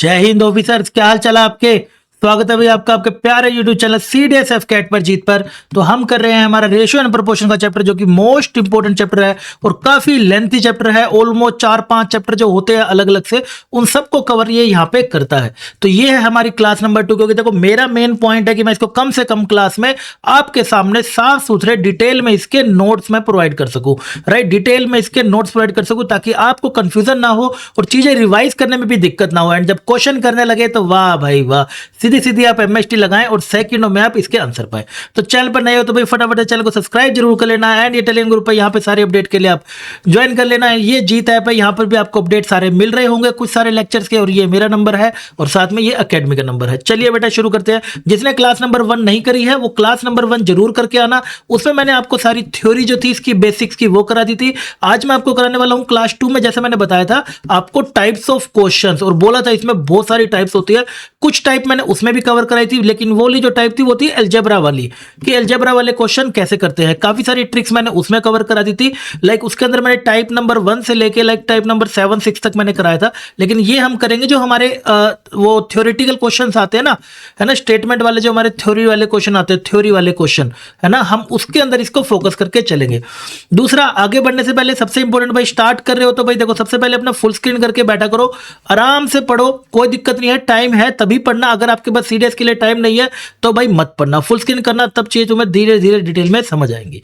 जय हिंद ऑफिसर्स, क्या हाल चाल है आपके। स्वागत है भाई आपका आपके प्यारे यूट्यूब चैनल CDSF कैट पर जीत पर। तो हम कर रहे हैं हमारा रेशियो एंड प्रोपोर्शन का चैप्टर, जो कि मोस्ट इंपोर्टेंट चैप्टर है और काफी लेंथी चैप्टर है। ऑलमोस्ट 4-5 चैप्टर जो होते हैं अलग अलग से, उन सबको कवर ये यहाँ पे करता है। तो ये है हमारी क्लास नंबर 2, क्योंकि देखो मेरा मेन पॉइंट है कि मैं इसको कम से कम क्लास में आपके सामने साफ सुथरे डिटेल में इसके नोट्स में प्रोवाइड कर सकूं, राइट। डिटेल में इसके नोट्स प्रोवाइड कर सकूं ताकि आपको कंफ्यूजन ना हो और चीजें रिवाइज करने में भी दिक्कत ना हो। एंड जब क्वेश्चन करने लगे तो वाह भाई वाह, सीधी सीधी आप MST लगाएं और सेकंडों में आप इसके आंसर पाएं। तो चैनल पर नए हो तो भाई फटाफट चैनल को सब्सक्राइब जरूर कर लेना है। एंड ये टेलीग्राम ग्रुप है, यहाँ पे सारे अपडेट के लिए आप ज्वाइन कर लेना है। ये जीत ऐप है, यहाँ पर भी आपको अपडेट सारे मिल रहे होंगे कुछ सारे लेक्चर्स के, और ये मेरा नंबर है और साथ में ये अकेडमी का नंबर है। चलिए बेटा शुरू करते हैं। जिसने क्लास नंबर 1 नहीं करी है वो क्लास नंबर 1 जरूर करके आना। उसमें मैंने आपको सारी थ्योरी जो थी इसकी बेसिक्स की वो करा दी थी। आज मैं आपको कराने वाला हूँ क्लास 2 में, जैसे मैंने बताया था आपको टाइप्स ऑफ क्वेश्चंस, और बोला था इसमें बहुत सारी टाइप्स होती है। कुछ टाइप मैंने उसमें भी कवर कराई थी, लेकिन वो जो टाइप थी वो थी अलजेब्रा वाली, कि अलजेब्रा वाले क्वेश्चन कैसे करते हैं। काफी सारी ट्रिक्स मैंने उसमें कवर करा दी थी। लाइक उसके अंदर मैंने टाइप नंबर 1 से लेके लाइक टाइप नंबर 7-6 तक मैंने कराया था। लेकिन ये हम करेंगे जो हमारे वो थ्योरेटिकल क्वेश्चंस आते हैं ना, है ना, स्टेटमेंट वाले जो हमारे थ्योरी वाले क्वेश्चन आते हैं, थ्योरी वाले क्वेश्चन, है ना, हम उसके अंदर इसको फोकस करके चलेंगे। दूसरा, आगे बढ़ने से पहले सबसे इंपॉर्टेंट भाई, स्टार्ट कर रहे हो तो भाई देखो सबसे पहले अपना फुल स्क्रीन करके बैठा करो, आराम से पढ़ो, कोई दिक्कत नहीं है। टाइम है तभी पढ़ना, अगर आपके पास सीडीएस के लिए टाइम नहीं है तो भाई मत पढ़ना। फुल स्क्रीन करना, तब चीजें तुम्हें धीरे धीरे डिटेल में समझ आएंगी।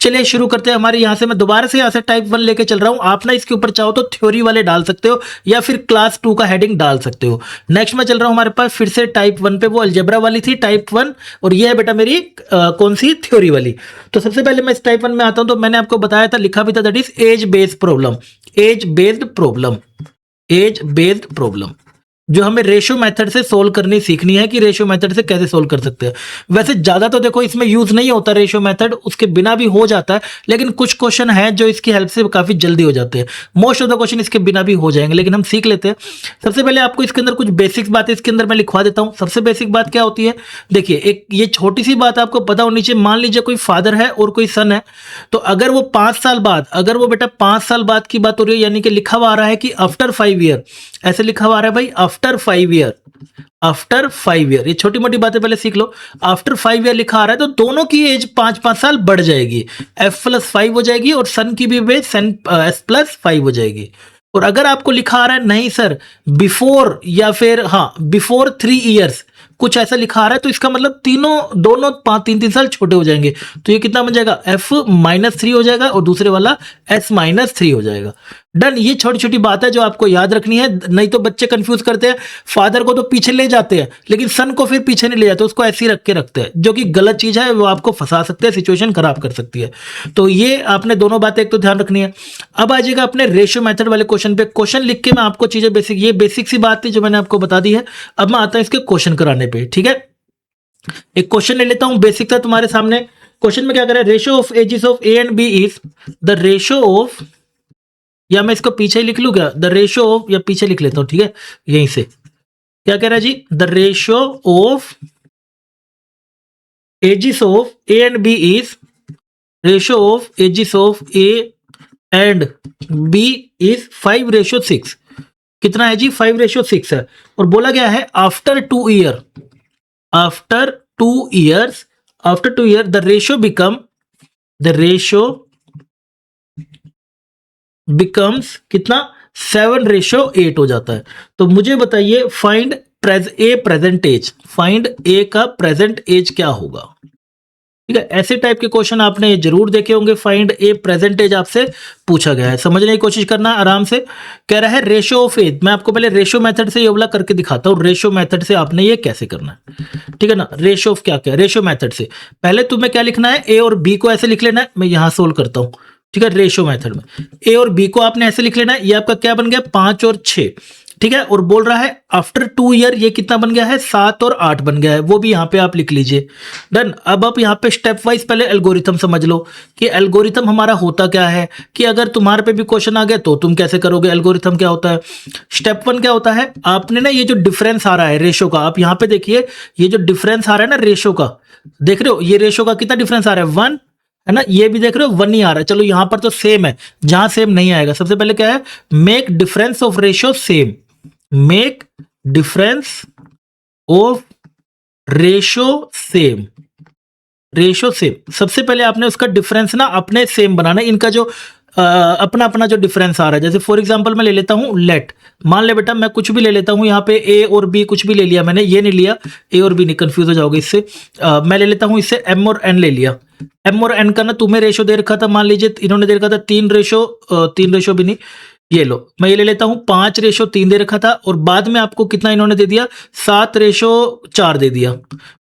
चलिए शुरू करते हैं। हमारे यहाँ से मैं दोबारा से यहाँ से टाइप 1 लेके चल रहा हूँ। आप ना इसके ऊपर चाहो तो थ्योरी वाले डाल सकते हो या फिर क्लास 2 का हेडिंग डाल सकते हो। नेक्स्ट में चल रहा हूँ हमारे पास फिर से टाइप 1 पे, वो अलजेब्रा वाली थी टाइप 1, और ये है बेटा मेरी कौन सी, थ्योरी वाली। तो सबसे पहले मैं इस टाइप 1 में आता हूँ। तो मैंने आपको बताया था, लिखा भी था, that is age based problem. Age based problem, age based problem जो हमें रेशियो मेथड से सोल्व करनी सीखनी है, कि रेशियो मेथड से कैसे सोल्व कर सकते हैं। वैसे ज्यादा तो देखो इसमें यूज नहीं होता रेशियो मेथड, उसके बिना भी हो जाता है, लेकिन कुछ क्वेश्चन हैं जो इसकी हेल्प से काफी जल्दी हो जाते हैं। मोस्ट ऑफ द क्वेश्चन इसके बिना भी हो जाएंगे, लेकिन हम सीख लेते हैं। सबसे पहले आपको इसके अंदर कुछ बेसिक्स बातें इसके अंदर मैं लिखवा देता हूँ। सबसे बेसिक बात क्या होती है, देखिए एक ये छोटी सी बात आपको पता होनी चाहिए। मान लीजिए कोई फादर है और कोई सन है, तो अगर वो 5 साल बाद, अगर वो बेटा 5 साल बाद की बात हो रही है, यानी कि लिखा हुआ आ रहा है कि आफ्टर 5 ईयर, ऐसे लिखा हुआ आ रहा है भाई आफ्टर 5 ईयर, आफ्टर 5 ईयर। ये छोटी मोटी बातें पहले सीख लो। आफ्टर 5 ईयर लिखा आ रहा है तो दोनों की एज 5-5 साल बढ़ जाएगी, F+5 हो जाएगी, और सन की भी एज S+5 हो जाएगी। और अगर आपको लिखा आ रहा है नहीं सर बिफोर, या फिर हाँ बिफोर 3 ईयर्स, कुछ ऐसा लिखा आ रहा है, तो इसका मतलब दोनों 3-3 साल छोटे हो जाएंगे। तो ये कितना बन जाएगा, F-3 हो जाएगा, और दूसरे वाला S-3 हो जाएगा। डन। ये छोटी छोटी बात है जो आपको याद रखनी है, नहीं तो बच्चे कंफ्यूज करते हैं। फादर को तो पीछे ले जाते हैं, लेकिन सन को फिर पीछे नहीं ले जाते, उसको ऐसे ही रख के रखते हैं, जो कि गलत चीज है। वो आपको फंसा सकते हैं, सिचुएशन खराब कर सकती है। तो ये आपने दोनों बातें एक तो ध्यान रखनी है। अब आ जाएगा अपने रेशियो मेथड वाले क्वेश्चन पे। क्वेश्चन लिख के मैं आपको चीजें बेसिक, ये बेसिक सी बात थी जो मैंने आपको बता दी है। अब मैं आता हूं इसके क्वेश्चन कराने पे, ठीक है। एक क्वेश्चन ले लेता हूं, बेसिक था तुम्हारे सामने। क्वेश्चन में क्या करें, ratio of ages of A and B is the ratio of, या मैं इसको पीछे लिख लूं क्या, द रेशियो ऑफ, या पीछे लिख लेता हूं, ठीक है, यहीं से। क्या कह रहा है जी, the ratio of ages of A and B is, ratio of ages of A and B is 5:6। कितना है जी, 5:6 है। और बोला गया है after 2 year, after 2 years, after 2 year the ratio becomes कितना, 7:8 हो जाता है। तो मुझे बताइए फाइंड प्रेजेंट एज, फाइंड ए का प्रेजेंट एज क्या होगा। ठीक है, ऐसे टाइप के क्वेश्चन आपने जरूर देखे होंगे। फाइंड ए प्रेजेंट एज आपसे पूछा गया है, समझने की कोशिश करना आराम से। कह रहा है रेशियो ऑफ एज, मैं आपको पहले रेशियो मेथड से ये वाला करके दिखाता हूँ। रेशियो मेथड से आपने ये कैसे करना है, ठीक है ना। रेशियो ऑफ क्या रेशियो मेथड से पहले तुम्हें क्या लिखना है, ए और बी को ऐसे लिख लेना है। मैं यहां सोल्व करता हूं, ठीक है। रेशियो मेथड में ए और बी को आपने ऐसे लिख लेना है। ये आपका क्या बन गया, 5 और 6, ठीक है। और बोल रहा है आफ्टर 2 ईयर ये कितना बन गया है, 7 और 8 बन गया है, वो भी यहां पे आप लिख लीजिए। डन। अब आप यहां पे स्टेप वाइज पहले एल्गोरिथम समझ लो कि एल्गोरिथम हमारा होता क्या है, कि अगर तुम्हारे पे भी क्वेश्चन आ गया तो तुम कैसे करोगे। एल्गोरिथम क्या होता है, स्टेप 1 क्या होता है, आपने ना ये जो डिफरेंस आ रहा है रेशियो का, आप यहां पे देखिए ये जो डिफरेंस आ रहा है ना रेशियो का, देख रहे हो ये रेशियो का कितना डिफरेंस आ रहा है, 1 है ना। ये भी देख रहे हो 1 ही आ रहा है। चलो यहां पर तो सेम है, जहां सेम नहीं आएगा सबसे पहले क्या है, make difference of ratio same, make difference of ratio same. सबसे पहले आपने उसका डिफरेंस ना अपने सेम बनाना है। इनका जो अपना अपना जो डिफरेंस आ रहा है, जैसे फॉर एग्जांपल मैं ले लेता हूं लेट, मान ले बेटा मैं कुछ भी ले लेता हूं, यहाँ पे ए और बी कुछ भी ले लिया मैंने, ये नहीं लिया ए और बी, नहीं कंफ्यूज हो जाओगे इससे। मैं ले लेता हूं इससे एम और एन ले लिया। एम और एन का ना तुम्हें रेशो दे रखा था, मान लीजिए इन्होंने दे रखा था 3 रेशो भी नहीं, ये लो मैं ये ले लेता हूं 5:3 दे रखा था, और बाद में आपको कितना इन्होंने दे दिया, 7:4 दे दिया।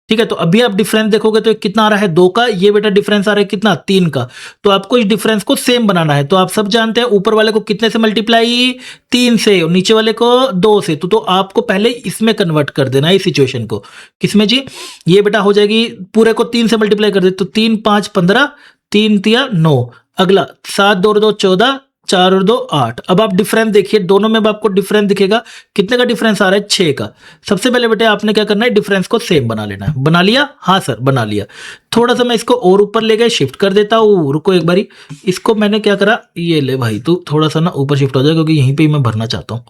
ठीक है, तो अभी आप डिफरेंस देखोगे तो कितना आ रहा है 2 का, ये बेटा डिफरेंस आ रहा है कितना 3 का। तो आपको इस डिफरेंस को सेम बनाना है। तो आप सब जानते हैं ऊपर वाले को कितने से मल्टीप्लाई, 3 से, और नीचे वाले को 2 से। तो आपको पहले इसमें कन्वर्ट कर देना है इस सिचुएशन को। किसमें जी, ये बेटा हो जाएगी, पूरे को 3 से मल्टीप्लाई कर दे तो 3 5 15, 3 3 9, अगला 7 2 2 14, 4 और 2 8। अब आप डिफरेंस देखिए, दोनों में आपको डिफरेंस दिखेगा, कितने का डिफरेंस आ रहा है 6 का। सबसे पहले बेटे आपने क्या करना है, डिफरेंस को सेम बना लेना है। बना लिया, हाँ सर बना लिया। थोड़ा सा मैं इसको और ऊपर ले गए, शिफ्ट कर देता हूँ, रुको एक बारी, इसको मैंने क्या करा, ये ले भाई तू थोड़ा सा ना ऊपर शिफ्ट हो जाए, क्योंकि यहीं पे ही मैं भरना चाहता हूँ।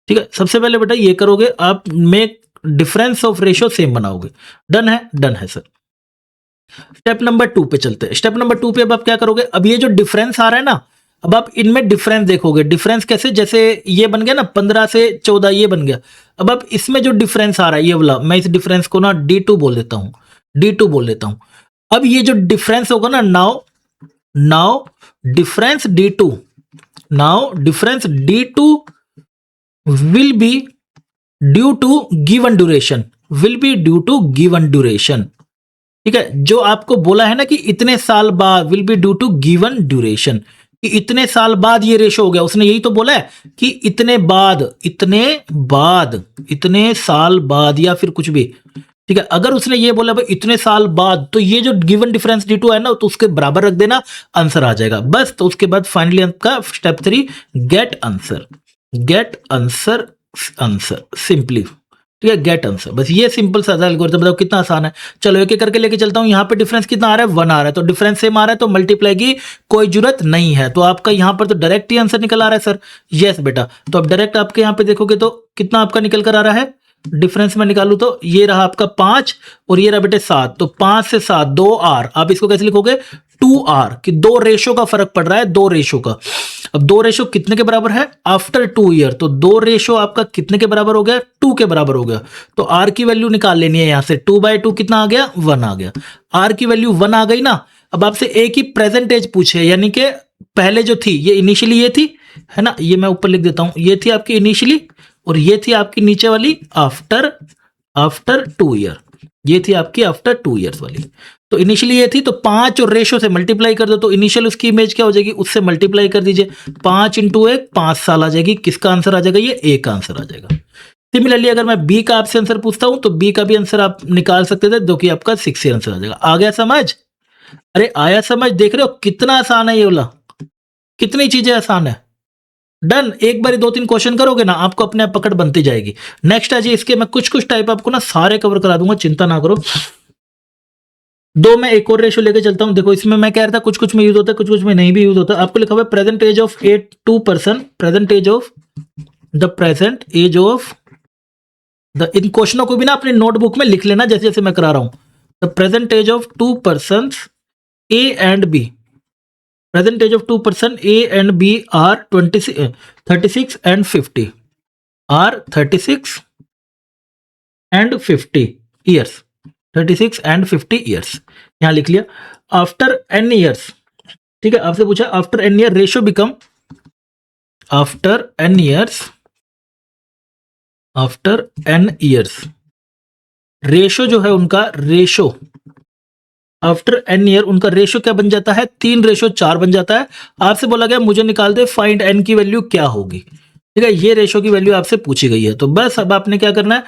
ठीक है, सबसे पहले बेटा ये करोगे आप, make difference of ratio same बनाओगे। डन है, डन है सर। स्टेप नंबर 2 पे चलते हैं। स्टेप नंबर 2 पे अब आप क्या करोगे, अब ये जो डिफरेंस आ रहा है ना, अब आप इनमें डिफरेंस देखोगे। डिफरेंस कैसे, जैसे ये बन गया ना 15 से 14, ये बन गया। अब आप इसमें जो डिफरेंस आ रहा है ये वाला, मैं इस डिफरेंस को ना D2 बोल देता हूं, D2 बोल देता हूं। अब ये जो डिफरेंस होगा ना, now difference D2, now difference D2 will be due to given duration, will be due to given duration. ठीक है, जो आपको बोला है ना कि इतने साल बाद, will be due to given duration, कि इतने साल बाद ये रेशो हो गया, उसने यही तो बोला है कि इतने साल बाद या फिर कुछ भी। ठीक है, अगर उसने ये बोला भाई इतने साल बाद, तो ये जो गिवन डिफरेंस D2 है ना, तो उसके बराबर रख देना, आंसर आ जाएगा बस। तो उसके बाद फाइनली आपका स्टेप 3, गेट आंसर सिंपली। ठीक है, गेट आंसर, बस ये सिंपल सा एल्गोरिथम। बताओ कितना आसान है। चलो एक एक करके लेके चलता हूं। यहाँ पे डिफरेंस कितना आ रहा है, 1 आ रहा है, तो डिफरेंस सेम आ रहा है, तो मल्टीप्लाई की कोई जरूरत नहीं है। तो आपका यहाँ पर तो डायरेक्ट ही आंसर निकल आ रहा है सर। यस बेटा, तो अब डायरेक्ट आपके यहाँ पे देखोगे तो कितना आपका निकल कर आ रहा है, डिफरेंस में निकालू तो ये रहा आपका 5 और ये रहा बेटे 7, तो 5 से 7 2R। आप इसको कैसे लिखोगे, 2R, कि 2 रेशो का फर्क पड़ रहा है, 2 रेशो का। अब 2 रेशो कितने के बराबर है, आफ्टर 2 ईयर, तो 2 रेशो आपका कितने के बराबर हो गया, 2 के बराबर हो गया। तो R की वैल्यू निकाल लेनी है यहां से, 2/2 कितना आ गया, 1 आ गया। R की वैल्यू 1 आ गई ना। अब आपसे एक ही प्रेजेंट एज पूछे, यानी कि पहले जो थी ये इनिशियली ये थी, है ना, ये मैं ऊपर लिख देता हूं, ये थी आपकी इनिशियली, और ये थी आपकी नीचे वाली आफ्टर 2 ईयर, ये थी आपकी आफ्टर 2 ईयर्स वाली। तो इनिशियली ये थी, तो 5 और रेशो से मल्टीप्लाई कर दो, तो इनिशियल उसकी इमेज क्या हो जाएगी, उससे मल्टीप्लाई कर दीजिए। 5 इंटू 1 5 साल आ जाएगी। किसका आंसर आ जाएगा, ये A का आंसर आ जाएगा। सिमिलरली अगर मैं B का आपसे आंसर पूछता हूं, तो B का भी आंसर आप निकाल सकते थे, जो कि आपका 6 ईयर आंसर आ जाएगा। आ गया समझ, अरे आया समझ, देख रहे हो कितना आसान है ये वाला, कितनी चीजें आसान है। डन, एक बार 2-3 क्वेश्चन करोगे ना, आपको अपने आप पकड़ बनती जाएगी। नेक्स्ट है जी, इसके मैं कुछ टाइप आपको ना सारे कवर करा दूंगा, चिंता ना करो। 2 में एक और रेशो लेके चलता हूं। देखो इसमें मैं कह रहा था कुछ में यूज होता है, कुछ में नहीं भी यूज होता। आपको लिखा हुआ है present age of 2 person, present age of the, इन क्वेश्चनों को भी ना अपने नोटबुक में लिख लेना, जैसे जैसे मैं करा रहा हूं। The present age of 2 person A and B, present age of 2 person A and B are 36 and 50, are 36 and 50 years, 36 and 50 years। यहां लिख लिया। आफ्टर n years, ठीक है, आपसे पूछा after n year ratio become, after n years ratio जो है उनका, रेशो आफ्टर n ईयर उनका रेशो क्या बन जाता है, 3:4 बन जाता है। आपसे बोला गया मुझे निकाल दे फाइंड n की वैल्यू क्या होगी। ठीक है, ये रेशो की वैल्यू आपसे पूछी गई है। तो बस अब आपने क्या करना है,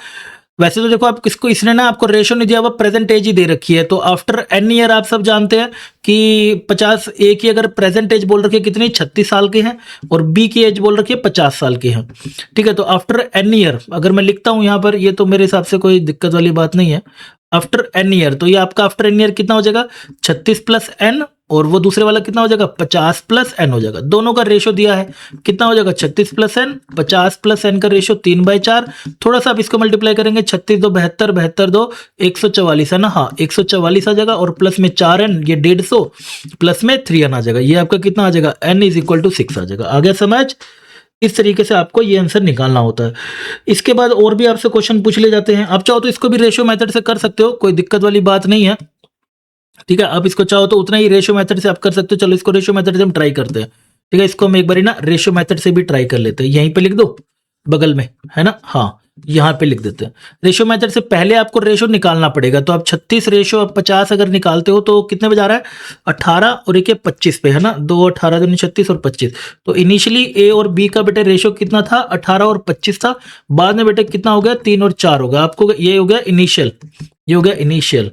वैसे तो देखो आप किसको, इसने ना आपको रेशो नहीं दिया हुआ, प्रेजेंट एज ही दे रखी है। तो आफ्टर n ईयर आप सब जानते हैं कि 50 A की अगर प्रेजेंट एज बोल रखी है कितनी, 36 साल के हैं, और B की एज बोल रखी है 50 साल के हैं। ठीक है, तो आफ्टर n ईयर अगर मैं लिखता हूं यहां पर, ये तो मेरे हिसाब से कोई दिक्कत वाली बात नहीं है। आफ्टर n ईयर, तो ये आपका आफ्टर n ईयर कितना हो जाएगा, 36 + n और वो दूसरे वाला कितना हो जाएगा 50 प्लस एन हो जाएगा। दोनों का रेशो दिया है, कितना हो जाएगा 36 प्लस एन, 50 प्लस एन का रेशो 3/4। थोड़ा सा आप इसको मल्टीप्लाई करेंगे, 36 दो 72, 72 दो 144 है ना, हाँ 144 आ जाएगा, और प्लस में 4 एन, ये 150 प्लस में 3 एन आ जाएगा, ये आपका कितना आ जाएगा n इज इक्वल टू 6 आ जाएगा। आ गया समझ? इस तरीके से आपको ये आंसर निकालना होता है। इसके बाद और भी आपसे क्वेश्चन पूछ ले जाते हैं, आप चाहो तो इसको भी रेशियो मेथड से कर सकते हो, कोई दिक्कत वाली बात नहीं है, ठीक है। आप इसको चाहो तो उतना ही रेशियो मेथड से आप कर सकते हो। चलो इसको रेशियो मेथड से हम ट्राई करते हैं, ठीक है। इसको हम एक बार ना रेशियो मेथड से भी ट्राई कर लेते हैं। यहीं पे लिख दो बगल में, है ना, हाँ यहाँ पे लिख देते हैं। रेशियो मेथड से पहले आपको रेशियो निकालना पड़ेगा, तो आप 36 रेशियो 50 अगर निकालते हो तो कितने पे जा रहा है 18 और एक 25 पे, है ना, 2 18 दूनी 36 और 25। तो इनिशियली ए और बी का बेटे रेशियो कितना था 18 और 25 था, बाद में बेटे कितना हो गया 3 और 4 हो गया। आपको ये हो गया इनिशियल, ये हो गया इनिशियल,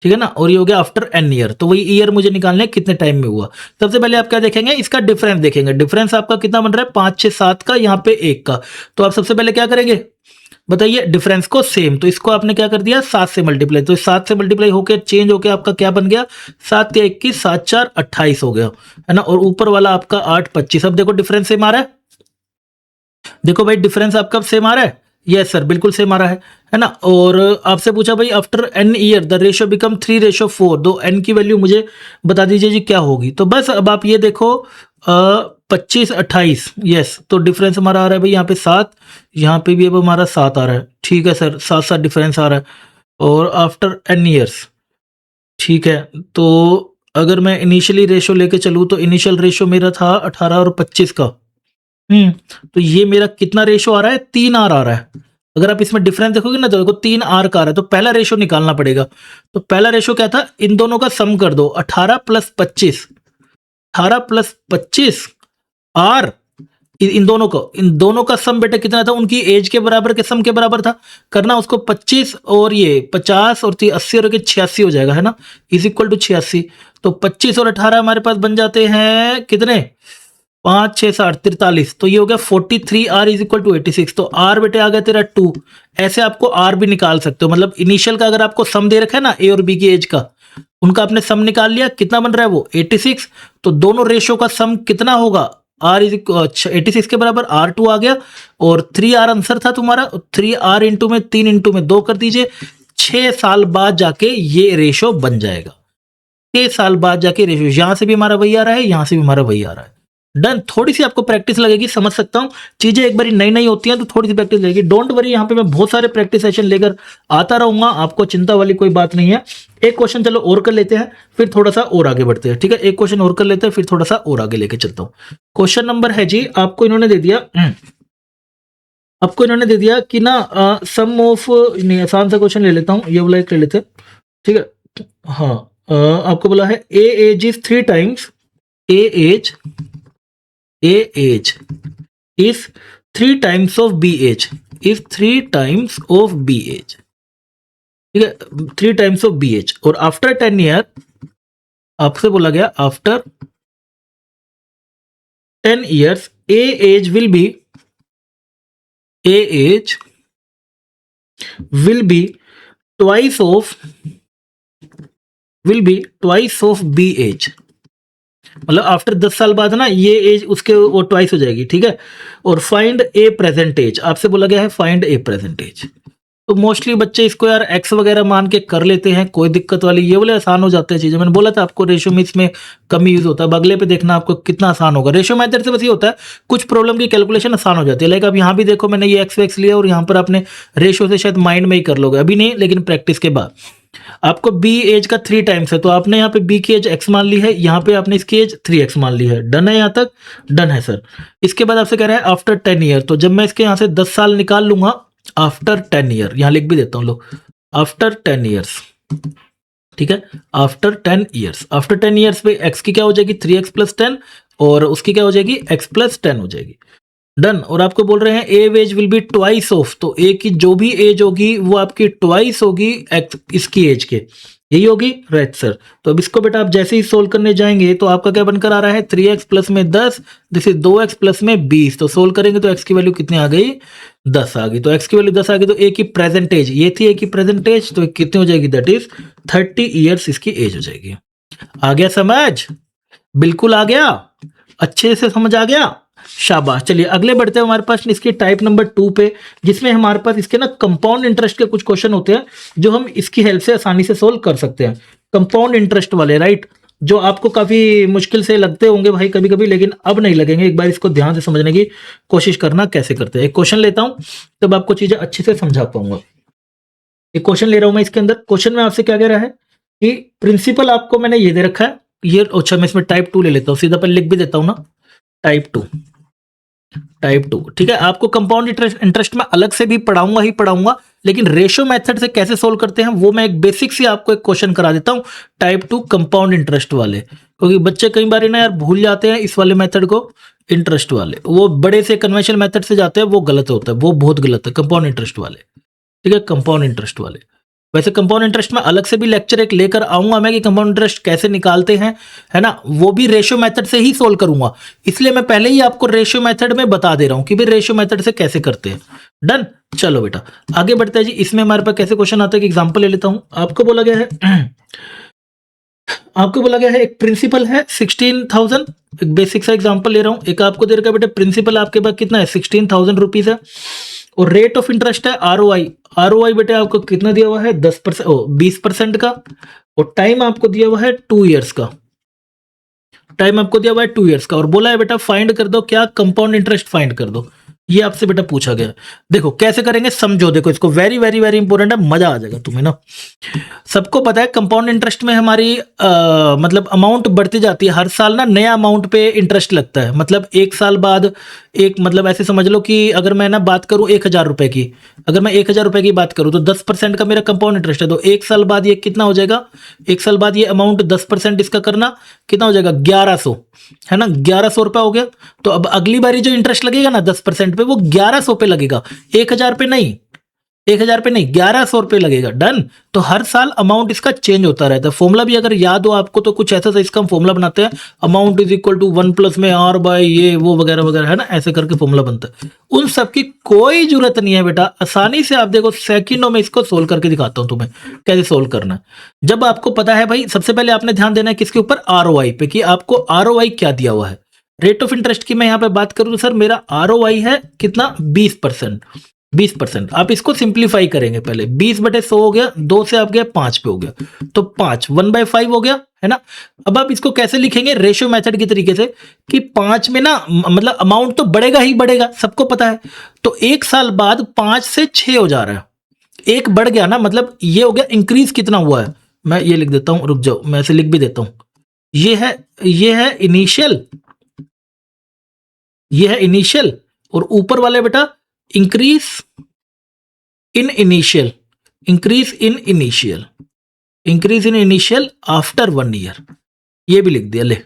ठीक है ना, और ये हो गया आफ्टर एन ईयर। तो वही ईयर मुझे निकालने कितने टाइम में हुआ। सबसे पहले आप क्या देखेंगे, इसका डिफरेंस देखेंगे। डिफरेंस आपका कितना बन रहा है 5 6 7 का, यहाँ पे 1 का। तो आप सबसे पहले क्या करेंगे बताइए, डिफरेंस को सेम, तो इसको आपने क्या कर दिया 7 से मल्टीप्लाई, तो 7 से मल्टीप्लाई होकर चेंज होकर आपका क्या बन गया 7 या 21 7 4 28 हो गया, है ना, और ऊपर वाला आपका 8 25। अब देखो डिफरेंस सेम आ रहा है, देखो भाई डिफरेंस आपका सेम आ रहा है, यस सर बिल्कुल सेम आ रहा है ना। और आपसे पूछा भाई after n year the ratio become 3:4, दो n की वैल्यू मुझे बता दीजिए जी क्या होगी। तो बस अब आप ये देखो 25 28, यस, तो डिफरेंस हमारा आ रहा है भाई यहाँ पे 7, यहाँ पे भी अब हमारा 7 आ रहा है, ठीक है सर 7 7 डिफरेंस आ रहा है। और आफ्टर n ईयर्स, ठीक है, तो अगर मैं इनिशियली रेशियो लेके चलूँ तो इनिशियल रेशियो मेरा था 18 और 25 का, तो ये मेरा कितना रेशो आ रहा है 3R आ रहा है। अगर आप इसमें डिफरेंस देखोगे ना तो देखो 3R का आ रहा है, तो पहला रेशो निकालना पड़ेगा। तो पहला रेशो क्या था, इन दोनों का सम कर दो 18 प्लस 25, 18 प्लस 25 R, इन दोनों का सम बेटा कितना था, उनकी एज के बराबर के सम के बराबर था। करना उसको 25 और ये 50 और 80 और 86 हो जाएगा, है ना, इज इक्वल टू 86। तो 25 और 18 हमारे पास बन जाते हैं कितने 5 6 7 43, तो ये हो गया 43R इज इक्वल टू 86। तो R बेटे आ गया तेरा 2। ऐसे आपको R भी निकाल सकते हो, मतलब इनिशियल का अगर आपको सम दे रखा है ना ए और बी की एज का, उनका आपने सम निकाल लिया, कितना बन रहा है वो 86। तो दोनों रेशियो का सम कितना होगा R इज 86 के बराबर R2 आ गया, और 3R आंसर था तुम्हारा, 3R इंटू में 3 इंटू में 2 कर दीजिए, 6 साल बाद जाके ये रेशियो बन जाएगा। 6 साल बाद जाके रेशियो, यहां से भी हमारा वही आ रहा है, यहां से भी हमारा वही आ रहा है। डन, थोड़ी सी आपको प्रैक्टिस लगेगी, समझ सकता हूं, चीजें एक बारी नई नई होती हैं तो थोड़ी सी प्रैक्टिस लगेगी। डोंट वरी, यहाँ पे मैं बहुत सारे प्रैक्टिस सेशन लेकर आता रहूंगा, आपको चिंता वाली कोई बात नहीं है। एक क्वेश्चन चलो और कर लेते हैं, फिर थोड़ा सा और आगे बढ़ते हैं, ठीक है। एक क्वेश्चन और कर लेते हैं, फिर थोड़ा सा और आगे लेके चलता हूँ। क्वेश्चन नंबर है जी, आपको इन्होंने दे दिया कि ना सम ऑफ, नहीं आसान सा क्वेश्चन ले लेता हूँ, ये वाला एक ले लेते हैं, ठीक है। हाँ, आपको बोला है A age is 3 times, A age is 3 times of B age, is 3 times of B age, ठीक है, 3 times of B age। और आफ्टर 10 ईयर आपसे बोला गया after 10 years A age will be twice of B age, मतलब after 10 साल बाद ना ये एज उसके वो ट्वाइस हो जाएगी, ठीक है। और फाइंड ए प्रेजेंट एज, आपसे बोला गया है फाइंड ए प्रेजेंट एज। तो मोस्टली बच्चे इसको यार एक्स वगैरह मान के कर लेते हैं, कोई दिक्कत वाली, ये बोले आसान हो जाते हैं चीजें। मैंने बोला था आपको रेशियो में इसमें कम यूज होता है, अगले पे देखना आपको कितना आसान होगा। रेशियो मेथड से बस ये होता है कुछ प्रॉब्लम की कैलकुलेशन आसान हो जाती है। लाइक अब यहाँ भी देखो मैंने ये एक्स लिया और यहाँ पर आपने रेशियो से शायद माइंड में ही कर लोगे, अभी नहीं लेकिन प्रैक्टिस के बाद। आपको बी एज का 3 टाइम्स है, तो आपने यहाँ पे बी की एज एक्स मान ली है, यहाँ पे आपने इसकी एज 3x मान ली है। डन है, यहाँ तक डन है सर। इसके बाद आपसे कह रहा है आफ्टर 10 ईयर, तो जब मैं इसके यहाँ से 10 साल निकाल लूंगा आफ्टर 10 ईयर, यहाँ लिख भी देता हूँ लो, आफ्टर 10 ईयर्स, ठीक है, आफ्टर 10 ईयर्स। आफ्टर 10 ईयर्स पे एक्स की क्या हो जाएगी 3x प्लस 10, और उसकी क्या हो जाएगी x प्लस 10 हो जाएगी। डन। और आपको बोल रहे हैं A age will be twice of, तो ए की जो भी एज होगी वो आपकी ट्वाइस होगी इसकी एज के, यही होगी, राइट सर। तो अब इसको बेटा आप जैसे ही सोल्व करने जाएंगे तो आपका क्या बनकर आ रहा है 3x प्लस में 10, दिस इज 2x प्लस में 20। तो सोल्व करेंगे तो x की वैल्यू कितनी आ गई 10 आ गई। तो x की वैल्यू 10 आ गई, तो ए की प्रेजेंट एज ये थी, ए की प्रेजेंट एज तो कितनी हो जाएगी, दैट इज 30 ईयर्स इसकी एज हो जाएगी। आ गया समझ। बिल्कुल आ गया, अच्छे से समझ आ गया, शाबाश। चलिए अगले बढ़ते हैं हमारे पास इसके टाइप नंबर 2 पे, जिसमें हमारे पास इसके ना कंपाउंड इंटरेस्ट के कुछ क्वेश्चन होते हैं जो हम इसकी हेल्प से आसानी से सोल्व कर सकते हैं। कंपाउंड इंटरेस्ट वाले, राइट, जो आपको काफी मुश्किल से लगते होंगे भाई कभी कभी, लेकिन अब नहीं लगेंगे। एक बार इसको ध्यान से समझने की कोशिश करना कैसे करते हैं। एक क्वेश्चन लेता हूं तब आपको चीजें अच्छे से समझा पाऊंगा। एक क्वेश्चन ले रहा हूं मैं, इसके अंदर क्वेश्चन में आपसे क्या कह रहा है कि प्रिंसिपल आपको मैंने ये दे रखा है, ये अच्छा मैं इसमें टाइप 2 ले लेता हूं, सीधा पर लिख भी देता हूं ना, टाइप 2, टाइप 2, ठीक है। आपको कंपाउंड इंटरेस्ट में अलग से भी पढ़ाऊंगा ही पढ़ाऊंगा, लेकिन रेशियो मेथड से कैसे सोल्व करते हैं वो मैं एक बेसिक से आपको एक क्वेश्चन करा देता हूं, टाइप 2 कंपाउंड इंटरेस्ट वाले, क्योंकि बच्चे कई बार ना यार भूल जाते हैं इस वाले मेथड को, इंटरेस्ट वाले, वो बड़े से कन्वेंशनल मेथड से जाते हैं, वो गलत होता है, वो बहुत गलत है कंपाउंड इंटरेस्ट वाले, ठीक है, कंपाउंड इंटरेस्ट वाले। वैसे कंपाउंड इंटरेस्ट में अलग से भी लेक्चर एक लेकर आऊंगा मैं कि कंपाउंड इंटरेस्ट कैसे निकालते हैं, है ना, वो भी रेशियो मेथड से ही सोल्व करूंगा, इसलिए मैं पहले ही आपको रेशियो मेथड में बता दे रहा हूं कि भाई रेशियो मेथड से कैसे करते हैं। डन, चलो बेटा आगे बढ़ते हैं जी। इसमें हमारे पास कैसे क्वेश्चन आता है कि एग्जांपल ले लेता हूं। आपको बोला गया है एक प्रिंसिपल है 16,000, एक बेसिक सा एग्जांपल ले रहा हूं। एक आपको दे रखा है बेटा प्रिंसिपल आपके पास कितना है 16,000 रुपीज है, और रेट ऑफ इंटरेस्ट है आरओआई बेटे आपको कितना दिया हुआ है 10%, 20% का, और टाइम आपको दिया हुआ है 2 इयर्स का, टाइम आपको दिया हुआ है 2 इयर्स का, और बोला है बेटा फाइंड कर दो क्या, कंपाउंड इंटरेस्ट फाइंड कर दो। ये आपसे बेटा पूछा गया। देखो कैसे करेंगे समझो, देखो इसको, वेरी वेरी वेरी इंपॉर्टेंट है, मजा आ जाएगा तुम्हें ना। सबको पता है कंपाउंड इंटरेस्ट में हमारी मतलब अमाउंट बढ़ती जाती है हर साल ना, नया अमाउंट पे इंटरेस्ट लगता है, मतलब एक साल बाद एक, मतलब ऐसे समझ लो कि अगर मैं ना बात करूं 1,000 रुपए की, अगर मैं 1,000 रुपए की बात करूं तो 10% का मेरा कंपाउंड इंटरेस्ट है, तो एक साल बाद ये कितना हो जाएगा, एक साल बाद ये अमाउंट 10% इसका करना कितना हो जाएगा 1,100, है ना, 1,100 रुपया हो गया। तो अब अगली बारी जो इंटरेस्ट लगेगा ना 10% पे, वो 1,100 पे लगेगा, 1,000 पे नहीं, 1,000 पे नहीं, 1,100 रुपये लगेगा। डन। तो हर साल अमाउंट इसका चेंज होता रहता है। फॉर्मूला भी अगर याद हो आपको तो कुछ ऐसा था, इसका हम फॉर्मूला बनाते हैं, amount is equal to 1 plus में आर बाय ये वो वगैरह वगैरह, है ना, ऐसे करके फॉर्मूला बनता है। उन सब की कोई जरूरत नहीं है बेटा, आसानी से आप देखो सेकंडों में इसको सोल्व करके दिखाता हूं तुम्हें कैसे सोल्व करना है। जब आपको पता है भाई, सबसे पहले आपने ध्यान देना है किसके ऊपर, आरओआई पे, कि आपको आरओआई क्या दिया हुआ है। रेट ऑफ इंटरेस्ट की मैं यहां पे बात करूं तो सर मेरा आरओआई है कितना 20%, 20%। आप इसको सिंप्लीफाई करेंगे, पहले 20/100 हो गया, 2 से आप गए 5 पे हो गया, तो 5 1/5 हो गया, है ना। अब आप इसको कैसे लिखेंगे, रेशियो मेथड की तरीके से, कि 5 में ना मतलब अमाउंट तो बढ़ेगा ही बढ़ेगा, सबको पता है, तो एक साल बाद 5 से 6 हो जा रहा है, एक बढ़ गया ना, मतलब ये हो गया इंक्रीज कितना हुआ है। मैं ये लिख देता हूं, रुक जाओ मैं ऐसे लिख भी देता हूं, ये है इनिशियल, ये है इनिशियल, और ऊपर वाले बेटा increase in initial, increase in initial, increase in initial after 1 year, ये भी लिख दिया ले,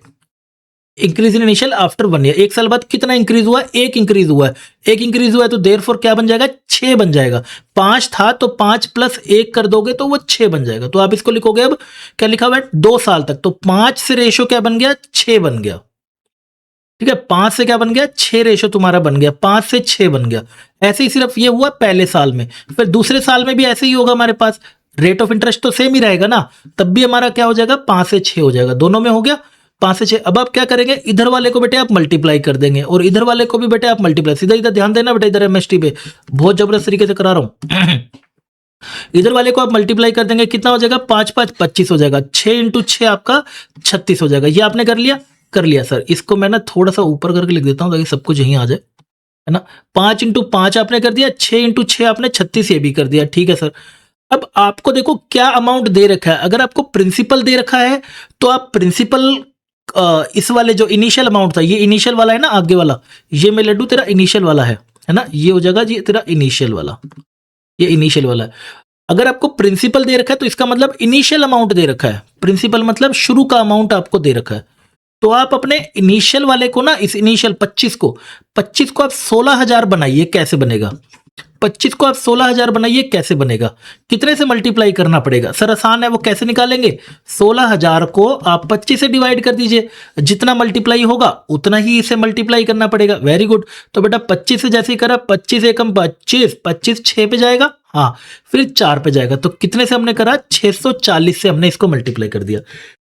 increase in initial after 1 year. एक साल बाद कितना इंक्रीज हुआ है, एक इंक्रीज हुआ है, एक इंक्रीज हुआ है, तो देयरफॉर क्या बन जाएगा 6 बन जाएगा। 5 था तो 5 + 1 कर दोगे तो वो 6 बन जाएगा। तो आप इसको लिखोगे, अब क्या लिखा हुआ है 2 साल तक, तो 5 से रेशो क्या बन गया 6 बन गया, ठीक है, 5 से क्या बन गया 6 रेशो तुम्हारा बन गया, 5 से 6 बन गया। ऐसे ही सिर्फ ये हुआ पहले साल में, फिर दूसरे साल में भी ऐसे ही होगा हमारे पास, रेट ऑफ इंटरेस्ट तो सेम ही रहेगा ना, तब भी हमारा क्या हो जाएगा 5 से 6 हो जाएगा, दोनों में हो गया 5 से 6। अब आप क्या करेंगे, इधर वाले को बेटे आप मल्टीप्लाई कर देंगे, और इधर वाले को भी बेटे आप मल्टीप्लाई, सीधा इधर ध्यान देना बेटे, इधर एमएसटी पे बहुत जबरदस्त तरीके से करा रहा हूं। इधर वाले को आप मल्टीप्लाई कर देंगे, कितना हो जाएगा 5 5 25 हो जाएगा, 6 × 6 आपका 36 हो जाएगा। ये आपने कर लिया, कर लिया सर। इसको मैं ना थोड़ा सा ऊपर करके लिख देता हूं ताकि सब कुछ यहीं आ जाए, है ना। 5 × 5 आपने कर दिया, 6 × 6 आपने 36 ये भी कर दिया, ठीक है सर। अब आपको देखो क्या अमाउंट दे रखा है, अगर आपको प्रिंसिपल दे रखा है तो आप प्रिंसिपल इस वाले जो इनिशियल अमाउंट था, ये इनिशियल वाला है ना आगे वाला, ये मेरे लड्डू तेरा इनिशियल वाला है ना, ये हो जाएगा जी तेरा इनिशियल वाला, ये इनिशियल वाला है। अगर आपको प्रिंसिपल दे रखा है तो इसका मतलब इनिशियल अमाउंट दे रखा है, प्रिंसिपल मतलब शुरू का अमाउंट आपको दे रखा है। तो आप अपने इनिशियल वाले को ना, इस इनिशियल 25 को आप 16,000 बनाइए, कैसे बनेगा 25 को आप 16,000 बनाइए, कैसे बनेगा, कितने से मल्टीप्लाई करना पड़ेगा सर, आसान है, वो कैसे निकालेंगे, 16,000 को आप 25 से डिवाइड कर दीजिए, जितना मल्टीप्लाई होगा उतना ही इसे मल्टीप्लाई करना पड़ेगा। Very good. तो बेटा 25 से जैसे ही करा, 25 एकम 25, 25 6 पे जाएगा, हाँ, फिर 4 पे जाएगा, तो कितने से हमने करा 640 से हमने इसको मल्टीप्लाई कर दिया।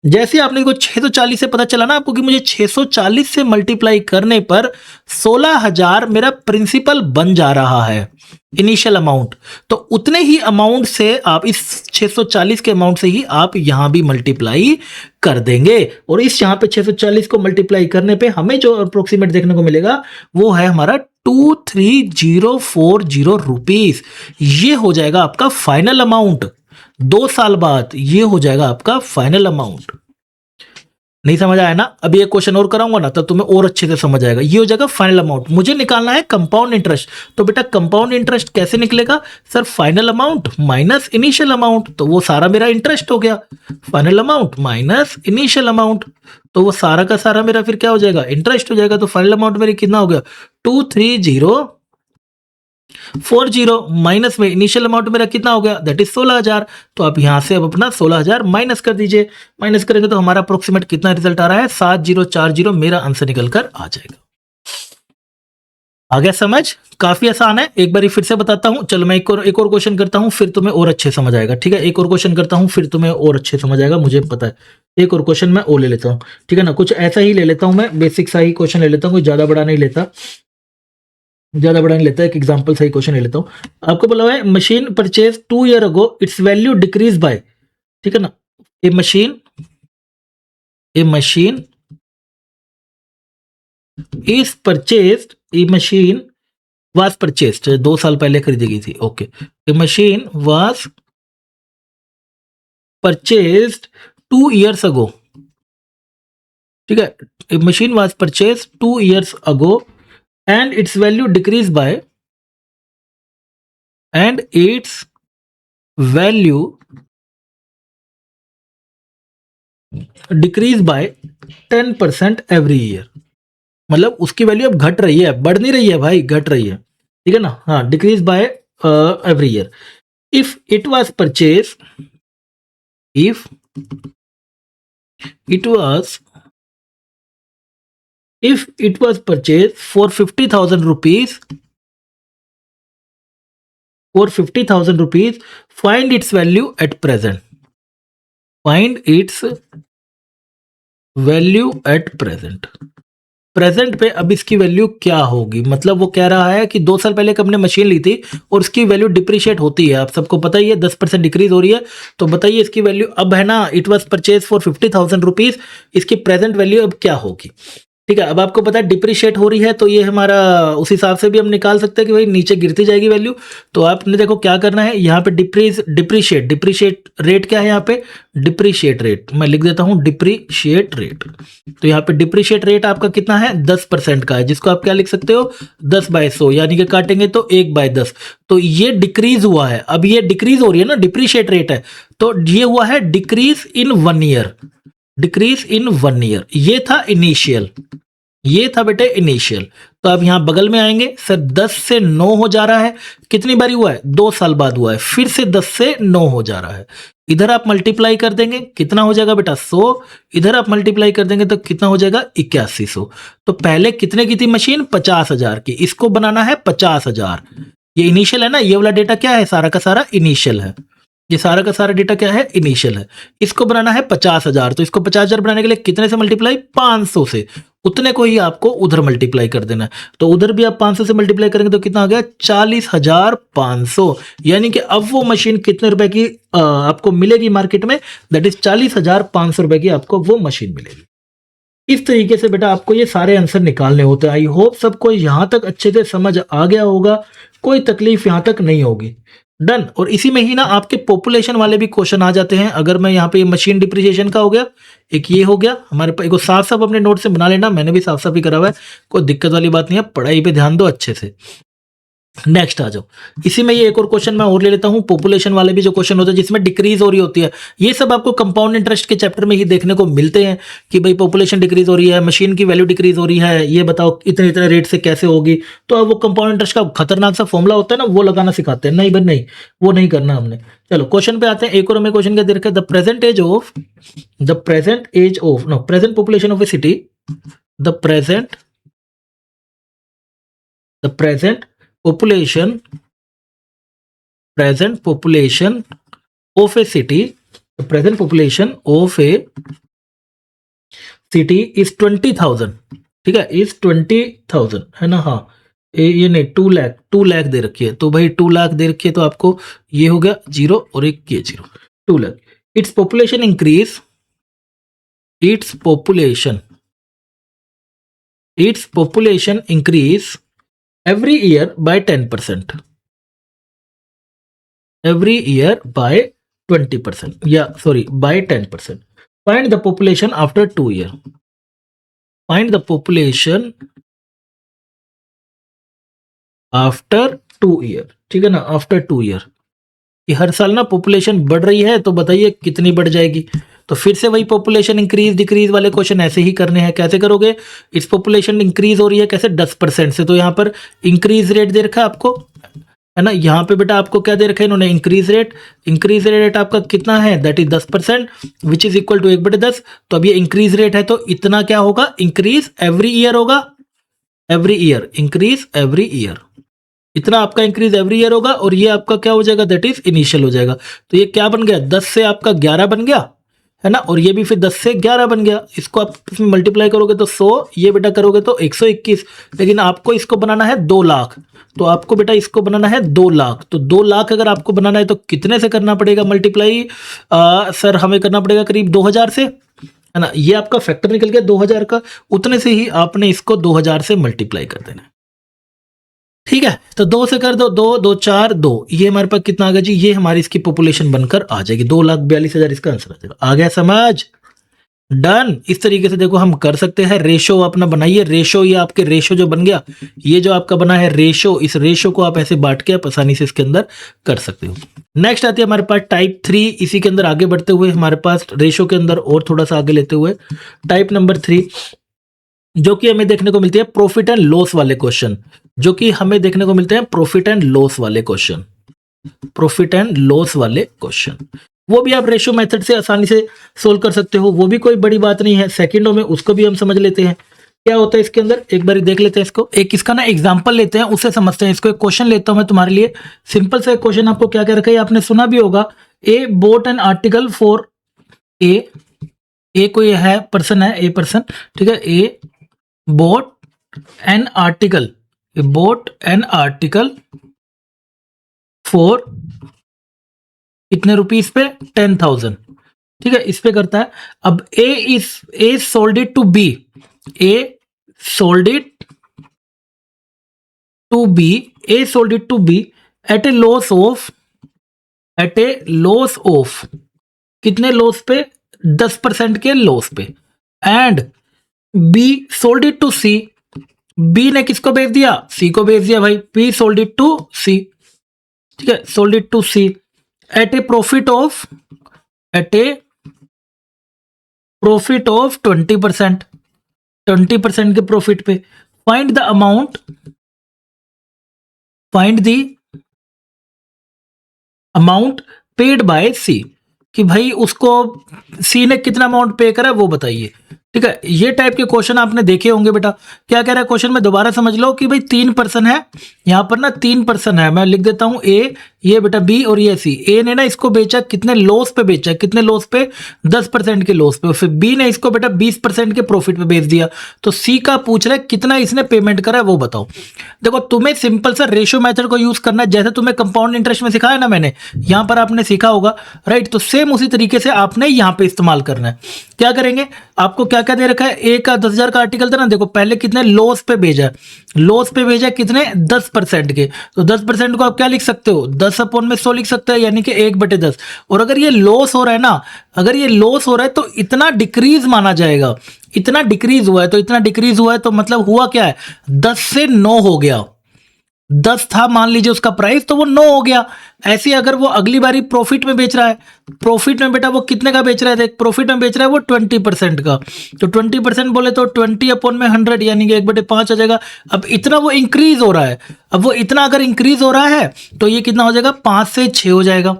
जैसे आपने को 640 से पता चला ना आपको कि मुझे 640 से मल्टीप्लाई करने पर 16,000 मेरा प्रिंसिपल बन जा रहा है, इनिशियल अमाउंट। तो उतने ही अमाउंट से आप इस 640 के अमाउंट से ही आप यहां भी मल्टीप्लाई कर देंगे, और इस यहां पे 640 को मल्टीप्लाई करने पे हमें जो अप्रोक्सीमेट देखने को मिलेगा वो है हमारा 23,040 रुपीस। ये हो जाएगा आपका फाइनल अमाउंट 2 साल बाद, ये हो जाएगा आपका फाइनल अमाउंट। नहीं समझ आया ना? अभी एक क्वेश्चन और कराऊंगा ना तो तुम्हें और अच्छे से समझ आएगा। ये हो जाएगा फाइनल अमाउंट। मुझे निकालना है कंपाउंड इंटरेस्ट, तो बेटा कंपाउंड इंटरेस्ट कैसे निकलेगा sir? Final amount minus initial amount, तो वो सारा मेरा इंटरेस्ट हो गया। Final amount minus initial amount, तो वो सारा का सारा मेरा फिर क्या हो जाएगा? इंटरेस्ट हो जाएगा। तो फाइनल अमाउंट मेरी कितना हो गया? 23,040 माइनस में इनिशियल अमाउंट मेरा कितना हो गया? That is 16,000। तो आप यहां से अब अपना 16,000 माइनस कर दीजिए। माइनस करेंगे तो हमारा अप्रोक्सीमेट कितना रिजल्ट आ रहा है? 7040 मेरा आंसर निकल कर आ जाएगा। आ गया समझ? काफी आसान है। एक बार फिर से बताता हूं। चलो मैं एक और क्वेश्चन करता हूं, फिर तुम्हें और अच्छे समझ आएगा। ठीक है, एक और क्वेश्चन करता हूं, फिर तुम्हें और अच्छे समझ आएगा, मुझे पता है। एक और क्वेश्चन मैं और ले लेता हूं, ठीक है ना? कुछ ऐसा ही ले लेता हूं, मैं बेसिक सा ही क्वेश्चन ले लेता हूं, ज्यादा बड़ा नहीं लेता, एक एग्जांपल सही क्वेश्चन ले लेता हूं। आपको बोला हुआ है machine purchase 2 year ago, its value decrease by, ठीक है ना? A machine is purchased, a machine was purchased, 2 साल पहले खरीदी गई थी। ओके, a machine was purchased 2 years ago, ठीक है? A machine was purchased 2 years ago and its value decreased by decreased by 10% every year। मतलब उसकी वैल्यू अब घट रही है, बढ़ नहीं रही है भाई, घट रही है, ठीक है ना? हाँ, decrease by every year. If it was purchase for 50,000 rupees, find its value at present, present पे अब इसकी वैल्यू क्या होगी? मतलब वो कह रहा है कि 2 साल पहले हमने मशीन ली थी और उसकी वैल्यू डिप्रिशिएट होती है, आप सबको पता ही है, 10% डिक्रीज हो रही है। तो बताइए इसकी वैल्यू अब है ना, it was purchase for 50,000 rupees, इसकी प्रेजेंट वैल्यू अब क्या होगी? ठीक है, अब आपको पता है डिप्रिशिएट हो रही है, तो ये हमारा उस हिसाब से भी हम निकाल सकते हैं कि भाई नीचे गिरती जाएगी वैल्यू। तो आपने देखो क्या करना है, यहाँ पे डिप्रिशिएट रेट क्या है? यहाँ पे डिप्रिशिएट रेट मैं लिख देता हूँ, डिप्रिशिएट रेट। तो यहाँ पे डिप्रिशिएट रेट आपका कितना है? 10% का है, जिसको आप क्या लिख सकते हो? 10/100, यानी कि काटेंगे तो 1/10। तो ये डिक्रीज हुआ है, अब ये डिक्रीज हो रही है ना, डिप्रिशिएट रेट है, तो ये हुआ है डिक्रीज इन 1 ईयर, ये था इनिशियल, ये था बेटे इनिशियल। तो अब यहां बगल में आएंगे, सर 10 से 9 हो जा रहा है, कितनी बारी हुआ है? 2 साल बाद हुआ है, फिर से 10 से 9 हो जा रहा है। इधर आप मल्टीप्लाई कर देंगे, कितना हो जाएगा बेटा? 100। इधर आप मल्टीप्लाई कर देंगे तो कितना हो जाएगा? 8100। तो पहले कितने की थी मशीन? 50,000 की, इसको बनाना है 50,000। ये इनिशियल है ना, ये वाला डेटा क्या है? सारा का सारा इनिशियल है, ये सारा का सारा डेटा क्या है? इनिशियल है। इसको बनाना है 50,000, तो इसको 50,000 बनाने के लिए कितने से मल्टीप्लाई? 500 से। उतने को ही आपको उधर मल्टीप्लाई कर देना है। तो उधर भी आप 500 से मल्टीप्लाई करेंगे तो कितना आ गया? 40,500। यानी कि अब वो मशीन कितने रुपए की आपको मिलेगी मार्केट में? दैट इज 40,500 रुपए की आपको वो मशीन मिलेगी। इस तरीके से बेटा आपको ये सारे आंसर निकालने होते हैं। आई होप सबको यहां तक अच्छे से समझ आ गया होगा, कोई तकलीफ यहां तक नहीं होगी। डन। और इसी में ही ना आपके पॉपुलेशन वाले भी क्वेश्चन आ जाते हैं। अगर मैं यहाँ पे मशीन डिप्रिसिएशन का हो गया, एक ये हो गया हमारे पास, एक साफ साफ अपने नोट से बना लेना, मैंने भी साफ साफ ही करा हुआ है, कोई दिक्कत वाली बात नहीं है, पढ़ाई पे ध्यान दो अच्छे से। नेक्स्ट आ जाओ, इसी में ये एक और क्वेश्चन मैं और ले लेता हूं, पॉपुलेशन वाले भी जो क्वेश्चन होते हैं जिसमें डिक्रीज हो रही होती है, ये सब आपको कंपाउंड इंटरेस्ट के चैप्टर में ही देखने को मिलते हैं कि भाई पॉपुलेशन डिक्रीज हो रही है, मशीन की वैल्यू डिक्रीज हो रही है, ये बताओ इतने इतने रेट से कैसे होगी। तो अब वो कंपाउंड इंटरेस्ट का खतरनाक सा फॉर्मूला होता है ना, वो लगाना सिखाते हैं। नहीं भाई नहीं, वो नहीं करना हमने। चलो क्वेश्चन पे आते हैं। एक और हमें क्वेश्चन क्या दे रखा है? The present population of A city, the present population of a city, the present population of a city is 20,000, ठीक है, इज 20,000 है ना, हाँ ये नहीं 2 लाख दे रखी है, तो भाई 2 लाख दे रखी है तो आपको ये हो गया 0 और एक ये 0, 2 lakh. Its population increase, it's population increase every year by 10%, every year by 20%, yeah sorry by 10%. Find the population after 2 year, find the population after 2 year, ठीक है ना, आफ्टर 2 ईयर। कि हर साल ना पॉपुलेशन बढ़ रही है तो बताइए कितनी बढ़ जाएगी। तो फिर से वही पॉपुलेशन इंक्रीज डिक्रीज वाले क्वेश्चन ऐसे ही करने हैं। कैसे करोगे, इस पॉपुलेशन इंक्रीज हो रही है कैसे, 10% से, तो यहाँ पर इंक्रीज रेट दे रखा है आपको, है ना, यहाँ पे बेटा आपको क्या दे रखा है इन्होंने, इंक्रीज रेट आपका कितना है, that is 10%, which is equal to 1/10। तो अब ये इंक्रीज रेट है तो इतना क्या होगा, इंक्रीज एवरी ईयर होगा, every year, increase every year, इतना आपका इंक्रीज एवरी ईयर होगा। और ये आपका क्या हो जाएगा, दैट इज इनिशियल हो जाएगा। तो ये क्या बन गया, 10 से आपका 11 बन गया, है ना, और ये भी फिर 10 से 11 बन गया। इसको आप इसमें मल्टीप्लाई करोगे तो 100, ये बेटा करोगे तो 121। लेकिन आपको इसको बनाना है 2 लाख, तो आपको बेटा इसको बनाना है 2 लाख। तो 2 लाख अगर आपको बनाना है तो कितने से करना पड़ेगा मल्टीप्लाई, सर हमें करना पड़ेगा करीब 2000 से, है ना, ये आपका फैक्टर निकल गया 2000 का, उतने से ही आपने इसको 2000 से मल्टीप्लाई कर देना, ठीक है। तो 2 से कर दो, 2 2 4 2, ये हमारे पास कितना आ गया जी, ये हमारी इसकी पॉपुलेशन बनकर आ जाएगी, 2,42,000 इसका आंसर आ जाएगा। आ गया समझ, डन। इस तरीके से देखो हम कर सकते हैं। रेशो अपना बनाइए, रेशो, ये आपके रेशो जो बन गया, ये जो आपका बना है रेशो, इस रेशो को आप ऐसे बांट के आप आसानी से इसके अंदर कर सकते हो। नेक्स्ट आती है हमारे पास टाइप 3, इसी के अंदर आगे बढ़ते हुए हमारे पास रेशो के अंदर और थोड़ा सा आगे लेते हुए टाइप नंबर 3, जो कि हमें देखने को मिलती है प्रॉफिट एंड लॉस वाले क्वेश्चन, जो कि हमें देखने को मिलते हैं प्रॉफिट एंड लॉस वाले क्वेश्चन, प्रॉफिट एंड लॉस वाले क्वेश्चन। वो भी आप रेशियो मेथड से आसानी से सोल्व कर सकते हो, वो भी कोई बड़ी बात नहीं है, सेकंडों में उसको भी हम समझ लेते हैं क्या होता है इसके अंदर। एक बार देख लेते हैं इसको, एक इसका ना एग्जांपल लेते हैं, उससे समझते हैं इसको। एक क्वेश्चन लेता हूं मैं तुम्हारे लिए, सिंपल सा क्वेश्चन। आपको क्या क्या रखा है आपने सुना भी होगा, A bought an article for a कोई है पर्सन है, ए पर्सन, ठीक है, A bought an article, bought an article for कितने रुपीस पे, 10,000, ठीक है, इस पे करता है। अब A sold it to B, A sold it to B, A sold it to B at a loss of कितने लॉस पे, 10% के लॉस पे। And B sold it to C, B ने किसको बेच दिया, सी को बेच दिया भाई, B sold it to C, ठीक है, sold it to C at a profit of 20%, 20% के प्रॉफिट पे। Find the amount paid by C, कि भाई उसको सी ने कितना अमाउंट पे करा वो बताइए, ठीक है। ये टाइप के क्वेश्चन आपने देखे होंगे बेटा। क्या कह रहा है क्वेश्चन में, दोबारा समझ लो कि भाई 3 पर्सन है, यहां पर ना 3 पर्सन है, मैं लिख देता हूं ए, ये बेटा बी और ये सी। ए ने ना इसको बेचा कितने लॉस पे बेचा, कितने लॉस पे, 10% के लॉस पे। फिर बी ने इसको बेटा 20% के प्रॉफिट पे बेच दिया। तो सी का पूछ रहा है कितना इसने पेमेंट करा है वो बताओ। देखो तुम्हें सिंपल सा रेशियो मेथड को यूज करना है, जैसे तुम्हें कंपाउंड इंटरेस्ट में सिखाया ना मैंने, यहां पर आपने सीखा होगा, राइट। तो सेम उसी तरीके से आपने यहां पे इस्तेमाल करना है। क्या करेंगे, आपको क्या क्या दे रखा है, ए का 10,000 का आर्टिकल था ना, देखो पहले कितने लॉस पे भेजा, लॉस पे भेजा कितने, 10% के। तो 10% को आप क्या लिख सकते हो, 10/100 लिख सकते हैं, यानी कि 1/10। और अगर ये लॉस हो रहा है ना, अगर ये लॉस हो रहा है तो इतना डिक्रीज माना जाएगा, इतना डिक्रीज हुआ है तो इतना डिक्रीज हुआ है, तो मतलब हुआ क्या है, 10 से 9 हो गया। 10 था मान लीजिए उसका प्राइस, तो वो 9 हो गया। ऐसे अगर वो अगली बारी प्रॉफिट में बेच रहा है, प्रॉफिट में बेटा वो कितने का बेच रहा है, देख प्रॉफिट में बेच रहा है वो 20% का। तो 20% बोले तो 20/100 यानी कि 1/5 आ जाएगा। अब इतना वो इंक्रीज हो रहा है, अब वो इतना अगर इंक्रीज हो रहा है तो ये कितना हो जाएगा, 5 से 6 हो जाएगा,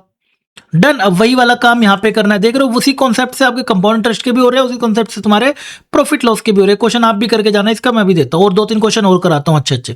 डन। अब वही वाला काम यहाँ पे करना है, देख रहे हो, उसी कॉन्सेप्ट से आपके कंपाउंड इंटरेस्ट के भी हो रहे हैं, उसी कॉन्सेप्ट से तुम्हारे प्रॉफिट लॉस के भी हो रहे हैं। क्वेश्चन आप भी करके जाना, इसका मैं भी देता हूँ और 2-3 क्वेश्चन और कराता हूँ अच्छे अच्छे।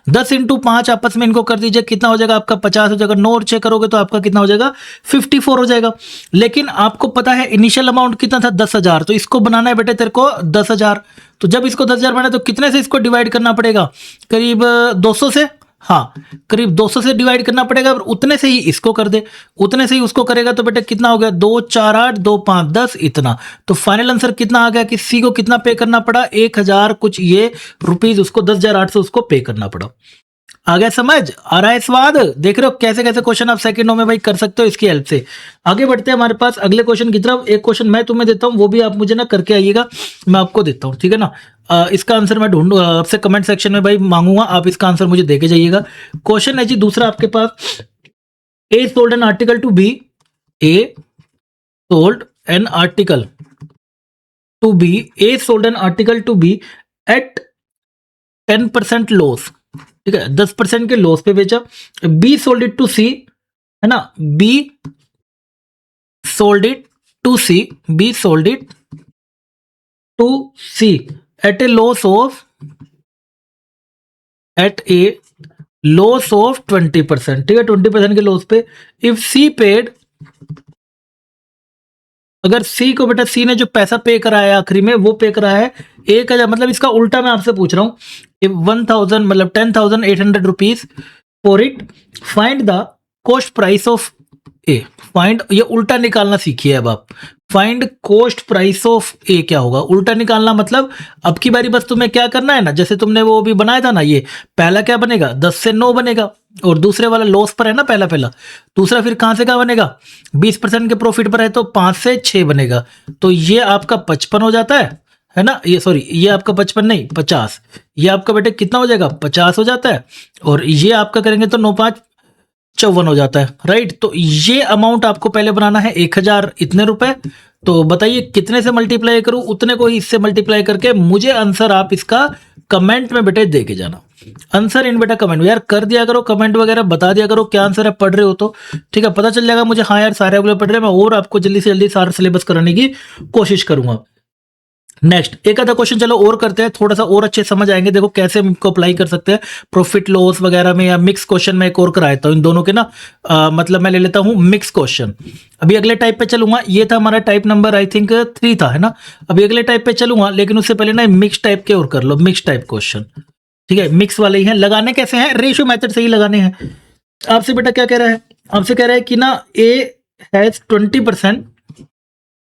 10 इंटू 5 आपस में इनको कर दीजिए, कितना हो जाएगा आपका 50 हो जाएगा। 9 और 6 करोगे तो आपका कितना हो जाएगा 54 हो जाएगा। लेकिन आपको पता है इनिशियल अमाउंट कितना था 10,000, तो इसको बनाना है बेटे तेरे को 10,000। तो जब इसको 10,000 बनाए तो कितने से इसको डिवाइड करना पड़ेगा, करीब 200 से। हाँ, करीब 200 से डिवाइड करना पड़ेगा और उतने से ही इसको कर दे, उतने से ही उसको करेगा तो बेटा कितना हो गया 2 4 8 2 5 10 इतना। तो फाइनल आंसर कितना आ गया कि सी को कितना पे करना पड़ा 1,000 कुछ ये रुपीज उसको 10,800 उसको पे करना पड़ा। आ गया समझ, आ रहा है स्वाद। देख रहे हो कैसे कैसे क्वेश्चन आप सेकंडों में भाई कर सकते हो इसकी हेल्प से। आगे बढ़ते हैं हमारे पास अगले क्वेश्चन की तरफ। एक क्वेश्चन मैं तुम्हें देता हूं, वो भी आप मुझे ना करके आइएगा, मैं आपको देता हूं, ठीक है ना। इसका आंसर मैं ढूंढ आपसे कमेंट सेक्शन में भाई मांगूंगा, आप इसका आंसर मुझे देके जाइएगा। क्वेश्चन है जी दूसरा आपके पास, A sold an article to B, A sold an article to B, A sold an article to B at 10% loss, ठीक है, 10% के लॉस पे बेचा। B sold it to C, है ना, B sold it to C, B sold it to C at a loss of, at a loss of 20%, ठीक है, 20% के लॉस पे। इफ सी पेड, अगर सी को बेटा सी ने जो पैसा पे कराया आखिरी में वो पे कराया है 1,000, मतलब इसका उल्टा मैं आपसे पूछ रहा हूं, इफ 1,000 मतलब 10,800 rupees for it, find the cost price of A. Find, ये उल्टा निकालना सीखिए अब आप। फाइंड कॉस्ट प्राइस ऑफ ए क्या होगा, उल्टा निकालना मतलब अब की बारी बस तुम्हें क्या करना है ना, जैसे तुमने वो भी बनाया था ना, ये पहला क्या बनेगा 10 से 9 बनेगा, और दूसरे वाला लॉस पर है ना पहला पहला, दूसरा फिर कहां से क्या बनेगा 20% के प्रॉफिट पर है तो 5 से 6 बनेगा। तो ये आपका 55 हो जाता है ना, ये सॉरी ये आपका 55 नहीं 50, ये आपका बेटे कितना हो जाएगा 50 हो जाता है, और ये आपका करेंगे तो 9 5 54 हो जाता है, राइट। तो ये अमाउंट आपको पहले बनाना है 1,000 इतने रुपए। तो बताइए कितने से मल्टीप्लाई करूं, उतने को ही इससे मल्टीप्लाई करके मुझे आंसर आप इसका कमेंट में बेटे दे के जाना। आंसर इन बेटा कमेंट में यार कर दिया करो, कमेंट वगैरह बता दिया करो क्या आंसर है, पढ़ रहे हो तो ठीक है, पता चल जाएगा मुझे, हाँ यार सारे अगले पढ़ रहे हैं, मैं और आपको जल्दी से जल्दी सारा सिलेबस कराने की कोशिश करूंगा। नेक्स्ट एक आधा क्वेश्चन चलो और करते हैं, थोड़ा सा और अच्छे समझ आएंगे, देखो कैसे हम इनको अप्लाई कर सकते हैं प्रॉफिट लॉस वगैरह में, या मिक्स क्वेश्चन में एक और कराता हूं इन दोनों के ना। मतलब मैं ले लेता हूं मिक्स क्वेश्चन। अभी अगले टाइप पे चलूंगा, ये था हमारा टाइप नंबर आई थिंक 3 था, है ना। अभी अगले टाइप पे चलूंगा, लेकिन उससे पहले ना मिक्स टाइप के और कर लो, मिक्स टाइप क्वेश्चन, ठीक है, मिक्स वाले ही हैं। लगाने कैसे हैं, रेशियो मेथड से ही लगाने हैं। आपसे बेटा क्या कह रहा है, आपसे कह रहा है कि ना ए हैज 20%,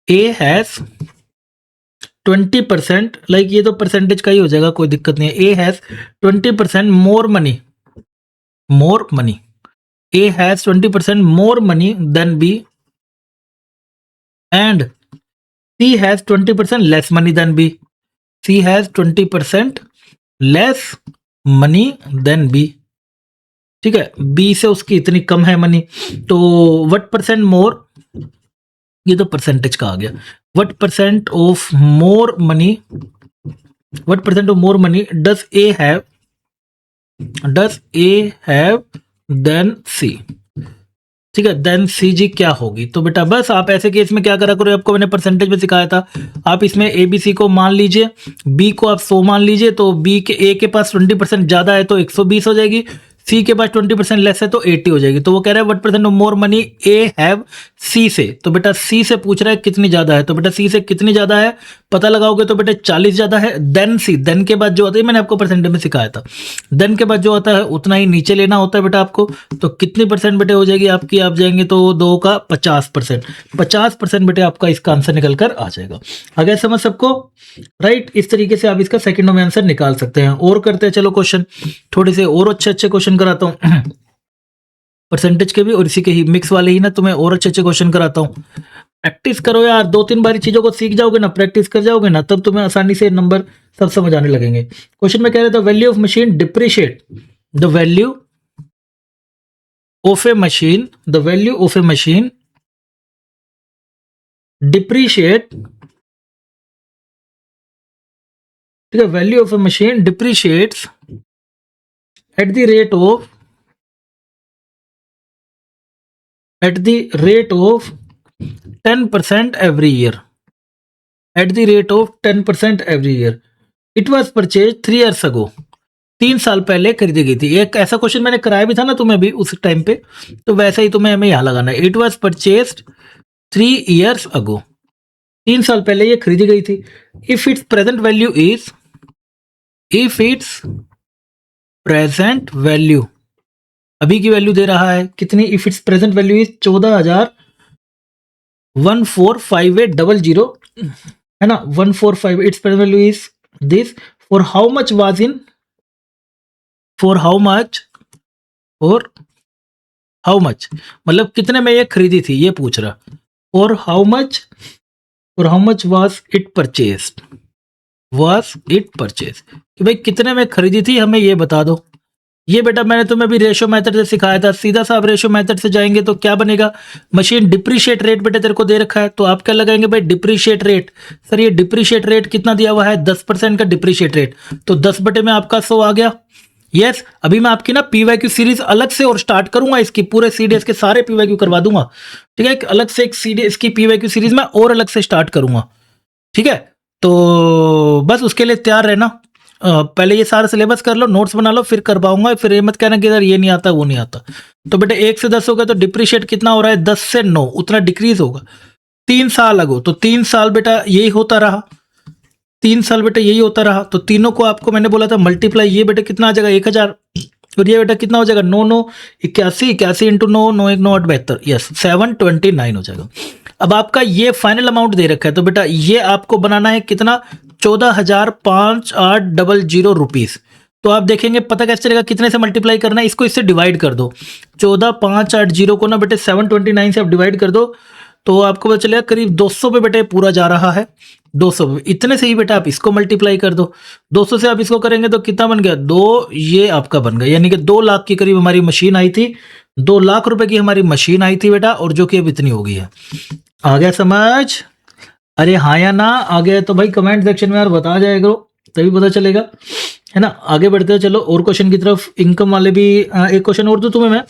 ए हैज 20%, लाइक ये तो परसेंटेज का ही हो जाएगा, कोई दिक्कत नहीं है। A has 20% more money, more money, A has 20% more money than B, and C has 20% less money than B, C has 20% less money than B, ठीक है, बी से उसकी इतनी कम है मनी। तो व्हाट परसेंट मोर, ये तो परसेंटेज का आ गया, what percent of more money, what percent of more money does A have, does A have than C, ठीक है, देन सी जी क्या होगी। तो बेटा बस आप ऐसे केस में क्या करा करो, आपको मैंने परसेंटेज में सिखाया था, आप इसमें ए बी सी को मान लीजिए, बी को आप 100 मान लीजिए, तो बी के ए के पास 20% ज्यादा है तो 120 हो जाएगी, सी के पास 20% लेस है तो 80 हो जाएगी। तो वो कह रहा है what percent of more money A have C से, तो बेटा सी से पूछ रहा है कितनी ज्यादा है, तो बेटा सी से कितनी ज्यादा है पता लगाओगे तो बेटा 40 ज्यादा है। देन सी, देन के बाद जो आता है मैंने आपको परसेंटेज में सिखाया था, देन के बाद जो आता है उतना ही नीचे लेना होता है बेटा आपको। तो कितनी परसेंट बेटे हो जाएगी आपकी, आप जाएंगे तो 2 का 50%, 50% बेटे आपका इसका आंसर निकल कर आ जाएगा। आ गया समझ सबको, राइट। इस तरीके से आप इसका सेकंडों में आंसर निकाल सकते हैं। और करते हैं चलो क्वेश्चन, थोड़े से और अच्छे अच्छे क्वेश्चन कराता हूँ परसेंटेज के भी, और इसी के ही मिक्स वाले ही ना तुम्हें और अच्छे अच्छे क्वेश्चन कराता हूँ। प्रैक्टिस करो यार, 2-3 बारी चीजों को सीख जाओगे ना, प्रैक्टिस कर जाओगे ना, तब तुम्हें आसानी से नंबर सब समझ आने लगेंगे। क्वेश्चन में कह रहे थे value of machine depreciate, the value of a machine, the value of a machine depreciate, ठीक है, value of a machine depreciates at the rate of at the rate of 10% every year, at the rate of 10% every year, it was purchase 3 years ago, 3 साल पहले खरीदी गई थी। एक ऐसा question मैंने कराया भी था ना तुम्हें भी उस टाइम पे, तो वैसे ही तुम्हें हमें यहाँ लगाना है। It was purchased 3 years ago, 3 साल पहले ये खरीदी गई थी। If it's present value is, if it's present value, अभी की वैल्यू दे रहा है कितनी, if it's present value is 14,145,800, है ना, 145, it's present value is this, for how much was in, for how much, for how much मतलब कितने में ये खरीदी थी ये पूछ रहा, और हाउ मच, और how much was it purchased, was it purchase, कि भाई कितने में खरीदी थी हमें ये बता दो। ये बेटा मैंने तुम्हें भी रेशो मेथड से सिखाया था, सीधा सा आप रेशो मेथड से जाएंगे तो क्या बनेगा, मशीन डिप्रिशिएट रेट बेटा तेरे को दे रखा है, तो आप क्या लगाएंगे भाई, डिप्रिशिएट रेट। सर ये डिप्रिशिएट रेट कितना दिया हुआ है, 10% का डिप्रिशिएट रेट, तो 10 बटे में आपका 100 आ गया। यस, अभी मैं आपकी ना पीवाईक्यू सीरीज अलग से और स्टार्ट करूंगा, इसकी पूरे सीडीएस के सारे पीवाईक्यू करवा दूंगा, ठीक है, एक अलग से एक सीडीएस की पीवाईक्यू सीरीज में और अलग से स्टार्ट करूंगा, ठीक है। तो बस उसके लिए तैयार रहना, पहले ये सारा सिलेबस कर लो, नोट्स बना लो, फिर कर पाऊंगा, फिर ये मत कहना कि यार ये नहीं आता वो नहीं आता। तो बेटे 1 से 10 हो गया तो डिप्रिशिएट कितना हो रहा है, 10 से 9 उतना डिक्रीज होगा। 3 साल अगो, तो 3 साल बेटा यही होता रहा, 3 साल बेटा यही होता रहा, तो तीनों को आपको मैंने बोला था मल्टीप्लाई, ये बेटा कितना आ जाएगा 1000, और ये बेटा कितना हो जाएगा 9 9 81, 81 इंटू 9, 9 1 9 8 72, यस 729 हो जाएगा। अब आपका ये फाइनल अमाउंट दे रखा है, तो बेटा ये आपको बनाना है कितना, 14,580 रुपीज। तो आप देखेंगे पता कैसे चलेगा कितने से मल्टीप्लाई करना है, इसको इससे डिवाइड कर दो, 14,580 को ना बेटे 729 से आप डिवाइड कर दो, तो आपको पता चलेगा करीब 200 पे बेटे पूरा जा रहा है, 200 पे, इतने से ही बेटा आप इसको मल्टीप्लाई कर दो, 200 से आप इसको करेंगे तो कितना बन गया 2, ये आपका बन गया, यानी कि 2 लाख के करीब हमारी मशीन आई थी, 2 लाख रुपए की हमारी मशीन आई थी बेटा, और जो कि अब इतनी हो गई है। आ गया समझ, अरे हाँ या ना, आ गया तो भाई कमेंट सेक्शन में यार बता जाए करो, तभी पता चलेगा, है ना। आगे बढ़ते हैं, चलो और क्वेश्चन की तरफ, इनकम वाले भी, एक क्वेश्चन और दूं तुम्हें मैं,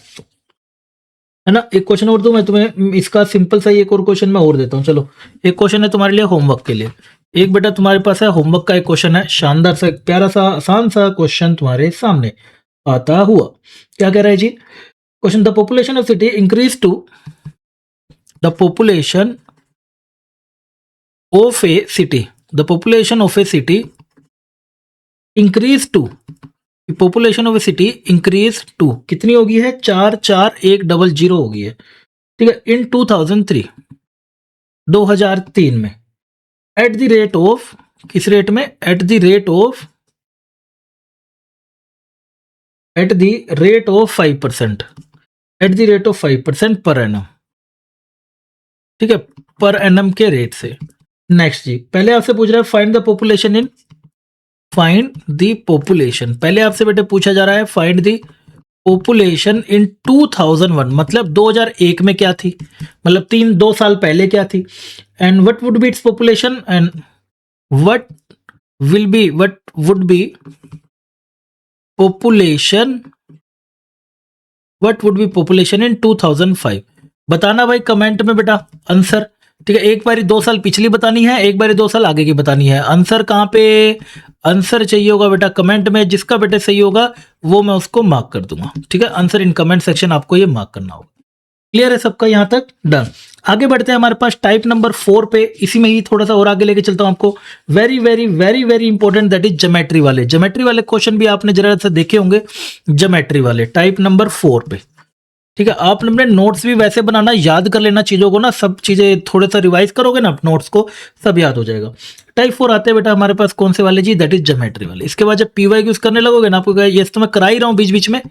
है ना, एक क्वेश्चन और दूं मैं तुम्हें, इसका सिंपल सा ही एक और क्वेश्चन मैं और देता हूँ। चलो एक क्वेश्चन है तुम्हारे लिए होमवर्क के लिए, एक बेटा तुम्हारे पास है होमवर्क का एक क्वेश्चन है, शानदार सा प्यारा सा आसान सा क्वेश्चन तुम्हारे सामने आता हुआ। क्या कह रहा है जी question, the population of city increase to, the population of a city, the population of a city increase to, population of a city increase to कितनी होगी है, 44100 होगी है, ठीक है, इन 2003, 2003 में, एट द रेट ऑफ, किस रेट में, eight the rate of, at the rate of 5%, eight the rate of 5% per annum, ठीक है, पर एनम के रेट से। नेक्स्ट जी, पहले आपसे पूछ रहा है find the population in, find the population, पहले आपसे बेटे पूछा जा रहा है फाइंड द पॉपुलेशन इन 2001, मतलब 2001 में क्या थी, मतलब 2 साल पहले क्या थी, and what would be its population, and what would be population, what would be population in 2005, बताना भाई कमेंट में बेटा आंसर, ठीक है, एक बारी 2 साल पिछली बतानी है, एक बारी 2 साल आगे की बतानी है। आंसर कहाँ पे, आंसर चाहिए होगा बेटा कमेंट में, जिसका बेटे सही होगा वो मैं उसको मार्क कर दूंगा, ठीक है, आंसर इन कमेंट सेक्शन आपको ये मार्क करना होगा। क्लियर है सबका यहाँ तक, डन। आगे बढ़ते हैं हमारे पास टाइप नंबर 4 पे, इसी में ही थोड़ा सा और आगे लेके चलता हूँ आपको, very very very very important, that is geometry वाले, ज्योमेट्री वाले क्वेश्चन भी आपने जरा सा देखे होंगे, ज्योमेट्री वाले टाइप नंबर 4 पे, ठीक है। आप अपने नोट्स भी वैसे बनाना, याद कर लेना चीज़ों को ना, सब चीज़ें थोड़ा सा रिवाइज करोगे ना नोट्स को, सब याद हो जाएगा। टाइप 4 आते हैं बेटा हमारे पास कौन से वाले जी, दैट इज ज्योमेट्री वाले। इसके बाद जब पीवाईक्यूज करने लगोगे ना, आपको ये तो मैं करा ही रहा हूँ बीच बीच में,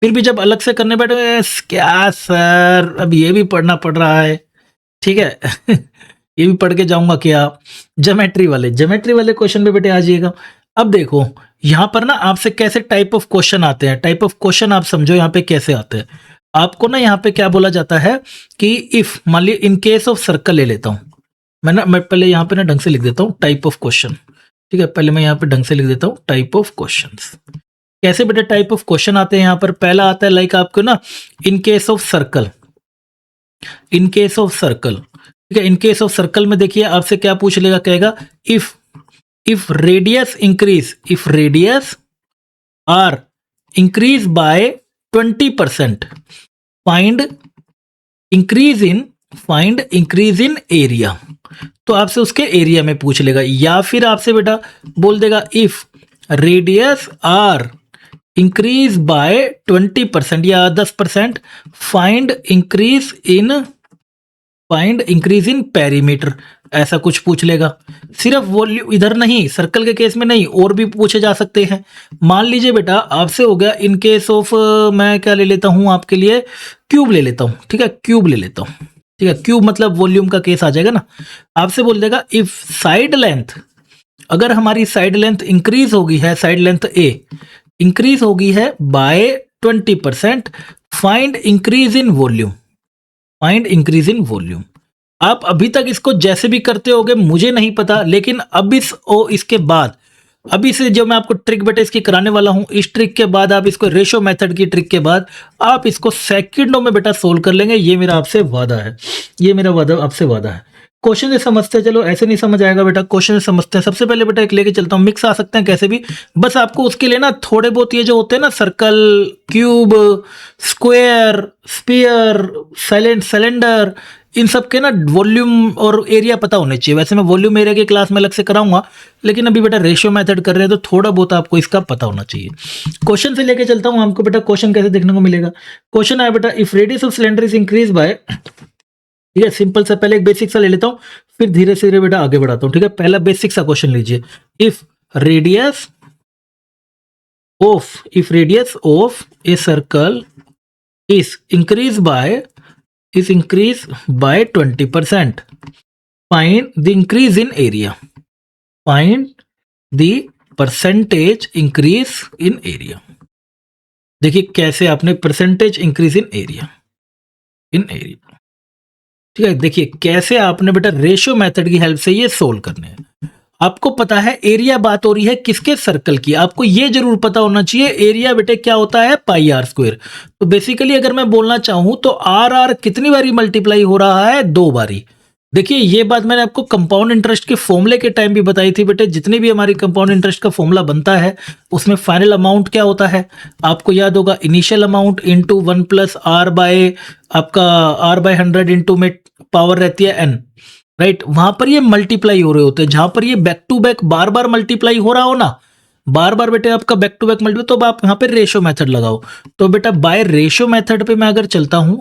फिर भी जब अलग से करने बैठोगे, क्या सर अब ये भी पढ़ना पड़ रहा है, ठीक है ये भी पढ़ के जाऊंगा क्या, ज्योमेट्री वाले क्वेश्चन पे बेटे आ जाइएगा। अब देखो यहाँ पर ना आपसे कैसे टाइप ऑफ क्वेश्चन आते हैं, टाइप ऑफ क्वेश्चन आप समझो यहाँ पे कैसे आते हैं। आपको ना यहाँ पे क्या बोला जाता है कि इफ, मान ली इन केस ऑफ सर्कल ले लेता हूँ मैं पहले यहाँ पे ना ढंग से लिख देता हूँ टाइप ऑफ क्वेश्चन, ठीक है, पहले मैं यहाँ पे ढंग से लिख देता हूँ टाइप ऑफ क्वेश्चंस। कैसे बेटा टाइप ऑफ क्वेश्चन आते हैं यहाँ पर, पहला आता है लाइक आपको ना in case of circle, in case of circle, ठीक है, इन केस ऑफ सर्कल में देखिए आपसे क्या पूछ लेगा, कहेगा if radius R increase by 20%, find increase in area. तो आपसे उसके एरिया में पूछ लेगा, या फिर आपसे बेटा बोल देगा if radius R increase by 20% या 10%, फाइंड इंक्रीज इन पेरीमीटर, ऐसा कुछ पूछ लेगा। सिर्फ वॉल्यूम इधर नहीं, सर्कल के केस में नहीं, और भी पूछे जा सकते हैं। मान लीजिए बेटा आपसे हो गया इन केस ऑफ, मैं क्या ले लेता हूं आपके लिए, क्यूब ले लेता हूं, ठीक है, क्यूब ले लेता हूं, ठीक है, क्यूब मतलब वॉल्यूम का केस आ जाएगा ना। आपसे बोल देगा इफ साइड लेंथ, अगर हमारी साइड लेंथ इंक्रीज होगी है, साइड लेंथ ए इंक्रीज होगी है by 20%, find increase in volume. आप अभी तक इसको जैसे भी करते होगे मुझे नहीं पता, लेकिन अब इसके बाद, अभी से जो मैं आपको ट्रिक बेटा इसकी कराने वाला हूं, इस ट्रिक के बाद आप इसको रेशो मेथड की ट्रिक के बाद आप इसको सेकंडों में बेटा सोल्व कर लेंगे, ये मेरा आपसे वादा है, ये मेरा वादा आपसे वादा है। क्वेश्चन से समझते हैं, चलो ऐसे नहीं समझ आएगा बेटा, क्वेश्चन से समझते हैं। सबसे पहले बेटा एक लेके चलता हूँ, मिक्स आ सकते हैं कैसे भी, बस आपको उसके लिए ना थोड़े बहुत ये जो होते हैं ना, circle, cube, square, sphere, cylinder, इन सब के ना वॉल्यूम और एरिया पता होने चाहिए। वैसे मैं वॉल्यूम एरिया की क्लास में अलग से कराऊंगा, लेकिन अभी बेटा रेशियो मेथड कर रहे हैं तो थोड़ा बहुत आपको इसका पता होना चाहिए। क्वेश्चन से लेके चलता हूं, हमको बेटा क्वेश्चन कैसे देखने को मिलेगा। क्वेश्चन आया बेटा if radius of cylinder is increase by, ठीक है, सिंपल सा पहले एक बेसिक सा ले लेता हूं, फिर धीरे धीरे बेटा आगे बढ़ाता हूं, ठीक है। पहला बेसिक सा क्वेश्चन लीजिए, if radius of a circle is increase by 20%, find the increase in area, find the percentage increase in area। देखिए कैसे आपने परसेंटेज इंक्रीज इन एरिया, ठीक है, देखिए कैसे आपने बेटा रेशियो मेथड की हेल्प से ये सोल्व करने हैं। आपको पता है एरिया, बात हो रही है किसके, सर्कल की। आपको ये जरूर पता होना चाहिए एरिया बेटे क्या होता है, पाई आर स्क्वायर। तो बेसिकली अगर मैं बोलना चाहूं तो आर कितनी बारी मल्टीप्लाई हो रहा है, 2 बारी। देखिए ये बात मैंने आपको कंपाउंड इंटरेस्ट के फॉर्मूले के टाइम भी बताई थी बेटे, जितने भी हमारी कंपाउंड इंटरेस्ट का फॉर्मूला बनता है उसमें फाइनल अमाउंट क्या होता है, आपको याद होगा, initial amount into 1 plus R by आपका R/100 इंटू में पावर रहती है n, राइट। वहां पर ये मल्टीप्लाई हो रहे होते हैं, जहां पर ये बैक टू बैक बार बार मल्टीप्लाई हो रहा हो ना, बार बार बेटे आपका बैक टू बैक मल्टीप्लाई, तो आप यहाँ पे रेशियो मेथड लगाओ। तो बेटा बाय रेशियो मेथड पे मैं अगर चलता हूं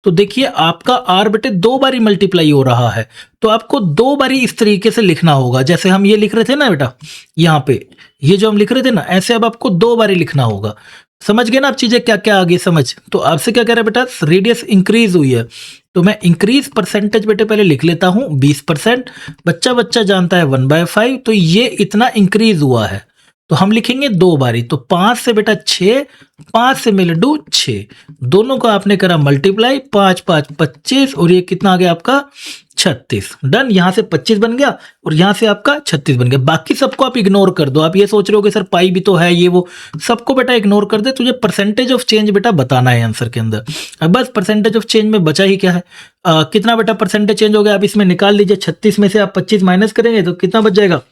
तो देखिए आपका आर बेटे 2 बारी मल्टीप्लाई हो रहा है, तो आपको 2 बारी इस तरीके से लिखना होगा, जैसे हम ये लिख रहे थे ना बेटा, यहाँ पे ये जो हम लिख रहे थे ना, ऐसे अब आपको 2 बारी लिखना होगा। समझ गए ना आप चीजें क्या क्या आगे समझ। तो आपसे क्या कह रहा है बेटा, रेडियस इंक्रीज हुई है, तो मैं इंक्रीज परसेंटेज बेटे पहले लिख लेता हूं 20%, बच्चा जानता है 1/5, तो ये इतना इंक्रीज हुआ है, तो हम लिखेंगे 2 बारी। तो 5 से बेटा 6, 5 से मैं लड्डू 6, दोनों को आपने करा मल्टीप्लाई, 5 5 25, और ये कितना आ गया आपका 36। डन, यहां से 25 बन गया और यहां से आपका 36 बन गया। बाकी सबको आप इग्नोर कर दो। आप ये सोच रहे हो कि सर पाई भी तो है, ये वो, सबको बेटा इग्नोर कर दे। तुझे परसेंटेज ऑफ चेंज बेटा बताना है आंसर के अंदर। अब बस परसेंटेज ऑफ चेंज में बचा ही क्या है, कितना बेटा परसेंटेज चेंज हो गया, आप इसमें निकाल लीजिए। 36 में से आप 25 माइनस करेंगे तो कितना बच जाएगा,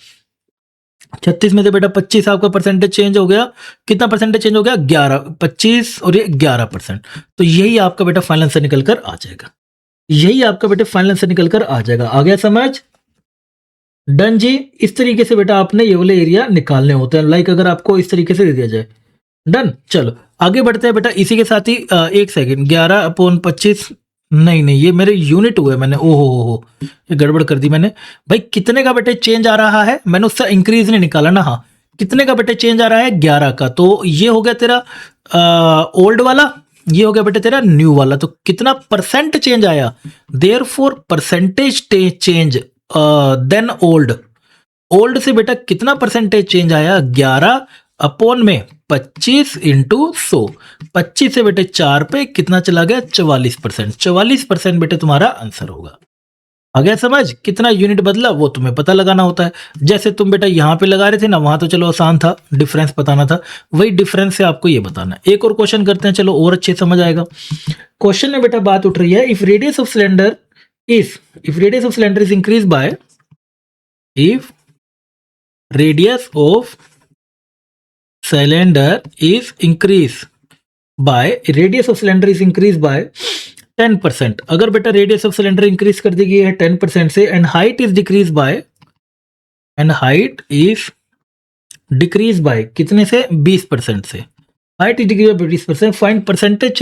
36 में से बेटा 25 आपका परसेंटेज चेंज हो गया, कितना परसेंटेज चेंज हो गया, 11, 25 और ये 11%। तो यही आपका बेटा फाइनल आंसर निकल कर आ जाएगा, यही आपका बेटा फाइनल आंसर निकल कर आ जाएगा। आ गया समझ। डन जी, इस तरीके से बेटा आपने ये वाले एरिया निकालने होते हैं, लाइक अगर आपको इस तरीके से दे दिया जाए। डन, चलो आगे बढ़ते हैं बेटा। इसी के साथ ही 1 सेकेंड, 11/25, नहीं ये मेरे यूनिट हुए, मैंने ओहो ये गड़बड़ कर दी मैंने। भाई कितने का बेटे चेंज आ रहा है, मैंने उससे इंक्रीज नहीं निकाला ना। हाँ, कितने का बेटे चेंज आ रहा है, 11 का। तो ये हो गया तेरा ओल्ड वाला, ये हो गया बेटे तेरा न्यू वाला। तो कितना परसेंट चेंज आया, therefore percentage change than old से बेटा कितना परसेंटेज चेंज आया, 11 अपॉन में 25 इंटू 100, 25 से बेटे 4 पे कितना चला गया, 44%। 44% बेटे तुम्हारा आंसर होगा। आ गया समझ? कितना यूनिट बदला वो तुम्हें पता लगाना होता है। जैसे तुम बेटा यहाँ पे लगा रहे थे ना, वहां तो चलो आसान था, डिफरेंस बताना था, वही डिफरेंस से आपको ये बताना है। एक और क्वेश्चन करते हैं, चलो और अच्छे समझ आएगा। क्वेश्चन में बेटा बात उठ रही है, if radius of cylinder is increase by, if radius of cylinder is increase by 10%। अगर बेटा रेडियस ऑफ सिलेंडर इंक्रीज कर दी गई है 10% से, and height is decrease by कितने से? 20% से। Height is decrease by 20%। Find percentage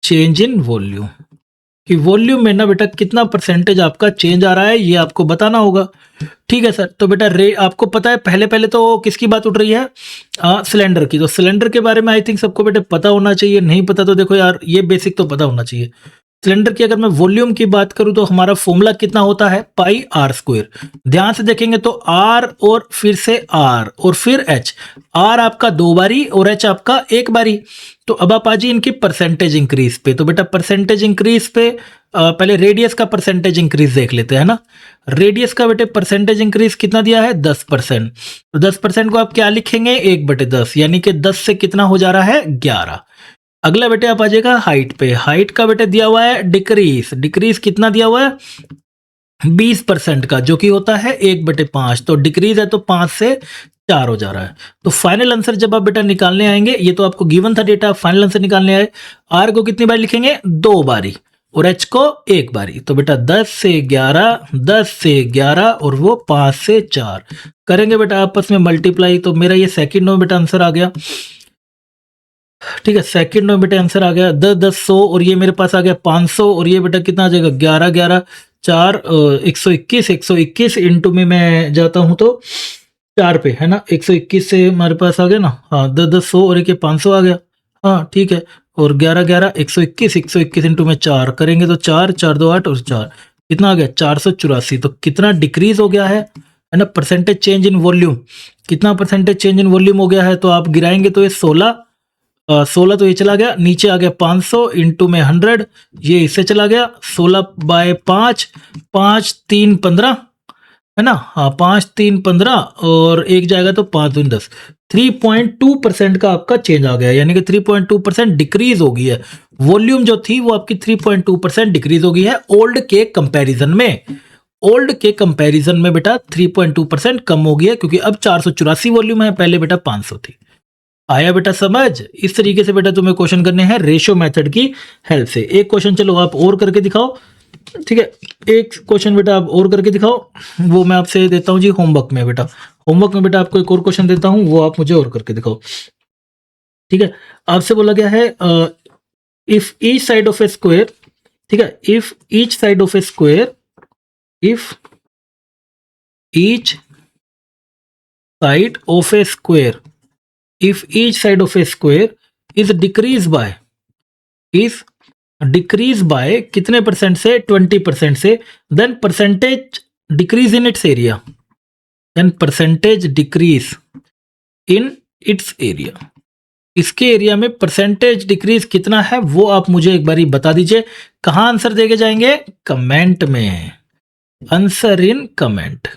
change in volume. कि वॉल्यूम में ना बेटा कितना परसेंटेज आपका चेंज आ रहा है, ये आपको बताना होगा। ठीक है सर। तो बेटा आपको पता है, पहले तो किसकी बात उठ रही है? सिलेंडर की। तो सिलेंडर के बारे में आई थिंक सबको बेटा पता होना चाहिए, नहीं पता तो देखो यार, ये बेसिक तो पता होना चाहिए। सिलेंडर की अगर मैं वॉल्यूम की बात करूं तो हमारा फॉर्मूला कितना होता है? पाई आर स्क्वायर। ध्यान से देखेंगे तो आर और फिर से आर और फिर एच। आर आपका 2 बारी और एच आपका 1 बारी। तो अब आप आ जाइए इनकी परसेंटेज इंक्रीज पे। तो बेटा परसेंटेज इंक्रीज पे पहले रेडियस का परसेंटेज इंक्रीज देख लेते हैं ना। रेडियस का बेटे परसेंटेज इंक्रीज कितना दिया है? 10%। तो 10% को आप क्या लिखेंगे? 1/10, यानी कि 10 से कितना हो जा रहा है? 11। अगला बेटे आप आ जाएगा हाइट पे। हाइट का बेटे दिया हुआ है डिक्रीज कितना दिया हुआ है? 20% का, जो कि होता है 1/5। तो डिक्रीज है तो 5 से 4 हो जा रहा है। तो फाइनल आंसर जब आप बेटा निकालने आएंगे, ये तो आपको गिवन था डेटा, फाइनल आंसर निकालने आए, आर को कितनी बार लिखेंगे? 2 बारी और एच को 1 बारी। तो बेटा 10 से 11 और वो 5 से 4 करेंगे बेटा आपस में मल्टीप्लाई। तो मेरा ये सेकंड में बेटा आंसर आ गया। ठीक है, सेकंड में बेटा आंसर आ गया 10 100 और ये मेरे पास आ गया 500 और ये बेटा कितना आ जाएगा? 11 4 121 इंटू में मैं जाता हूं तो 4 पे है ना, 121 से हमारे पास आ गया ना। हाँ 10 100 और एक 500 आ गया। हाँ ठीक है। और 11 121 इंटू में 4 करेंगे तो 4 4 2 8 और 4 कितना आ गया? 484। तो कितना डिक्रीज हो गया है ना? Percentage change in volume. कितना परसेंटेज चेंज इन वॉल्यूम हो गया है? तो आप गिराएंगे तो ये 16 तो ये चला गया, नीचे आ गया 500 इंटू में 100, ये इससे चला गया 16/5, 5 3 15 है ना। हाँ 5 3 15 और एक जाएगा तो 5 दूनी 10। 3.2% का आपका चेंज आ गया, यानी कि 3.2% डिक्रीज हो गई है। वॉल्यूम जो थी वो आपकी 3.2% डिक्रीज हो गई है ओल्ड के कंपैरिजन में बेटा 3.2% कम हो गया, क्योंकि अब 484 वॉल्यूम है, पहले बेटा 500 थी। आया बेटा समझ? इस तरीके से बेटा तुम्हें क्वेश्चन करने हैं रेशियो मेथड की हेल्प से। एक क्वेश्चन चलो आप और करके दिखाओ। ठीक है, एक क्वेश्चन बेटा आप और करके दिखाओ, वो मैं आपसे देता हूं जी होमवर्क में। बेटा होमवर्क में बेटा आपको एक और क्वेश्चन देता हूं, वो आप मुझे और करके दिखाओ। ठीक है, आपसे बोला गया है if each side of A square, ठीक है, if each side of A square if each side of a square is decreased by कितने परसेंट से? 20% से, then percentage decrease in its area, इसके एरिया में परसेंटेज डिक्रीज कितना है वो आप मुझे एक बारी बता दीजिए। कहाँ आंसर देके जाएंगे? कमेंट में, आंसर इन कमेंट।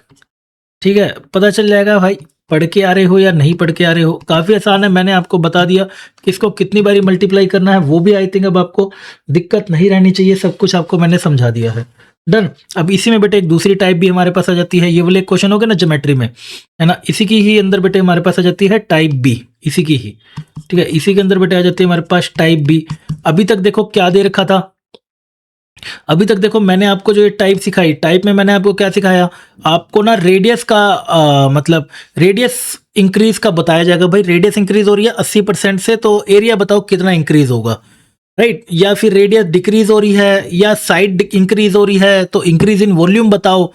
ठीक है, पता चल जाएगा भाई पढ़ के आ रहे हो या नहीं पढ़ के आ रहे हो। काफी आसान है, मैंने आपको बता दिया कि इसको कितनी बारी मल्टीप्लाई करना है, वो भी आई थिंक अब आपको दिक्कत नहीं रहनी चाहिए, सब कुछ आपको मैंने समझा दिया है। डन। अब इसी में बेटे एक दूसरी टाइप भी हमारे पास आ जाती है, ये वाले क्वेश्चन हो गए ना ज्योमेट्री में, है ना, इसी की ही अंदर बेटे हमारे पास आ जाती है टाइप बी, इसी की ही। ठीक है, इसी के अंदर बेटे आ जाती है हमारे पास टाइप बी। अभी तक देखो क्या दे रखा था, अभी तक देखो मैंने आपको जो ये टाइप सिखाई, टाइप में मैंने आपको क्या सिखाया, आपको ना रेडियस का मतलब रेडियस इंक्रीज का बताया जाएगा। भाई रेडियस इंक्रीज हो रही है 80% से, तो एरिया बताओ कितना इंक्रीज होगा, राइट। या फिर रेडियस डिक्रीज हो रही है या साइड इंक्रीज हो रही है, तो इंक्रीज इन वॉल्यूम बताओ।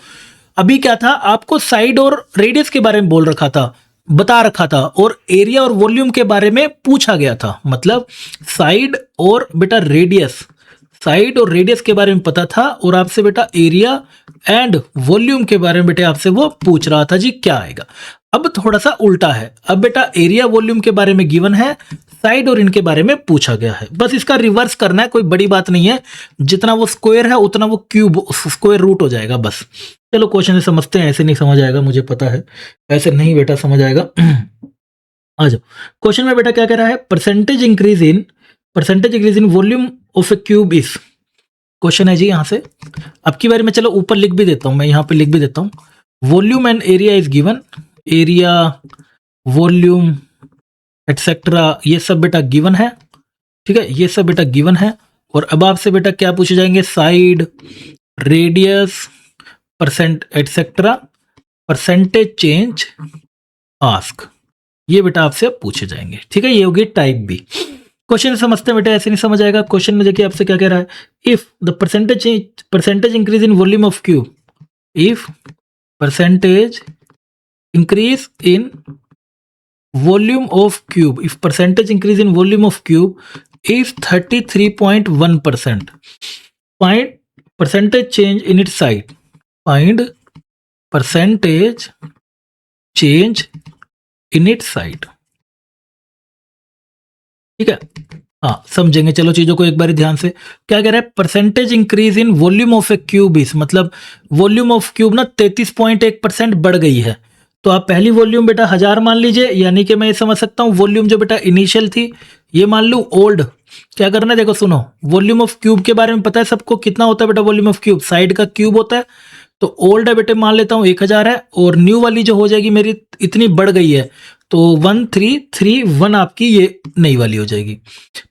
अभी क्या था, आपको साइड और रेडियस के बारे में बोल रखा था, बता रखा था, और एरिया और वॉल्यूम के बारे में पूछा गया था। मतलब साइड और बेटा रेडियस, साइड और रेडियस के बारे में पता था, और आपसे बेटा एरिया एंड वॉल्यूम के बारे में बेटे आपसे वो पूछ रहा था जी क्या आएगा। अब थोड़ा सा उल्टा है, अब बेटा एरिया वॉल्यूम के बारे में गिवन है, साइड और इनके बारे में पूछा गया है। बस इसका रिवर्स करना है, कोई बड़ी बात नहीं है। जितना वो स्क्वायर है उतना वो क्यूब स्क्वायर रूट हो जाएगा बस। चलो क्वेश्चन से समझते हैं, ऐसे नहीं समझ आएगा मुझे पता है, ऐसे नहीं बेटा समझ आएगा। आ जाओ क्वेश्चन में बेटा क्या कह रहा है, percentage increase in volume of A cube is. Question है जी यहाँ से। अब की बार में चलो ऊपर लिख भी देता हूँ, मैं यहाँ पे लिख भी देता हूँ, volume and area is given, area volume etcetera ये सब बेटा गिवन है, ठीक है, ये सब बेटा गिवन है। और अब आपसे बेटा क्या पूछे जाएंगे, side, radius, percent etcetera, percentage change, ask, ये बेटा आपसे अब पूछे जाएंगे, ठीक है। ये होगी टाइप बी। क्वेश्चन समझते हैं बेटा, ऐसे नहीं समझ आएगा। क्वेश्चन में देखिए आपसे क्या कह रहा है, if the percentage increase in volume of cube, if percentage increase in volume of cube, if percentage increase in volume of cube is 33.1%, find percentage change in its side, find percentage change in its side, ठीक है। हाँ समझेंगे, चलो चीजों को एक बार ध्यान से। क्या कह रहा है, percentage increase in volume of A cube is, मतलब वॉल्यूम ऑफ क्यूब ना 33.1% बढ़ गई है। तो आप पहली वॉल्यूम बेटा 1000 मान लीजिए, यानी कि मैं ये समझ सकता हूँ वॉल्यूम जो बेटा इनिशियल थी ये मान लूँ ओल्ड। क्या करना है देखो सुनो, वॉल्यूम ऑफ क्यूब के बारे में पता है सबको, कितना होता है बेटा वॉल्यूम ऑफ क्यूब, साइड का क्यूब होता है। तो ओल्ड है बेटे मान लेता हूँ 1000 है, और न्यू वाली जो हो जाएगी मेरी इतनी बढ़ गई है तो 1331 आपकी ये नई वाली हो जाएगी।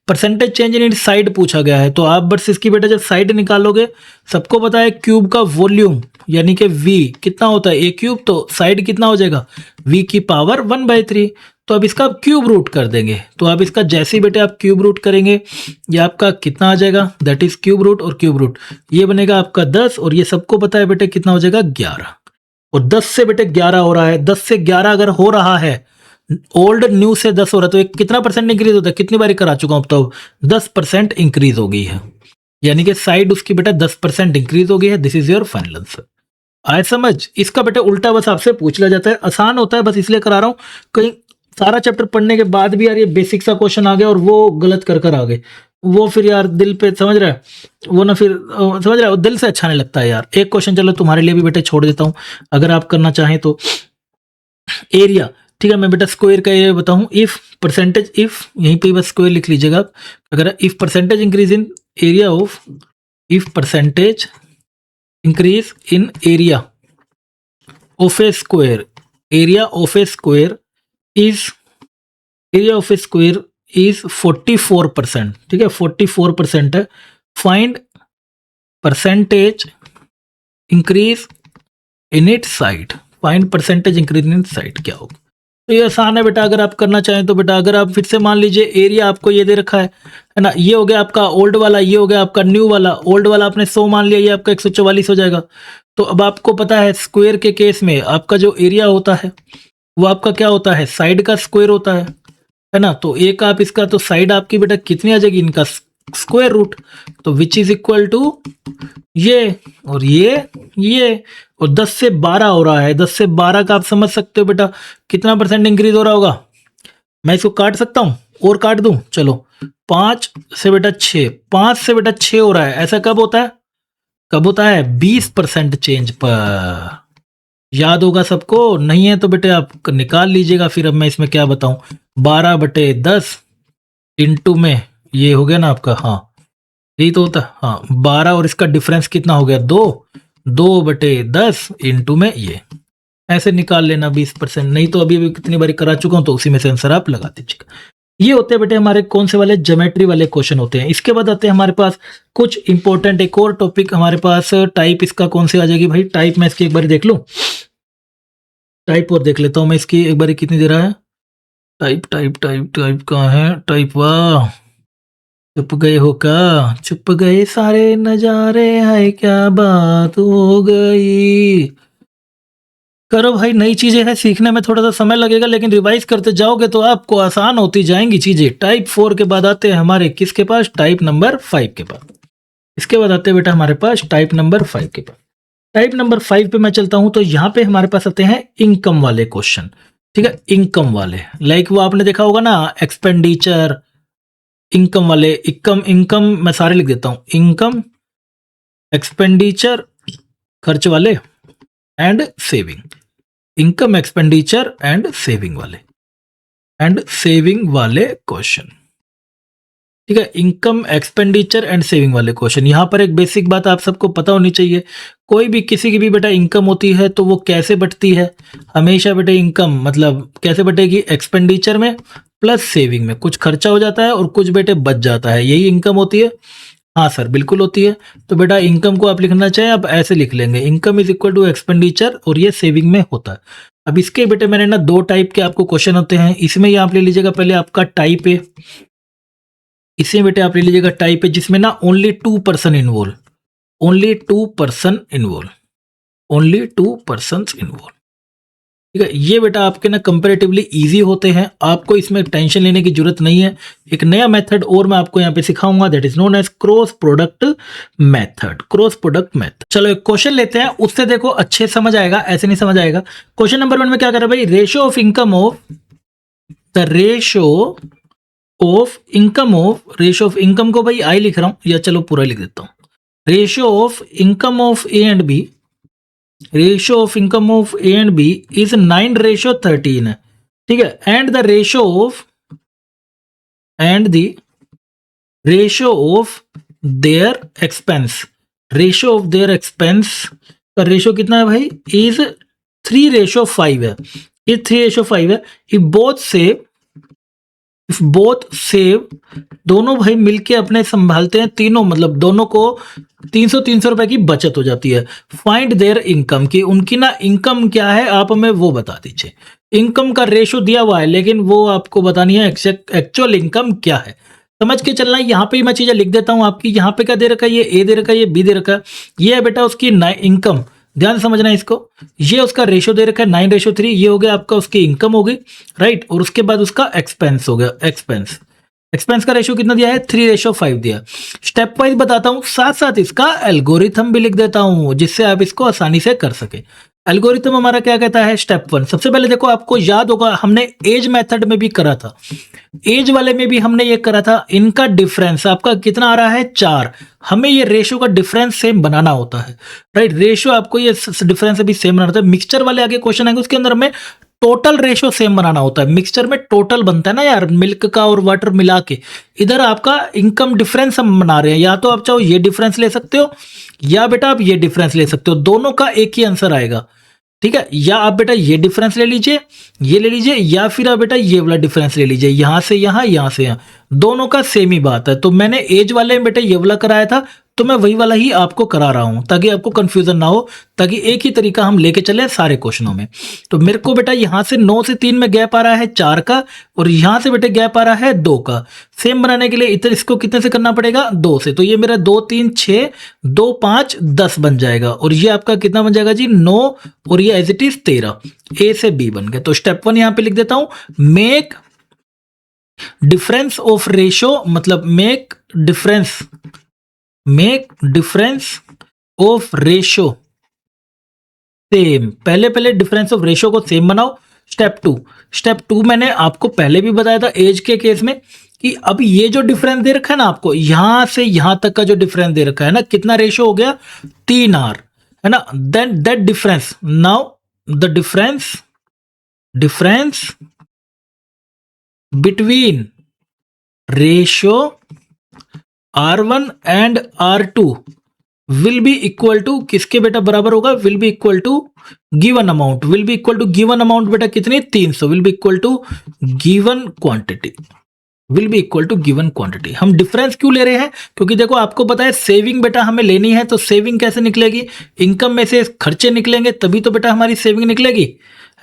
परसेंटेज चेंज इन साइड पूछा गया है, तो आप बस इसकी बेटा जब साइड निकालोगे, सबको पता है क्यूब का वॉल्यूम यानी कि v कितना होता है a क्यूब, तो साइड कितना हो जाएगा v की पावर 1/3। तो अब इसका क्यूब रूट कर देंगे, तो अब इसका जैसे ही बेटे आप क्यूब रूट करेंगे ये आपका कितना आ जाएगा, दैट इज क्यूब रूट और क्यूब रूट, ये बनेगा आपका 10, और ये सबको पता है बेटे कितना हो जाएगा 11। और 10 से बेटे 11 हो रहा है, 10 से 11 अगर हो रहा है, ओल्ड न्यू से 10 हो रहा है, तो एक कितना परसेंट इंक्रीज होता है, कितनी बार करा चुका हूं, तो 10% इंक्रीज हो गई है, यानी कि साइड उसकी बेटा 10% इंक्रीज हो गई है। This is your final answer. आए समझ। इसका बेटा उल्टा बस आपसे पूछ लिया जाता है, आसान होता है, बस इसलिए करा रहा हूं, कहीं सारा चैप्टर पढ़ने के बाद भी यार ये बेसिक सा क्वेश्चन आ गया और वो गलत कर आ गए, वो फिर यार दिल पे समझ रहा है, वो ना फिर समझ रहा है, दिल से अच्छा नहीं लगता है यार। एक क्वेश्चन चलो तुम्हारे लिए भी बेटे छोड़ देता हूं, अगर आप करना चाहें तो। एरिया, ठीक है, मैं बेटा स्क्वायर का एरिया बताऊं, इफ परसेंटेज, इफ यहीं पे बस स्क्वायर लिख लीजिएगा आप, अगर if percentage increase in area of, if percentage increase in area of A square, area of A square is, area of A square is 44%, ठीक है 44% है। Find percentage increase in it side, find percentage increase in it side क्या होगा। तो ये आसान है बेटा, अगर आप करना चाहें तो बेटा, अगर आप फिर से मान लीजिए एरिया आपको ये दे रखा है ना, ये हो गया आपका ओल्ड वाला, ये हो गया आपका न्यू वाला, ओल्ड वाला आपने 100 मान लिया, ये आपका 144 हो जाएगा। तो अब आपको पता है स्क्वायर के केस में आपका जो एरिया होता है वो आपका क्या होता है, साइड का स्क्वायर होता है ना। तो एक आप इसका, तो साइड आपकी बेटा कितनी आ जाएगी, इनका स्क्वायर रूट, तो विच इज इक्वल टू ये और ये और 10 से 12 हो रहा है, 10 से 12 का आप समझ सकते हो बेटा कितना परसेंट इंक्रीज हो रहा होगा। मैं इसको काट सकता हूं और काट दूं, चलो 5 से बेटा 6, 5 से बेटा 6 हो रहा है। ऐसा कब होता है, कब होता है 20% चेंज पर, याद होगा सबको, नहीं है तो बेटे आप निकाल लीजिएगा। फिर अब मैं इसमें क्या बताऊं, 12/10 इंटू में ये हो गया ना आपका, हाँ यही तो होता है, हाँ 12, और इसका डिफरेंस कितना हो गया 2/10 इंटू में ये, ऐसे निकाल लेना 20%। नहीं तो अभी कितनी बारी करा चुका हूं, तो उसी में से आंसर आप लगा दीजिएगा। ये होते हैं बेटे हमारे कौन से वाले, ज्योमेट्री वाले क्वेश्चन होते हैं। इसके बाद आते हैं हमारे पास कुछ इंपॉर्टेंट, एक और टॉपिक हमारे पास टाइप, इसका कौन सी आ जाएगी भाई, टाइप मैं इसकी एक बार देख लूं, टाइप और देख लेता हूं मैं इसकी एक बार कितनी दे रहा है। टाइप टाइप टाइप टाइप कहाँ है टाइप, वाह चुप गए हो क्या, चुप गए सारे नजारे, है क्या बात हो गई। करो भाई, नई चीजें हैं, सीखने में थोड़ा सा समय लगेगा, लेकिन रिवाइज करते जाओगे तो आपको आसान होती जाएंगी चीजें। टाइप 4 के बाद आते हैं हमारे किसके पास, टाइप नंबर 5 के पास। इसके बाद आते हैं बेटा हमारे पास टाइप नंबर 5 के पास। टाइप नंबर 5 पे मैं चलता हूं, तो यहाँ पे हमारे पास आते हैं इनकम वाले क्वेश्चन। ठीक है, इनकम वाले, लाइक वो आपने देखा होगा ना, एक्सपेंडिचर, इनकम वाले, इनकम इनकम मैं सारे लिख देता हूं, इनकम, एक्सपेंडिचर, खर्च वाले, and saving, income, expenditure and saving वाले, एंड सेविंग वाले क्वेश्चन। ठीक है, इनकम, एक्सपेंडिचर एंड सेविंग वाले क्वेश्चन। यहाँ पर एक बेसिक बात आप सबको पता होनी चाहिए, कोई भी किसी की भी बेटा इनकम होती है तो वो कैसे बटती है, हमेशा बेटा इनकम मतलब कैसे बटेगी, एक्सपेंडिचर में प्लस सेविंग में, कुछ खर्चा हो जाता है और कुछ बेटे बच जाता है, यही इनकम होती है। हाँ सर बिल्कुल होती है। तो बेटा इनकम को आप लिखना चाहें आप ऐसे लिख लेंगे, income is equal to expenditure, और ये सेविंग में होता है। अब इसके बेटे मैंने ना दो टाइप के आपको क्वेश्चन होते हैं, इसमें ये आप ले लीजिएगा पहले आपका टाइप है, इसमें बेटे आप ले लीजिएगा टाइप है जिसमें ना only 2% involve, only 2% involve, only 2% involve. ठीक है, ये बेटा आपके ना कंपैरेटिवली इजी होते हैं, आपको इसमें टेंशन लेने की जरूरत नहीं है। एक नया मेथड और मैं आपको यहाँ पे सिखाऊंगा, that is known as cross product method, cross product method. चलो एक क्वेश्चन लेते हैं, उससे देखो अच्छे समझ आएगा, ऐसे नहीं समझ आएगा। क्वेश्चन नंबर 1 में क्या कर रहा है भाई, ratio of income of, the ratio of income of, ratio of income को भाई आई लिख रहा हूं, या चलो पूरा लिख देता हूं, ratio of income of A and B, ratio of income of A and B is 9:13 है। ठीक है, and the ratio of, and the ratio of their expense, ratio of their expense का रेशियो कितना है भाई, इज 3:5 है, ये 3:5 है। इफ बोथ सेव, दोनों भाई मिलके अपने संभालते हैं, तीनों मतलब दोनों को 300 रुपए की बचत हो जाती है। फाइंड देयर इनकम, की उनकी ना इनकम क्या है आप हमें वो बता दीजिए। इनकम का रेशो दिया हुआ है लेकिन वो आपको बतानी है एक्चुअल इनकम क्या है, समझ के चलना है। यहाँ पे मैं चीजें लिख देता हूँ आपकी, यहाँ पे क्या दे रखा है, ये ए दे रखा है, ये बी दे रखा है, ये है बेटा उसकी इनकम, ध्यान से समझना है इसको। ये उसका रेशियो दे रखा है 9:3, ये हो गया आपका उसकी इनकम हो गई, राइट। और उसके बाद उसका एक्सपेंस हो गया, एक्सपेंस, एक्सपेंस का रेशियो कितना दिया है, 3:5 दिया। स्टेप वाइज बताता हूं, साथ साथ इसका एल्गोरिथम भी लिख देता हूं जिससे आप इसको आसानी से कर सके। एल्गोरिथम हमारा क्या कहता है, स्टेप 1, सबसे पहले देखो आपको याद होगा हमने एज मेथड में भी करा था, एज वाले में भी हमने ये करा था, इनका डिफरेंस आपका कितना आ रहा है 4, हमें ये रेशियो का डिफरेंस सेम बनाना होता है, राइट। रेशियो आपको ये डिफरेंस भी सेम बनाना होता है। मिक्सचर वाले आगे क्वेश्चन आएंगे उसके अंदर में टोटल रेशियो सेम बनाना होता है, मिक्सचर में टोटल बनता है ना यार, मिल्क का और वाटर मिला के। इधर आपका इनकम डिफरेंस हम बना रहे हैं, या तो आप चाहो ये डिफरेंस ले सकते हो या बेटा आप ये डिफरेंस ले सकते हो, दोनों का एक ही आंसर आएगा। ठीक है, या आप बेटा ये डिफरेंस ले लीजिए, ये ले लीजिए, या फिर आप बेटा ये वाला डिफरेंस ले लीजिए, यहां से यहां से यहां, दोनों का सेम ही बात है। तो मैंने एज वाले में बेटा ये वाला कराया था, तो मैं वही वाला ही आपको करा रहा हूं ताकि आपको कंफ्यूजन ना हो, ताकि एक ही तरीका हम लेके चले सारे क्वेश्चनों में। तो मेरे को बेटा यहां से 9 से 3 में गैप आ रहा है 4 का, और यहां से बेटे गैप आ रहा है 2 का। सेम बनाने के लिए इधर इसको कितने से करना पड़ेगा, 2 से। तो ये मेरा 2 3 6 2 5 10 बन जाएगा, और ये आपका कितना बन जाएगा जी 9, और ये एज इट इज 13, ए से बी बन गया। तो स्टेप 1 यहां पे लिख देता हूं, मेक डिफरेंस ऑफ रेशियो, मतलब make difference of ratio same, पहले डिफरेंस ऑफ रेशियो को सेम बनाओ। स्टेप टू मैंने आपको पहले भी बताया था एज के केस में, कि अब ये जो डिफरेंस दे रखा है ना आपको, यहां से यहां तक का जो डिफरेंस दे रखा है ना, कितना रेशियो हो गया 3R, है ना। Then that difference, now the difference between ratio R1 and R2 will be equal to, किसके बेटा बराबर होगा, will be equal to given amount, will be equal to given amount बेटा कितनी 300, will be equal to given quantity, will be equal to given quantity. हम difference क्यों ले रहे हैं, क्योंकि देखो आपको पता है सेविंग बेटा हमें लेनी है, तो सेविंग कैसे निकलेगी, इनकम में से खर्चे निकलेंगे तभी तो बेटा हमारी सेविंग निकलेगी,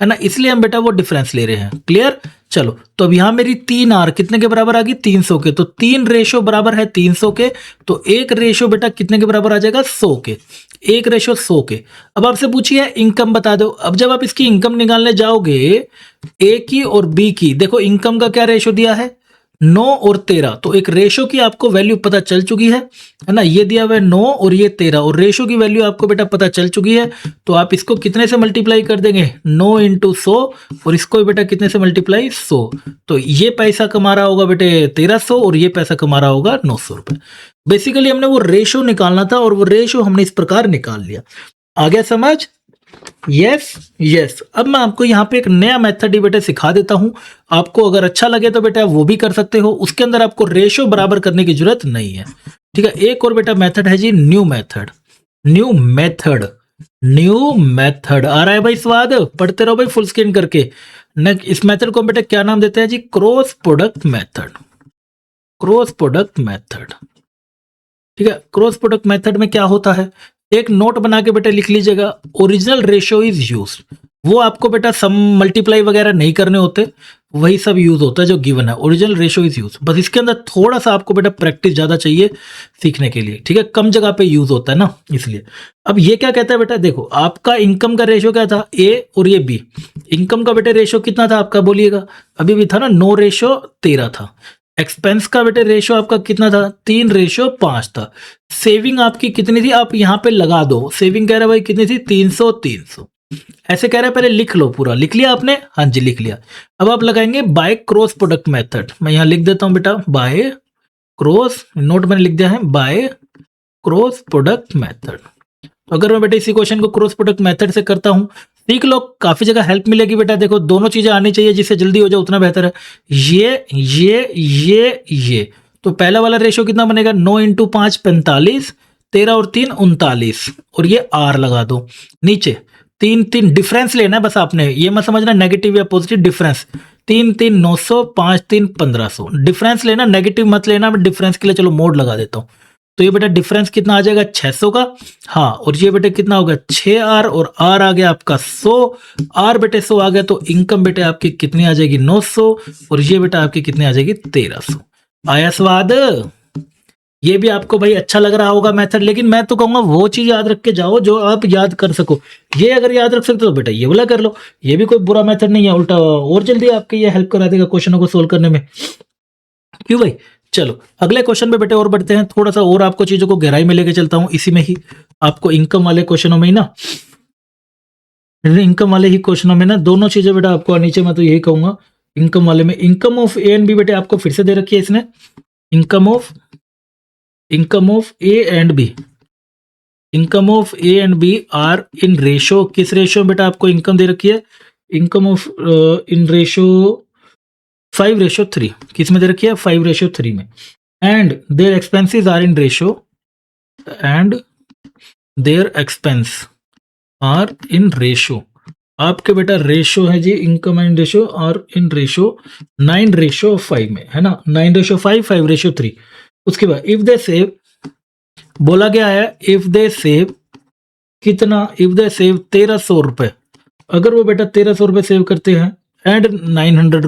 है ना, इसलिए हम बेटा वो डिफरेंस ले रहे हैं। क्लियर, चलो। तो अब यहां मेरी 3R कितने के बराबर आ गई 300 के, तो 3 रेशो बराबर है 300 के, तो एक रेशो बेटा कितने के बराबर आ जाएगा 100 के, एक रेशो 100 के। अब आपसे पूछिए इनकम बता दो, अब जब आप इसकी इनकम निकालने जाओगे ए की और बी की, देखो इनकम का क्या रेशो दिया है 9 और 13, तो एक रेशो की आपको वैल्यू पता चल चुकी है ना। ये दिया हुआ है 9 और ये 13 और रेशो की वैल्यू आपको बेटा पता चल चुकी है। तो आप इसको कितने से मल्टीप्लाई कर देंगे, 9 इंटू 100, और इसको बेटा कितने से मल्टीप्लाई 100। तो ये पैसा कमा रहा होगा बेटे 1300 और ये पैसा कमा रहा होगा 900 रुपए। बेसिकली हमने वो रेशो निकालना था और वो रेशो हमने इस प्रकार निकाल लिया। आ गया समझ? Yes yes. अब मैं आपको यहाँ पे एक नया मेथड ही बेटे सिखा देता हूँ। आपको अगर अच्छा लगे तो बेटा वो भी कर सकते हो, उसके अंदर आपको रेशो बराबर करने की जरूरत नहीं है। ठीक है, एक और बेटा मेथड है जी, new method. New method, new method आ रहा है भाई स्वाद, पढ़ते रहो भाई फुल स्क्रीन करके। इस मेथड को बेटा क्या नाम देते हैं जी, cross product method. Cross product method, ठीक है। क्रॉस प्रोडक्ट मेथड में क्या होता है, एक नोट बना के बेटा लिख लीजिएगा, ओरिजिनल रेशियो इज यूज। वो आपको बेटा सम मल्टीप्लाई वगैरह नहीं करने होते, वही सब यूज होता है जो गिवन है, ओरिजिनल रेशियो इज यूज। बस इसके अंदर थोड़ा सा आपको बेटा प्रैक्टिस ज्यादा चाहिए सीखने के लिए, ठीक है। कम जगह पे यूज होता है ना, इसलिए। अब ये क्या कहता है बेटा, देखो आपका इनकम का रेशियो क्या था, ए और ये बी। इनकम का बेटा रेशियो कितना था आपका, बोलिएगा। अभी भी था ना, 9:13 था। एक्सपेंस का बेटे रेशियो आपका कितना था, 3:5 था। सेविंग आपकी कितनी थी, आप यहाँ पे लगा दो। सेविंग कह रहा है भाई कितनी थी, 300 ऐसे कह रहा है, पहले लिख लो। पूरा लिख लिया आपने, हाँ जी लिख लिया। अब आप लगाएंगे बाय क्रॉस प्रोडक्ट मेथड। मैं यहाँ लिख देता हूँ बेटा, बाय क्रॉस, नोट मैंने लिख दिया है, बाय क्रॉस प्रोडक्ट मेथड। तो अगर मैं बेटा इसी क्वेश्चन को क्रॉस प्रोडक्ट मेथड से करता हूँ, सीख लो, काफी जगह हेल्प मिलेगी बेटा। देखो दोनों चीजें आनी चाहिए, जिससे जल्दी हो जाए उतना बेहतर है। ये तो पहला वाला रेशियो कितना बनेगा, 9 इंटू 5 45, 13 और 3 39, और ये आर लगा दो नीचे। 3 डिफरेंस लेना है बस आपने, ये मत समझना नेगेटिव या पॉजिटिव, डिफरेंस। 3 900, 5 1500, डिफरेंस लेना, नेगेटिव मत लेना। मैं डिफरेंस के लिए चलो मोड लगा देता हूँ। तो ये बेटा डिफरेंस कितना आ जाएगा, 600 का। हाँ, और ये बेटे कितना हो गया, 6R, और R आ गया आपका 100। R बेटे 100 आ गया, तो इनकम बेटे आपकी कितनी आ जाएगी, 900, और ये बेटा आपकी कितनी आ जाएगी, 1300। आया स्वाद? ये भी आपको भाई अच्छा लग रहा होगा मेथड, लेकिन मैं तो कहूंगा वो चीज याद रख के जाओ जो आप याद कर सको। ये अगर याद रख सकते हो तो बेटा ये वाला कर लो, ये भी कोई बुरा मेथड नहीं है, उल्टा और जल्दी आपके ये हेल्प करा देगा क्वेश्चनों को सोल्व करने में। क्यों भाई? चलो अगले क्वेश्चन पे बेटे और बढ़ते हैं, थोड़ा सा और आपको चीजों को गहराई में लेके चलता हूं। इसी में ही आपको इनकम वाले क्वेश्चनों में ही ना, इनकम वाले ही क्वेश्चनों में ना दोनों चीजें बेटा आपको नीचे, मैं तो यही कहूंगा। इनकम वाले में income of A and B बेटे आपको फिर से दे रखी है इसने, income of A and B. Income of A and B are in ratio, किस रेशो में बेटा आपको इनकम दे रखी है, इनकम ऑफ इन रेशो 5:3। किस में दे रखी है, 5:3 में। And their expenses are in ratio, and their expense are in ratio. आपके बेटा रेशो है जी, income and ratio are in ratio 9:5 में, है ना, 9:5, 5:3। उसके बाद इफ दे सेव, बोला गया है इफ दे सेव कितना, इफ दे सेव 1300 रुपए। अगर वो बेटा 1300 रुपए सेव करते हैं, एंड 900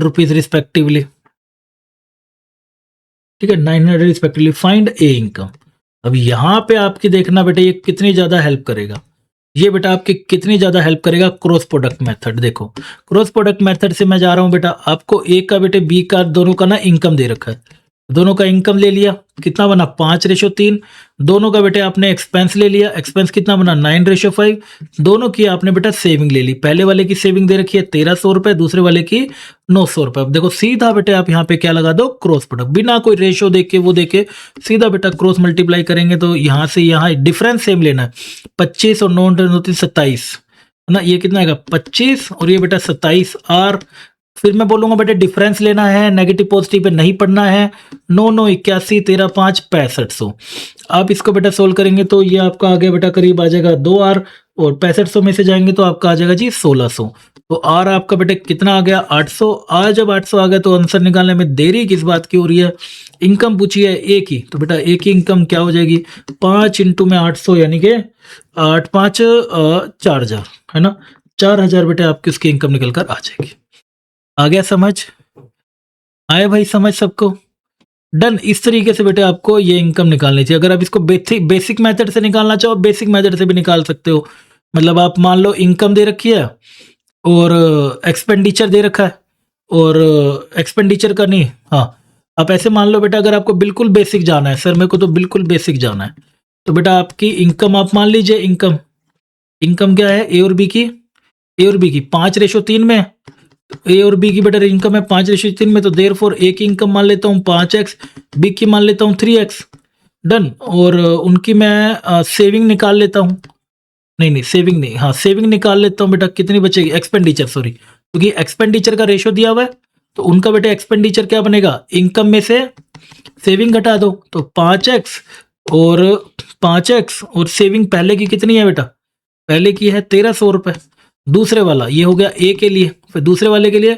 रुपीज रिस्पेक्टिवली, ठीक है, 900 रिस्पेक्टिवली, फाइंड ए इनकम। अब यहां पे आपकी देखना बेटा ये कितनी ज्यादा हेल्प करेगा, ये बेटा आपकी कितनी ज्यादा हेल्प करेगा, क्रॉस प्रोडक्ट मेथड। देखो क्रॉस प्रोडक्ट मेथड से मैं जा रहा हूं बेटा, आपको ए का बेटे बी का दोनों का ना इनकम दे रखा है, दोनों का इनकम ले लिया, कितना बना 5:3। दोनों का बेटे आपने एक्सपेंस ले लिया, एक्सपेंस कितना बना 9:5। दोनों की आपने बेटा सेविंग ले ली, पहले वाले की सेविंग दे रखी है 1300 रुपए, दूसरे वाले की 900 रुपए। अब देखो सीधा बेटे आप यहाँ पे क्या लगा दो, क्रॉस प्रोडक्ट, बिना कोई रेशियो देखे वो देखे, सीधा बेटा क्रॉस मल्टीप्लाई करेंगे। तो यहाँ से यहाँ डिफरेंस सेम लेना है, 25 और 9 27 ना, ये कितना आएगा 25, और ये बेटा 27 आर। फिर मैं बोलूंगा बेटे डिफरेंस लेना है, नेगेटिव पॉजिटिव पे नहीं पढ़ना है। 9 9 81, 13 5 6500। आप इसको बेटा सोल्व करेंगे तो ये आपका आ गया बेटा करीब आ जाएगा 2R, और 6500 में से जाएंगे तो आपका आ जाएगा जी 1600। तो आर आपका बेटे कितना आ गया 800। आज जब 800 आ गया तो आंसर निकालने में देरी किस बात की हो रही है, इनकम पूछी है ए की, तो बेटा ए की इनकम क्या हो जाएगी, 5 इंटू में 800 यानी कि 8 5 4000, है ना, 4000 बेटे आपकी उसकी इनकम निकल कर आ जाएगी। आ गया समझ? आए भाई समझ सबको? डन। इस तरीके से बेटे आपको ये इनकम निकालनी चाहिए। अगर आप इसको बेसिक मेथड से निकालना चाहो, बेसिक मेथड से भी निकाल सकते हो। मतलब आप मान लो इनकम दे रखी है और एक्सपेंडिचर दे रखा है, और एक्सपेंडिचर का नहीं। हाँ, आप ऐसे मान लो बेटा, अगर आपको बिल्कुल बेसिक जाना है, सर मेरे को तो बिल्कुल बेसिक जाना है, तो बेटा आपकी इनकम आप मान लीजिए, इनकम क्या है, ए और बी की 5:3 में है। ए और बी की बेटा इनकम है 5:3 में, तो देयरफॉर ए की इनकम मान लेता हूँ 5x, बी की मान लेता हूँ 3x। डन। और उनकी मैं सेविंग निकाल लेता हूँ, नहीं सेविंग नहीं, हाँ सेविंग निकाल लेता हूँ बेटा, कितनी बचेगी, एक्सपेंडिचर, सॉरी, क्योंकि एक्सपेंडिचर का रेशो दिया हुआ है, तो उनका बेटा एक्सपेंडिचर क्या बनेगा, इनकम में से सेविंग घटा दो, तो 5x और 5x, और सेविंग पहले की कितनी है बेटा, पहले की है 1300 रुपये। दूसरे वाला ये हो गया ए के लिए, फिर दूसरे वाले के लिए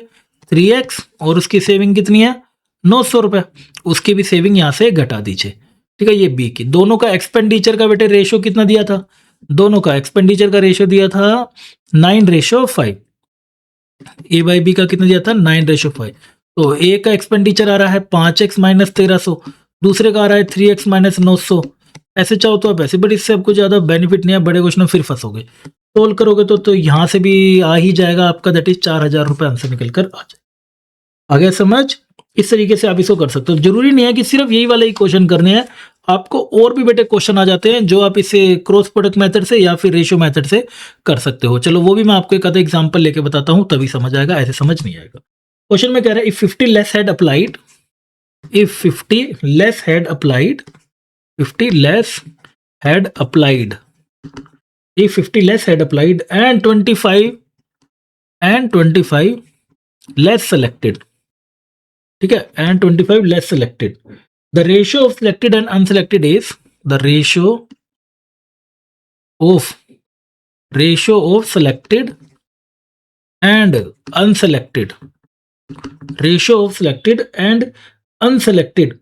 3x, और उसकी सेविंग कितनी है 900 रुपये, उसकी भी सेविंग यहाँ से घटा दीजिए। ठीक है, ये बी की, दोनों का एक्सपेंडिचर का बेटे रेशो कितना दिया था, दोनों का एक्सपेंडिचर का रेशो दिया था 9:5। ए बाई बी का कितना दिया था 9:5। तो ए का एक्सपेंडिचर आ रहा है 5x माइनस 1300, दूसरे का आ रहा है 3x माइनस 900। ऐसे चाहो तो आप ऐसे, बट इससे आपको ज़्यादा बेनिफिट नहीं है, बड़े क्वेश्चन में फिर फंसोगे। सोल्व करोगे तो यहाँ से भी आ ही जाएगा आपका, दैट इज 4000 रुपये आंसर निकल कर आ जाए। आ गया समझ? इस तरीके से आप इसको कर सकते हो। जरूरी नहीं है कि सिर्फ यही वाले ही क्वेश्चन करने हैं, आपको और भी बेटे क्वेश्चन आ जाते हैं जो आप इसे क्रॉस प्रोडक्ट मेथड से या फिर रेशियो मेथड से कर सकते हो। चलो वो भी मैं आपको एक आधा एग्जांपल लेके बताता हूं, तभी समझ आएगा, ऐसे समझ नहीं आएगा। क्वेश्चन में कह रहा है if 50 less had applied, if 50 less had applied, 50 less had applied, if 50 less had applied and 25 less selected, ठीक है, and 25 less selected, the ratio of selected and unselected is, the ratio of selected and unselected, ratio of selected and unselected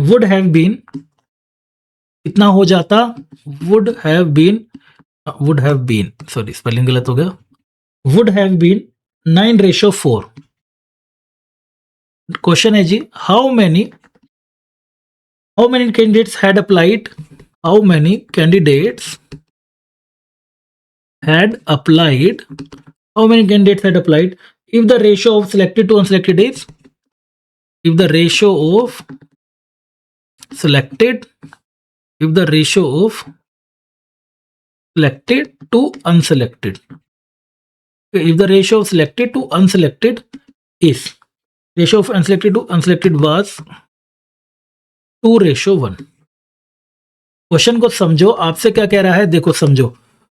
would have been, कितना हो जाता, would have been, sorry spelling गलत हो गया, would have been 9:4। Question है जी, how many candidates had applied, how many candidates had applied if the ratio of selected to unselected is, if the ratio of selected to unselected, if the ratio of selected to unselected is, ratio of unselected to unselected was 2:1। Question को समझो, आपसे क्या कह रहा है, देखो समझो,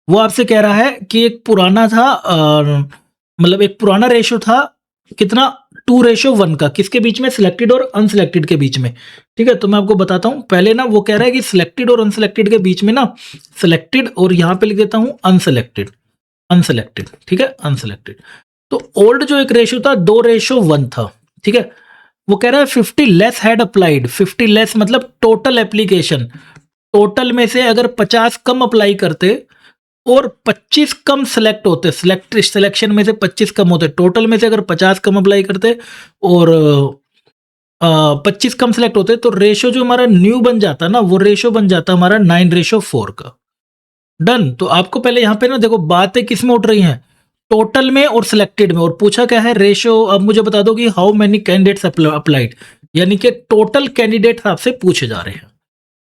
वो आपसे कह रहा है कि एक पुराना था, मतलब एक पुराना रेशो था, कितना 2:1 का, किसके बीच में, सिलेक्टेड और अनसिलेक्टेड के बीच में। ठीक है, तो मैं आपको बताता हूं, पहले ना वो कह रहा है कि सिलेक्टेड और अनसिलेक्टेड के बीच में ना, सिलेक्टेड और यहां पे लिख देता हूं अनसिलेक्टेड, ठीक है, अनसिलेक्टेड। तो ओल्ड जो एक रेशो था 2:1 था। ठीक है, वो कह रहा है 50 लेस हैड अप्लाइड, 50 लेस मतलब टोटल एप्लीकेशन, टोटल में से अगर 50 कम अप्लाई करते और 25 कम सेलेक्ट होते, सिलेक्शन में से 25 कम होते, टोटल में से अगर 50 कम अप्लाई करते और 25 कम सेलेक्ट होते, तो रेशो जो हमारा न्यू बन जाता ना, वो रेशो बन जाता हमारा 9:4 का। डन। तो आपको पहले यहाँ पे ना देखो, बातें किस में उठ रही हैं, टोटल में और सिलेक्टेड में, और पूछा क्या है, रेशो। अब मुझे बता दो कि हाउ मेनी कैंडिडेट्स अप्लाइड, यानी कि टोटल कैंडिडेट आपसे पूछे जा रहे हैं,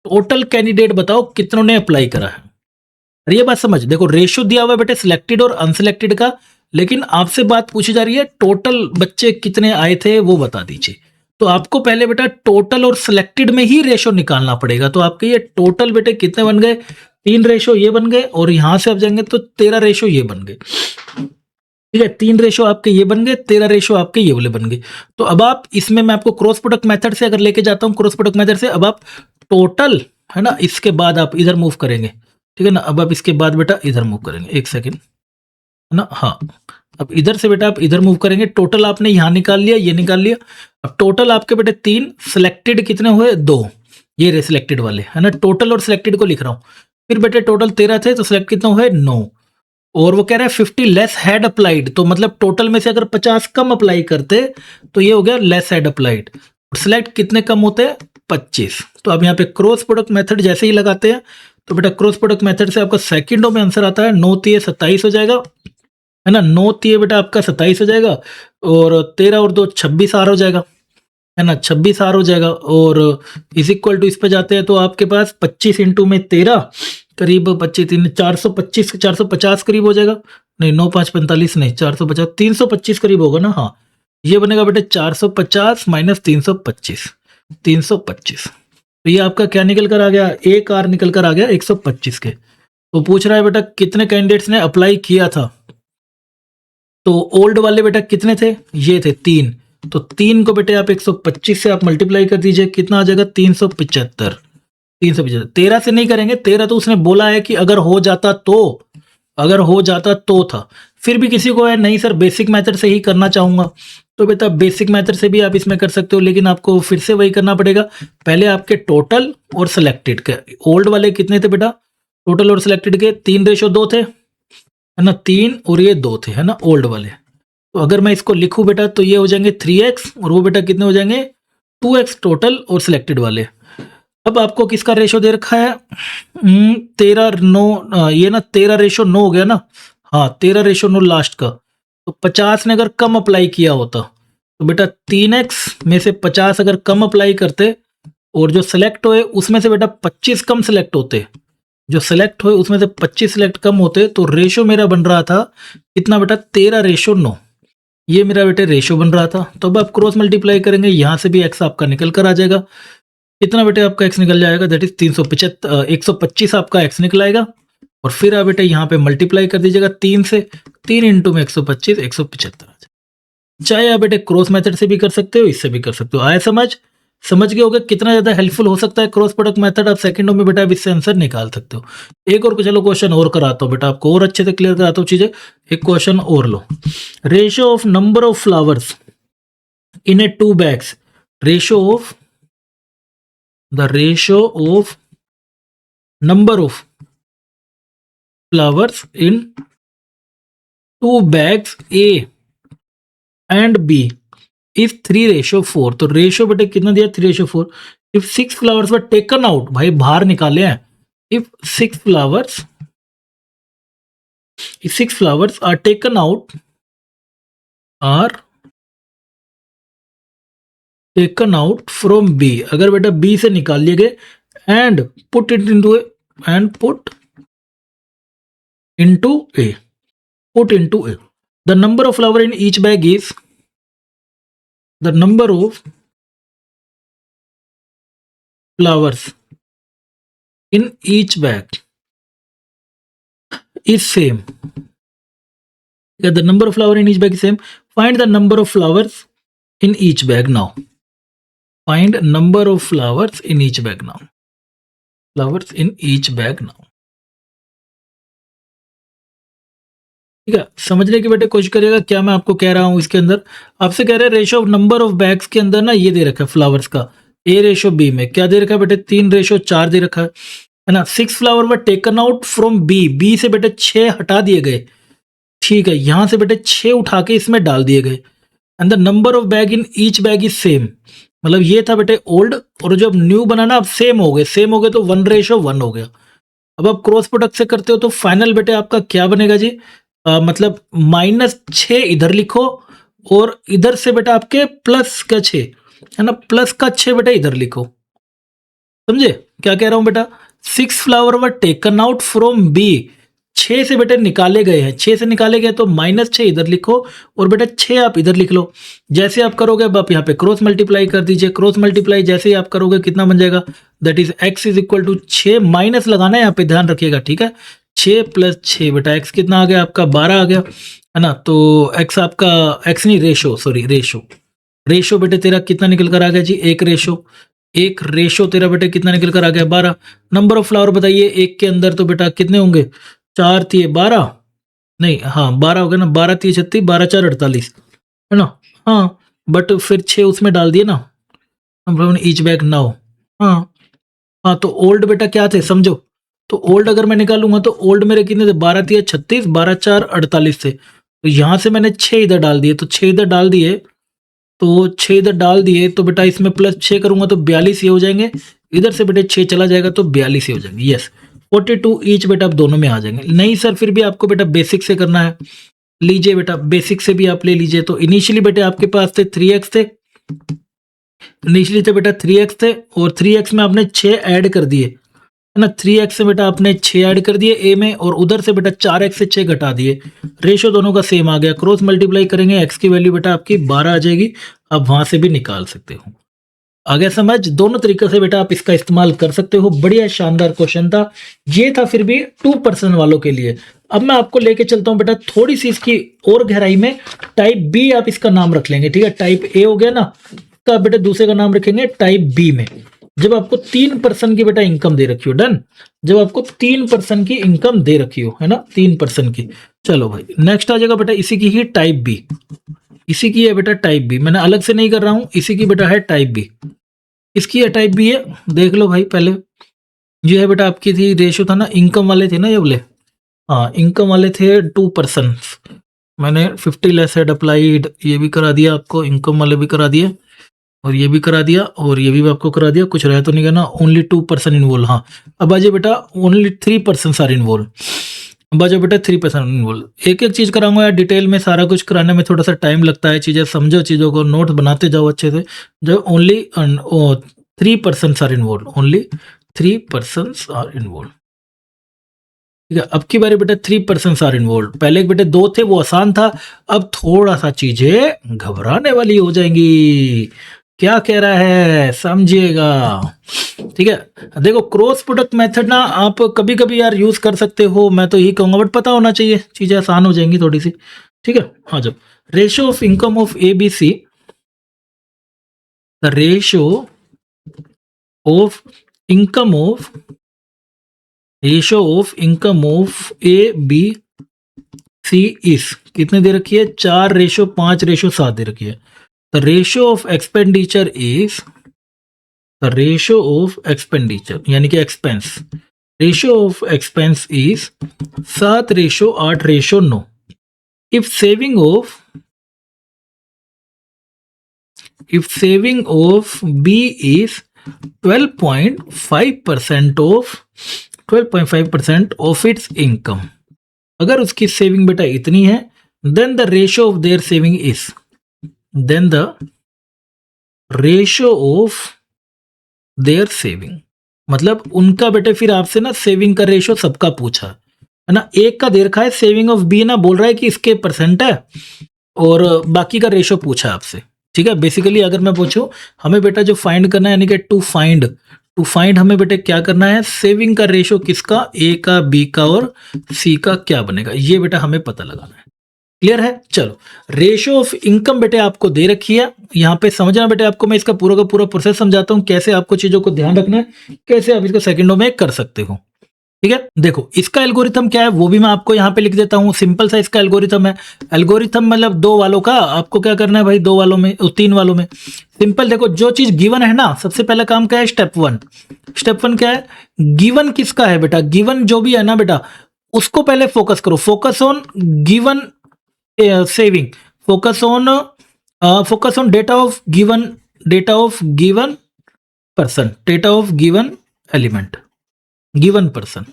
टोटल कैंडिडेट बताओ कितनों ने अप्लाई करा है। और ये बात समझ, देखो रेशो दिया हुआ है बेटे सिलेक्टेड और अनसिलेक्टेड का, लेकिन आपसे बात पूछी जा रही है टोटल बच्चे कितने आए थे वो बता दीजिए। तो आपको पहले बेटा टोटल और सिलेक्टेड में ही रेशो निकालना पड़ेगा। तो आपके ये टोटल बेटे कितने बन गए, 3 रेशो ये बन गए, और यहां से आप जाएंगे तो 13 रेशो ये बन गए। ठीक है, 3 रेशो आपके ये बन गए, 13 रेशो आपके ये वाले बन गए। तो अब आप इसमें मैं आपको क्रॉस प्रोडक्ट मेथड से अगर लेके जाता हूं, क्रॉस प्रोडक्ट मेथड से अब आप टोटल है ना, इसके बाद आप इधर मूव करेंगे। ठीक है ना, अब आप इसके बाद बेटा इधर मूव करेंगे, एक सेकेंड है ना, हाँ, अब इधर से बेटा आप इधर मूव करेंगे। टोटल आपने यहाँ निकाल लिया, ये निकाल लिया, अब टोटल आपके बेटे 3, सिलेक्टेड कितने हुए 2, ये रे सिलेक्टेड वाले है ना, टोटल और सिलेक्टेड को लिख रहा हूँ। फिर बेटे टोटल 13 थे, तो सिलेक्ट कितना हुए 9, और वो कह रहा है 50 लेस हैड अप्लाइड, तो मतलब टोटल में से अगर 50 कम अप्लाई करते तो ये हो गया लेस हैड अप्लाइड। सिलेक्ट कितने कम होते हैं 25। तो अब यहाँ पे क्रॉस प्रोडक्ट मेथड जैसे ही लगाते हैं, तो बेटा क्रॉस प्रोडक्ट मेथड से आपका सेकंडों में आंसर आता है, 9 × 3 = 27 हो जाएगा, है ना। 9 तिये बेटा आपका 27 हो जाएगा, और 13 और 2 26 आर हो जाएगा, है ना। 26 आर हो जाएगा, और इज इक्वल टू इस पे जाते हैं तो आपके पास 25 इंटू में 13 करीब 25 3 425 450 करीब हो जाएगा। नहीं 9 5 45 नहीं 450 325 करीब होगा ना। हाँ ये बनेगा बेटे 450 माइनस 325 325। तो ये आपका क्या निकल कर आ गया, एक आर निकल कर आ गया 125 के। तो पूछ रहा है बेटा कितने कैंडिडेट्स ने अप्लाई किया था। तो ओल्ड वाले बेटा कितने थे, ये थे 3। तो 3 को बेटे आप 125 से आप मल्टीप्लाई कर दीजिए, कितना आ जाएगा 375। 375 13 से नहीं करेंगे, 13 तो उसने बोला है कि अगर हो जाता तो, अगर हो जाता तो था। फिर भी किसी को है नहीं सर बेसिक मेथड से ही करना चाहूंगा, तो बेटा बेसिक मेथड से भी आप इसमें कर सकते हो, लेकिन आपको फिर से वही करना पड़ेगा। पहले आपके टोटल और सिलेक्टेड के ओल्ड वाले कितने थे बेटा, टोटल और सिलेक्टेड के 3:2 थे, है ना। 3 और ये 2 थे, है ना ओल्ड वाले। तो अगर मैं इसको लिखूं बेटा तो ये हो जाएंगे 3x, और वो बेटा कितने हो जाएंगे 2x टोटल और सिलेक्टेड वाले। अब आपको किसका रेशो दे रखा है 13:9, ये ना 13:9 हो गया ना। हाँ 13:9 लास्ट का। तो 50 ने अगर कम अप्लाई किया होता तो बेटा 3x में से 50 अगर कम अप्लाई करते, और जो सिलेक्ट हुए उसमें से बेटा 25 कम सिलेक्ट होते, जो सिलेक्ट हुए उसमें से 25 सिलेक्ट कम होते, तो रेशो मेरा बन रहा था कितना बेटा 13:9। ये मेरा बेटे रेशो बन रहा था। तो अब आप क्रॉस मल्टीप्लाई करेंगे, यहां से भी x आपका निकल कर आ जाएगा। कितना बेटे आपका x निकल जाएगा, दैट इज 375 125 आपका x निकल आएगा। और फिर आप बेटे यहाँ पे मल्टीप्लाई कर दीजिएगा 3 से, 3 इंटू में 125 175 आ जाएगा। चाहे आप बेटे क्रॉस मेथड से भी कर सकते हो, इससे भी कर सकते हो। आया समझ गए होगा कितना ज़्यादा हेल्पफुल हो सकता है क्रॉस प्रोडक्ट मेथड। आप सेकंडों में बेटा इससे आंसर निकाल सकते हो। एक और चलो क्वेश्चन और कराता हूँ बेटा, आपको और अच्छे से क्लियर कराता हूँ चीज़ें। एक क्वेश्चन और लो, ratio of number of flowers in a 2 bags, ratio of the ratio of number of flowers in 2 bags A and B if 3:4। तो रेशियो बेटे कितना दिया 3:4। If 6 flowers were taken out, भाई बाहर निकाले हैं। If 6 flowers are taken out from B, अगर बेटा B से निकाल लिए गए, and put into A, the number of flower in each bag is, the number of flowers in each bag is same. The number of flower in each bag is same. Find the number of flowers in each bag now. Find number of flowers in each bag now. Flowers in each bag now. ठीक है, समझने की बेटे कोशिश करिएगा क्या मैं आपको कह रहा हूं। इसके अंदर आपसे कह रहे हैं ratio of number of bags के अंदर ना ये दे रखा है फ्लावर्स का, A:B में क्या दे रखा है बेटे 3:4 दे रखा है ना। 6 flower were taken out from B से बेटे 6 हटा दिए गए, ठीक है। यहां से बेटे 6 उठा के इसमें डाल दिए गए, and the number of bag in each bag is same. मतलब ये था बेटे ओल्ड, और जो अब न्यू बना ना अब सेम हो गए तो 1:1 हो गया। अब आप क्रॉस प्रोडक्ट से करते हो तो फाइनल बेटे आपका क्या बनेगा जी, मतलब -6 इधर लिखो, और इधर से बेटा आपके प्लस का 6, है ना, प्लस का 6 बेटा इधर लिखो। समझे क्या कह रहा हूं बेटा। 6 flower were taken out from B, 6 से बेटे निकाले गए हैं, 6 से निकाले गए तो -6 इधर लिखो, और बेटा 6 आप इधर लिख लो। जैसे आप करोगे अब आप यहाँ पे क्रॉस मल्टीप्लाई कर दीजिए। क्रॉस मल्टीप्लाई जैसे ही आप करोगे कितना बन जाएगा, that is x is equal to 6 minus लगाना है यहाँ पे, ध्यान रखिएगा, ठीक है। 6 + 6 बेटा x कितना आ गया आपका 12 आ गया, है ना। तो x आपका x नहीं रेशो बेटे तेरा कितना निकल कर आ गया जी, एक रेशो तेरा बेटे कितना निकल कर आ गया 12। नंबर ऑफ फ्लावर बताइए एक के अंदर, तो बेटा कितने होंगे 4 × 12 नहीं, हाँ 12 हो गया ना, 12 × 36 12 × 4 48, है ना। हाँ बट फिर 6 उसमें डाल दिए ना, ईच बैग नाउ। हाँ तो ओल्ड बेटा क्या थे समझो, तो ओल्ड अगर मैं निकालूंगा तो ओल्ड मेरे कितने थे 12 × 36 12 × 4 48 थे। तो यहाँ से मैंने 6 इधर डाल दिए, तो 6 इधर डाल दिए, तो 6 इधर डाल दिए, तो बेटा इसमें +6 करूंगा तो 42 ये हो जाएंगे, इधर से बेटे 6 चला जाएगा तो 42 ये हो जाएंगे। यस 42 ईच बेटा आप दोनों में आ जाएंगे। नहीं सर फिर भी आपको बेटा बेसिक से करना है, लीजिए बेटा, बेसिक से भी आप ले लीजिए। तो इनिशियली बेटे आपके पास थे 3x थे, इनिशियली थे बेटा 3x थे, और 3x में आपने 6 ऐड कर दिए, है ना। 3x से बेटा आपने 6 ऐड कर दिए ए में, और उधर से बेटा 4x से 6 घटा दिए, रेशो दोनों का सेम आ गया। क्रॉस मल्टीप्लाई करेंगे, x की वैल्यू बेटा आपकी 12 आ जाएगी। आप वहां से भी निकाल सकते हो। आ गया समझ? दोनों तरीके से बेटा आप इसका इस्तेमाल कर सकते हो। बढ़िया शानदार क्वेश्चन था ये, था फिर भी 2% वालों के लिए। अब मैं आपको लेके चलता हूं बेटा थोड़ी सी इसकी और गहराई में। टाइप बी आप इसका नाम रख लेंगे, ठीक है। टाइप ए हो गया ना, तो बेटा दूसरे का नाम रखेंगे टाइप बी में। जब आपको 3% की बेटा इनकम दे रखी हो, डन, जब आपको 3% की इनकम दे रखी हो, है ना, 3% की। चलो भाई नेक्स्ट आ जाएगा बेटा इसी की ही टाइप बी, इसी की है बेटा टाइप बी, मैंने अलग से नहीं कर रहा हूं, इसी की बेटा है टाइप बी, इसकी है टाइप बी है। देख लो भाई पहले, ये है बेटा आपकी थी रेशो था ना, इनकम वाले थे ना ये बोले, हाँ इनकम वाले थे 2%। मैंने 50 लेस हेड अप्लाइड ये भी करा दिया आपको, इनकम वाले भी करा दिए, और ये भी करा दिया, और ये भी आपको करा दिया। कुछ रह तो नहीं गया ना, ओनली 2% इन्वॉल्व। हाँ अब आ जाए बेटा ओनली 3% आर इन्वॉल्व। अब आ जाओ बेटा 3% इन्वॉल्व। एक एक चीज कराऊंगा यार डिटेल में, सारा कुछ कराने में थोड़ा सा टाइम लगता है, चीजें समझो, चीजों को नोट बनाते जाओ अच्छे से। जो only 3% are involve, only 3% are involve, ठीक है। अब की बारी बेटा 3% आर इन्वॉल्व। पहले एक बेटे 2 थे वो आसान था, अब थोड़ा सा चीजें घबराने वाली हो जाएंगी। क्या कह रहा है समझिएगा, ठीक है। देखो क्रॉस प्रोडक्ट मेथड ना आप कभी कभी यार यूज कर सकते हो, मैं तो यही कहूंगा, बट पता होना चाहिए, चीजें आसान हो जाएंगी थोड़ी सी, ठीक है। हाँ जब ratio of income of A B C, the ratio of income of, ratio of income of A B C is कितने दे रखी है, 4:5:7 दे रखी है। The ratio of expenditure is, the ratio of expenditure यानी कि expense, ratio of expense is 7:8:9। If saving of B is 12.5% of its income, अगर उसकी सेविंग बेटा इतनी है, then the ratio of their saving is, then the ratio of their saving, मतलब उनका बेटे फिर आपसे ना सेविंग का रेशियो सबका पूछा है ना। एक का दे रखा है सेविंग ऑफ बी, ना बोल रहा है कि इसके परसेंट है, और बाकी का रेशियो पूछा है आपसे, ठीक है। बेसिकली अगर मैं पूछूं हमें बेटा जो फाइंड करना है, यानी कि टू फाइंड हमें बेटे क्या करना है, सेविंग का रेशियो किसका, ए का, बी का और सी का क्या बनेगा, ये बेटा हमें पता लगाना है। क्लियर है? चलो रेशियो ऑफ इनकम बेटे आपको दे रखी है, यहाँ पे समझना बेटे आपको मैं इसका पूरा का पूरा प्रोसेस समझाता हूँ, कैसे आपको चीजों को ध्यान रखना है, कैसे आप इसको सेकंडों में कर सकते हो, ठीक है। देखो इसका एल्गोरिथम क्या है वो भी मैं आपको यहाँ पे लिख देता हूँ, सिंपल सा इसका एल्गोरिथम है। एल्गोरिथम मतलब 2 वालों का, आपको क्या करना है भाई 2 वालों में, 3 वालों में। सिंपल देखो जो चीज गिवन है ना, सबसे पहला काम क्या है, स्टेप 1 क्या है, गिवन किसका है बेटा, गिवन जो भी है ना बेटा उसको पहले फोकस करो, focus on given saving, focus on data of given person, data of given element, given person,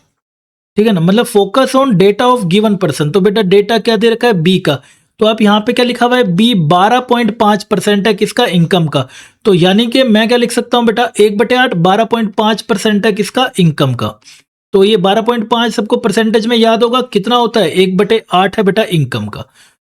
ठीक है ना, मतलब focus on data of given person. तो बेटा डेटा क्या दे रखा है, बी का, तो आप यहां पे क्या लिखा हुआ है, बी 12.5% है किसका, इनकम का। तो यानी कि मैं क्या लिख सकता हूं बेटा, 1/8 12.5% है किसका, इनकम का। तो ये 12.5 सबको परसेंटेज में याद होगा कितना होता है, 1/8 है बेटा इनकम का।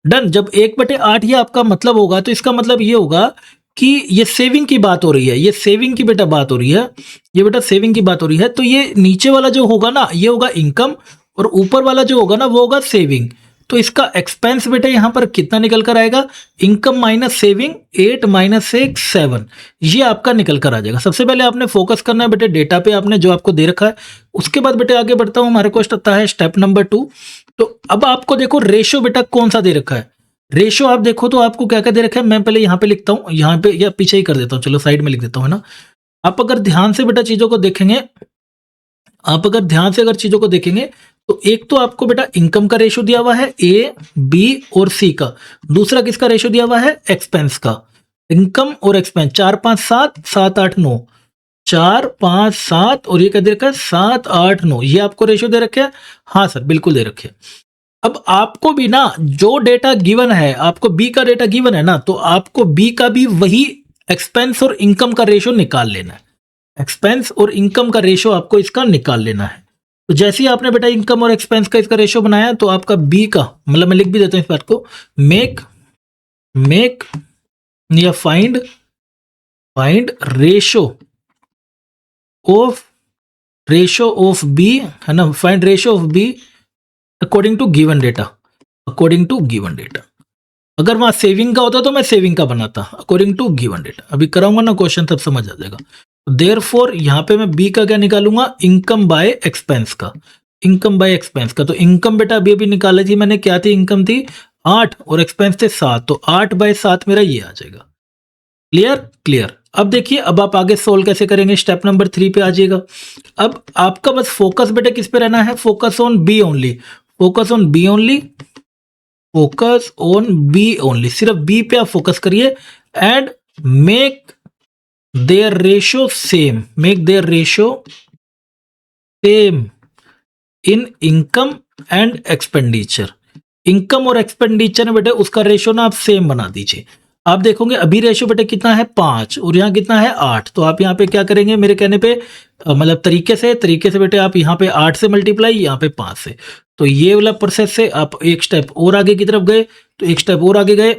डन। जब 1/8 ये आपका मतलब होगा, तो इसका मतलब ये होगा कि ये सेविंग की बात हो रही है, ये सेविंग की बेटा बात हो रही है, ये बेटा सेविंग की बात हो रही है। तो ये नीचे वाला जो होगा ना ये होगा इनकम, और ऊपर वाला जो होगा ना वो होगा सेविंग। तो इसका एक्सपेंस बेटा यहां पर कितना निकल कर आएगा, इनकम माइनस सेविंग, 8 - 6 7, ये आपका निकल कर आ जाएगा। सबसे पहले आपने फोकस करना है बेटे डेटा पे, आपने जो आपको दे रखा है। उसके बाद बेटे आगे बढ़ता हूं, हमारे को आता है स्टेप नंबर 2। तो अब आपको देखो रेशियो बेटा कौन सा दे रखा है, रेशियो आप देखो तो आपको क्या क्या दे रखा है, मैं पहले यहाँ पे लिखता हूँ, यहाँ पे या पीछे ही कर देता हूँ, चलो साइड में लिख देता हूँ, है ना। आप अगर ध्यान से बेटा चीजों को देखेंगे, आप अगर ध्यान से अगर चीजों को देखेंगे, तो एक तो आपको बेटा इनकम का रेशियो दिया हुआ है ए, बी और सी का, दूसरा किसका रेशियो दिया हुआ है, एक्सपेंस का। इनकम और एक्सपेंस 4 5 7 7 8 9, 4 5 7 और ये क्या दे रखा है 7 8 9, ये आपको रेशियो दे रखे हैं। हाँ सर बिल्कुल दे रखे हैं। अब आपको भी ना जो डेटा गिवन है, आपको बी का डेटा गिवन है ना, तो आपको बी का भी वही एक्सपेंस और इनकम का रेशो निकाल लेना है। एक्सपेंस और इनकम का रेशो आपको इसका निकाल लेना है। तो जैसे ही आपने बेटा इनकम और एक्सपेंस का इसका रेशो बनाया, तो आपका बी का मतलब मैं लिख भी देता हूँ इस बात को, मेक या फाइंड रेशो ऑफ बी, है ना, find ratio of B according to given data. अगर वहां सेविंग का होता तो मैं सेविंग का बनाता, अकॉर्डिंग टू गिवन डेटा। अभी कराऊंगा ना क्वेश्चन तब समझ आ जाएगा। देयरफॉर यहाँ पे मैं बी का क्या निकालूंगा, इनकम बाय एक्सपेंस का। तो इनकम बेटा अभी अभी निकाली थी मैंने, क्या थी, इनकम थी 8 और एक्सपेंस थे 7, तो 8/7 मेरा ये आ जाएगा। क्लियर। अब देखिए, अब आप आगे सोल्व कैसे करेंगे, स्टेप नंबर 3 पे आ जाइएगा। अब आपका बस फोकस बेटा किस पे रहना है, फोकस ऑन बी ओनली, सिर्फ बी पे आप फोकस करिए। And make their ratio same in income and expenditure. Income और एक्सपेंडिचर में बेटे उसका रेशियो ना आप सेम बना दीजिए। आप देखोगे अभी रेशियो बेटे कितना है 5 और यहाँ कितना है 8, तो आप यहाँ पे क्या करेंगे मेरे कहने पे, मतलब तरीके से बेटे आप यहाँ पे 8 से मल्टीप्लाई, यहाँ पे 5 से। तो ये वाला प्रोसेस से आप एक स्टेप और आगे की तरफ गए, तो एक स्टेप और आगे गए।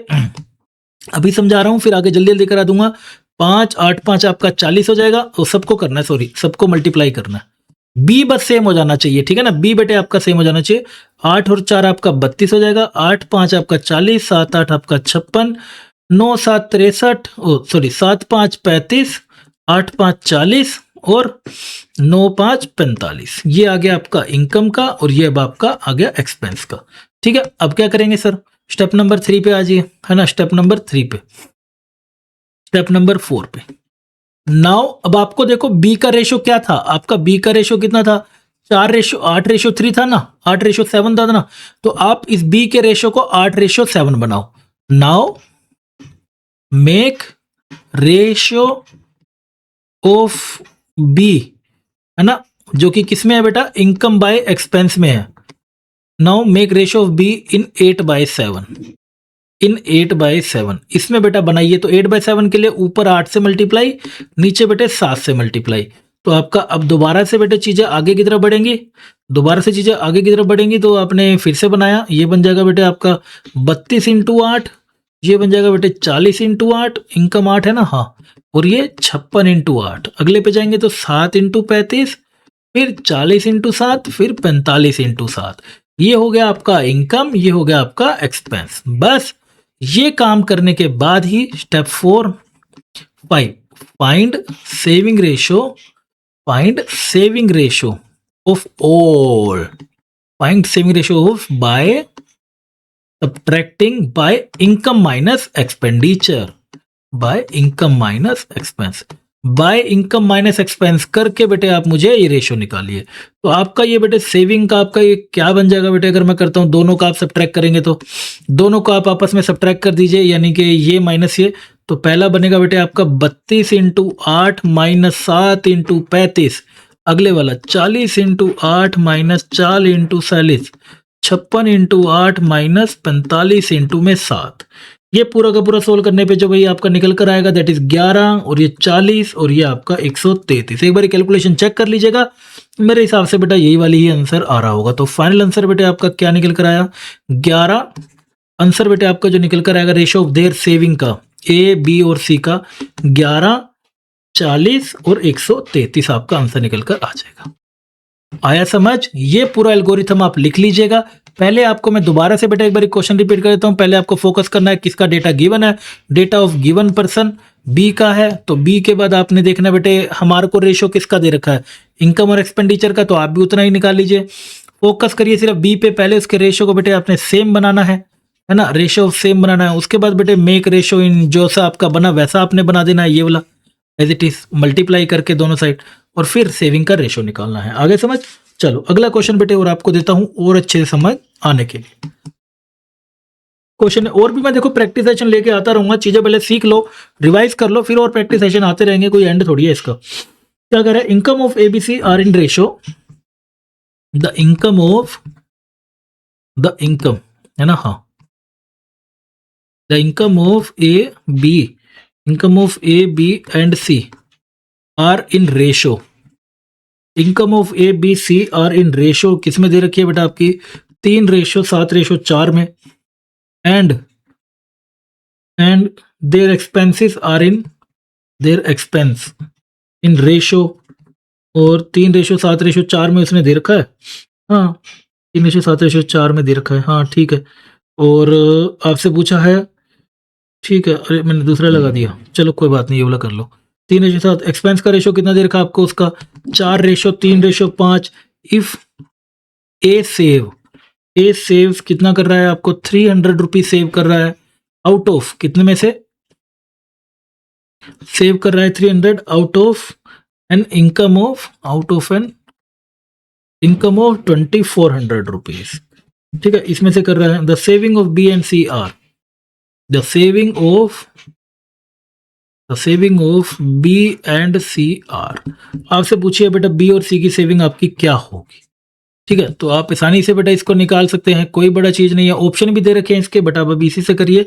अभी समझा रहा हूँ, फिर आगे जल्दी जल्दी करा दूंगा। 5 8 5 आपका 40 हो जाएगा, और सबको करना है, सॉरी सबको मल्टीप्लाई करना है। बी बस सेम हो जाना चाहिए, ठीक है ना, बी बेटे आपका सेम हो जाना चाहिए। 8 और 4 आपका 32 हो जाएगा, 8 5 आपका 40, 7 8 आपका 56, 9 7 63, सॉरी 7 5 35, 8 5 40 और 9 5 45। ये आ गया आपका इनकम का, और ये अब आपका आ गया एक्सपेंस का। ठीक है, अब क्या करेंगे सर, स्टेप नंबर 3 पे आ जाइए, है ना, स्टेप नंबर 4 पे। नाउ अब आपको देखो बी का रेशो क्या था, आपका बी का रेशो कितना था, 8/3 था ना, 8/7 था ना। तो आप इस बी के रेशो को 8/7 बनाओ। Now make ratio of B, है ना, जो कि किसमें है बेटा, इनकम बाय एक्सपेंस में है। Now make ratio of be in 8/7 इसमें बेटा बनाइए। तो 8/7 के लिए ऊपर 8 से मल्टीप्लाई, नीचे बेटे 7 से मल्टीप्लाई। तो आपका अब दोबारा से बेटे चीजें आगे की तरफ बढ़ेंगी, तो आपने फिर से बनाया, ये बन जाएगा बेटे आपका 32 × 8, ये बन जाएगा बेटे 40 × 8, इनकम 8 है ना, हाँ, और ये 56 × 8। अगले पे जाएंगे तो 7 × 35, फिर 40 × 7, फिर 45 × 7। ये हो गया आपका इनकम, ये हो गया आपका एक्सपेंस। बस ये काम करने के बाद ही step 4 5 find saving ratio of all, by subtracting by income minus expense करके बेटे आप मुझे ये रेशियो निकालिए। तो आपका ये बेटे सेविंग का आपका ये क्या बन जाएगा बेटे, अगर मैं करता हूं दोनों का आप सब्ट्रैक्ट करेंगे, तो दोनों को आप आपस में सब्ट्रैक्ट कर दीजिए, यानी कि ये माइनस ये। तो पहला बनेगा बेटे आपका 32 × 8 - 7 × 35, अगले वाला 40 × 8 - 4 × 40, 56 × 8 - 45 × 7। ये पूरा का पूरा सोल्व करने पे जो भाई आपका निकल कर आएगा दैट इज 11, और ये 40, और ये आपका 133। एक बार कैलकुलेशन चेक कर लीजिएगा, मेरे हिसाब से बेटा यही वाली ही आंसर आ रहा होगा। तो फाइनल आंसर बेटे आपका क्या निकल कर आया, 11। आंसर बेटे आपका जो निकल कर आएगा रेशियो ऑफ देयर सेविंग का, ए बी और सी का, 11 40 और 133 आपका आंसर निकल कर आ जाएगा। आया समझ, ये पूरा एल्गोरिथम आप लिख लीजिएगा। पहले आपको मैं दोबारा से बेटा एक बार क्वेश्चन रिपीट कर देता हूं। पहले आपको फोकस करना है किसका डेटा गिवन है, data of given person B का है। तो बी के बाद आपने देखना बेटे हमारे को रेशियो किसका दे रखा है, इनकम और एक्सपेंडिचर का, तो आप भी उतना ही निकाल लीजिए। फोकस करिए सिर्फ बी पे, पहले उसके रेशियो को बेटे आपने सेम बनाना है ना, रेशियो ऑफ सेम बनाना है। उसके बाद बेटे मेक रेशियो इन, जो सा आपका बना वैसा आपने बना देना है, ये वाला एज इट इज मल्टीप्लाई करके दोनों साइड, और फिर सेविंग का रेशियो निकालना है। आगे समझ। चलो अगला क्वेश्चन बेटे और आपको देता हूं और अच्छे से समझ आने के लिए। क्वेश्चन और भी मैं देखो प्रैक्टिस सेशन लेके आता रहूंगा, चीजें पहले सीख लो, रिवाइज कर लो, फिर और प्रैक्टिस सेशन आते रहेंगे, कोई एंड थोड़ी है इसका। क्या कह रहा है, income of ABC are in ratio, the income of the income, है ना, हाँ, the income of A B, income of A B and C are in ratio, income of A B C are in ratio किस में दे रखी है बेटा आपकी 3:7:4 में, and their expenses are in their expense in ratio, और 3:7:4 में उसने दे रखा है, हाँ 3:7:4 में दे रखा है, हाँ ठीक है। और आपसे पूछा है, ठीक है, अरे मैंने दूसरा लगा दिया, चलो कोई बात नहीं, ये वाला कर लो। 3:7, एक्सपेंस का रेशो कितना दे रखा है आपको उसका 4:3:5। इफ ए सेव कितना कर रहा है आपको 300 रुपीज सेव कर रहा है, आउट ऑफ कितने में से सेव कर रहा है 300 out of an income of 2400 rupees, ठीक है, इसमें से कर रहा है। The saving of B and C are, the saving of B and C are, आपसे पूछिए बेटा बी और सी की सेविंग आपकी क्या होगी, ठीक है, तो आप आसानी से बेटा इसको निकाल सकते हैं, कोई बड़ा चीज नहीं है। ऑप्शन भी दे रखे हैं इसके, बेटा अब इसी से करिए,